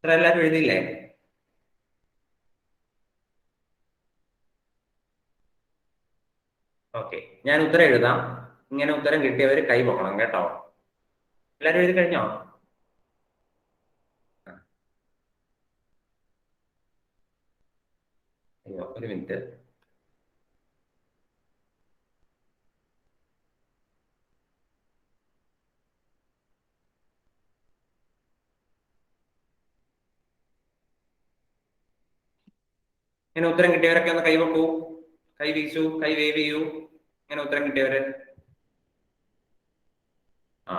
ഇത്ര എല്ലാവരും എഴുതിയില്ലേ? ഓക്കെ, ഞാൻ ഉത്തരം എഴുതാം. ഇങ്ങനെ ഉത്തരം കിട്ടിയവര് കൈ പൊക്കണം കേട്ടോ. എല്ലാരും എഴുതി കഴിഞ്ഞോ? അയ്യോ, ഒരു മിനിറ്റ്. ഇങ്ങനെ ഉത്തരം കിട്ടിയവരൊക്കെ ഒന്ന് കൈ വെക്കൂ, കൈ വീശൂ, കൈ വേവ് ചെയ്യൂ. ഇങ്ങനെ ഉത്തരം കിട്ടിയവര്. ആ,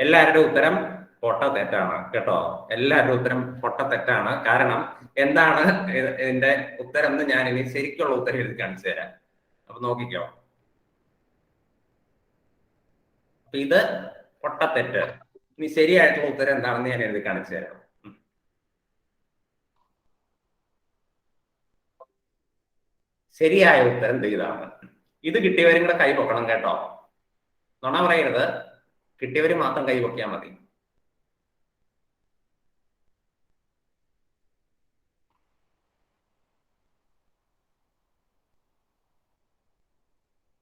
എല്ലാവരുടെ ഉത്തരം പൊട്ട തെറ്റാണ് കേട്ടോ. എല്ലാവരുടെ ഉത്തരം പൊട്ട തെറ്റാണ്. കാരണം എന്താണ് ഇതിന്റെ ഉത്തരം എന്ന് ഞാൻ ഇനി ശരിക്കുള്ള ഉത്തരം എഴുതി കാണിച്ചു തരാം. അപ്പൊ നോക്കിക്കോ. അപ്പൊ ഇത് പൊട്ട തെറ്റ്. ഇനി ശരിയായിട്ടുള്ള ഉത്തരം എന്താണെന്ന് ഞാൻ എഴുതി കാണിച്ചു തരാം. ശരിയായ ഉത്തരം ഇതാണ്. ഇത് കിട്ടിയവരും കൂടെ കൈ പൊക്കണം കേട്ടോ. നുണ പറയരുത്, കിട്ടിയവര് മാത്രം കൈ പൊക്കിയാൽ മതി.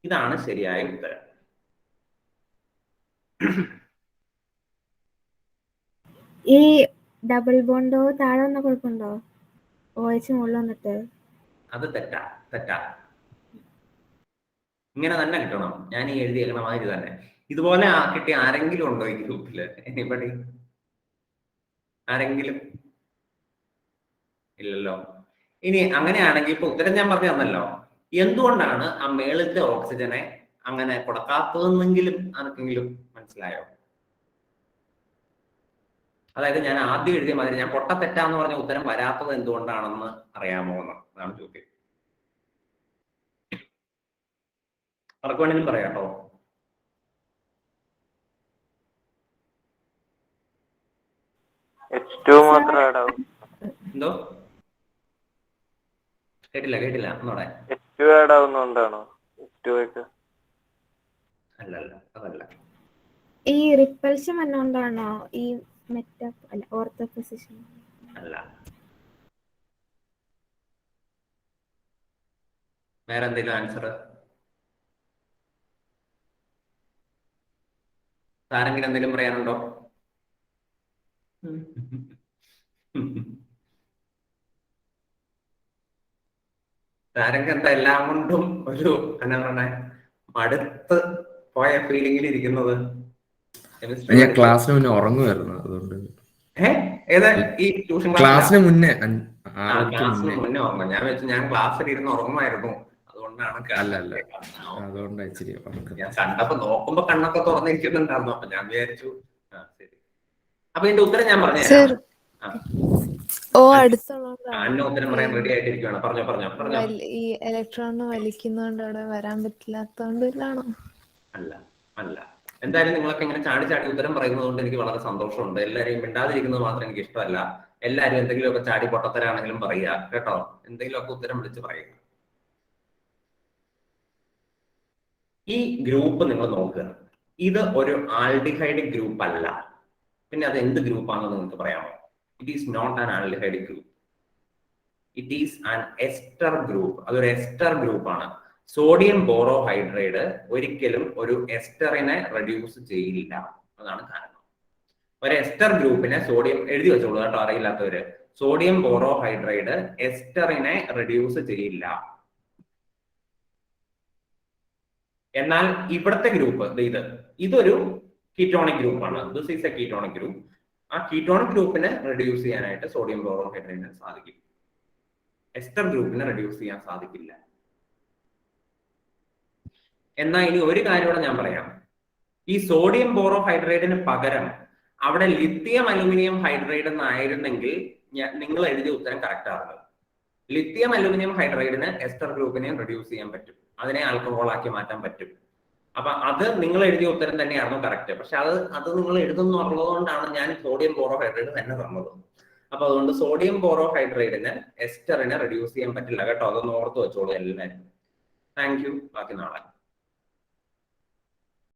ഇതാണ് ശരിയായ ഉത്തരം. ഈ ഡബിൾ ബോണ്ടോ താഴെ വന്ന കുഴപ്പമുണ്ടോ? OH മുകളിൽ വന്നിട്ട് അത് തെറ്റാ. ഇങ്ങനെ തന്നെ കിട്ടണം. ഞാൻ ഈ എഴുതിയേക്കണ മാതിരി തന്നെ. ഇതുപോലെ കിട്ടിയ ആരെങ്കിലും ഉണ്ടോ ഈ ഗ്രൂപ്പില്? എനിബഡി? ആരെങ്കിലും? ഇല്ലല്ലോ. ഇനി അങ്ങനെയാണെങ്കിൽ ഇപ്പൊ ഉത്തരം ഞാൻ പറഞ്ഞു തന്നല്ലോ. എന്തുകൊണ്ടാണ് ആ മേളത്തെ ഓക്സിജനെ അങ്ങനെ കൊടുക്കാത്തതെന്നെങ്കിലും ആർക്കെങ്കിലും മനസ്സിലായോ? അതായത് ഞാൻ ആദ്യം എഴുതിയ മാതിരി ഞാൻ പൊട്ട തെറ്റാന്ന് പറഞ്ഞ ഉത്തരം വരാത്തത് എന്തുകൊണ്ടാണെന്ന് അറിയാമോ എന്ന് അതാണ് ചോദ്യം. ആർക്ക് വേണമെങ്കിലും പറയാട്ടോ. എന്തോ കേട്ടില്ല ഒന്നോടെ. അല്ല അതല്ല. ഈ റിപ്പൽഷൻ വന്നുകൊണ്ടാണോ ഈ ഓർത്തോ പൊസിഷൻ? അല്ല. വേറെ എന്തെങ്കിലും ആൻസർ? ആരെങ്കിലും എന്തെങ്കിലും പറയാനുണ്ടോ? താരങ്ക എന്താ എല്ലാം കൊണ്ടും ഒരു എന്നാ പറഞ്ഞ മടുത്ത് പോയ ഫീലിംഗിൽ ഇരിക്കുന്നത്? ഞാൻ ക്ലാസ്സിന് മുന്നേ ഉറങ്ങുമായിരുന്നു, അതുകൊണ്ട്. ഈ ട്യൂഷൻ ക്ലാസ്സിന് മുന്നേ ഉറങ്ങും. ഞാൻ വെച്ചു ഞാൻ ക്ലാസ്സിൽ ഇരുന്ന് ഉറങ്ങുമായിരുന്നു, അതുകൊണ്ടാണ്. അല്ല, അതുകൊണ്ടാണ് ഇച്ചിരി ഞാൻ കണ്ടപ്പോ നോക്കുമ്പോ കണ്ണൊക്കെ തുറന്നിരിക്കുന്നുണ്ടായിരുന്നു. അപ്പൊ ഞാൻ വിചാരിച്ചു ശരി. അപ്പൊ ഇതിന്റെ ഉത്തരം ഞാൻ പറഞ്ഞു ഉത്തരം പറയാൻ റെഡി ആയിട്ടിരിക്കുകയാണ്. പറഞ്ഞോ. ഈ ഇലക്ട്രോണ് വലിക്കുന്നോണ്ട് അവിടെ വരാൻ പറ്റില്ലാത്തോണ്ടാണോ? അല്ല. എന്തായാലും നിങ്ങളൊക്കെ ഇങ്ങനെ ചാടി ഉത്തരം പറയുന്നത് കൊണ്ട് എനിക്ക് വളരെ സന്തോഷമുണ്ട്. എല്ലാവരെയും മിണ്ടാതിരിക്കുന്നത് മാത്രം എനിക്ക് ഇഷ്ടമല്ല. എല്ലാവരും എന്തെങ്കിലുമൊക്കെ ചാടി പൊട്ടത്തരാണെങ്കിലും പറയുക കേട്ടോ. എന്തെങ്കിലുമൊക്കെ ഉത്തരം വിളിച്ച് പറയുക. ഈ ഗ്രൂപ്പ് നിങ്ങൾ നോക്കുക. ഇത് ഒരു ആൽഡിഹൈഡ് ഗ്രൂപ്പ് അല്ല. പിന്നെ അത് എന്ത് ഗ്രൂപ്പാണെന്ന് നിങ്ങൾക്ക് പറയാമോ? It is not an aldehyde group. It is an ester group. അതൊരു എസ്റ്റർ ഗ്രൂപ്പാണ്. സോഡിയം ബോറോഹൈഡ്രൈഡ് ഒരിക്കലും ഒരു എസ്റ്ററിനെ റെഡ്യൂസ് ചെയ്യില്ല. അതാണ് കാരണം. ഒരു എസ്റ്റർ ഗ്രൂപ്പിനെ സോഡിയം എഴുതി വെച്ചോളൂ കേട്ടോ, അറിയില്ലാത്തവര്. സോഡിയം ബോറോഹൈഡ്രൈഡ് എസ്റ്ററിനെ റെഡ്യൂസ് ചെയ്യില്ല. എന്നാൽ ഇവിടുത്തെ ഗ്രൂപ്പ് ഇതൊരു കീറ്റോണിക് ഗ്രൂപ്പാണ്. This is A ketonic group. ആ കീറ്റോണിക് ഗ്രൂപ്പിനെ റെഡ്യൂസ് ചെയ്യാനായിട്ട് സോഡിയം ബോറോഹൈഡ്രൈഡിന് സാധിക്കും. എസ്റ്റർ ഗ്രൂപ്പിനെ റെഡ്യൂസ് ചെയ്യാൻ സാധിക്കില്ല. എന്നാൽ ഇനി ഒരു കാര്യം കൂടെ ഞാൻ പറയാം. ഈ സോഡിയം ബോറോഹൈഡ്രൈഡിന് പകരം അവിടെ ലിത്തിയം അലുമിനിയം ഹൈഡ്രൈഡ് എന്നായിരുന്നെങ്കിൽ നിങ്ങൾ എഴുതിയ ഉത്തരം കറക്റ്റ് ആവുന്നത്. ലിത്തിയം അലുമിനിയം ഹൈഡ്രൈഡിന് എസ്റ്റർ ഗ്രൂപ്പിനെയും റെഡ്യൂസ് ചെയ്യാൻ പറ്റും. അതിനെ ആൽക്കഹോൾ ആക്കി മാറ്റാൻ പറ്റും. അപ്പൊ അത് നിങ്ങൾ എഴുതിയ ഉത്തരം തന്നെയായിരുന്നു കറക്റ്റ്. പക്ഷെ അത് നിങ്ങൾ എഴുതുന്നുള്ളത് കൊണ്ടാണ് ഞാൻ സോഡിയം ബോറോഹൈഡ്രൈഡ് തന്നെ തന്നത്. അപ്പൊ അതുകൊണ്ട് സോഡിയം ബോറോഹൈഡ്രൈഡിന് എസ്റ്ററിനെ റെഡ്യൂസ് ചെയ്യാൻ പറ്റില്ല കേട്ടോ. അതൊന്ന് ഓർത്ത് വെച്ചോളൂ എല്ലാവരും. Thank you. ബാക്കി നാളെ.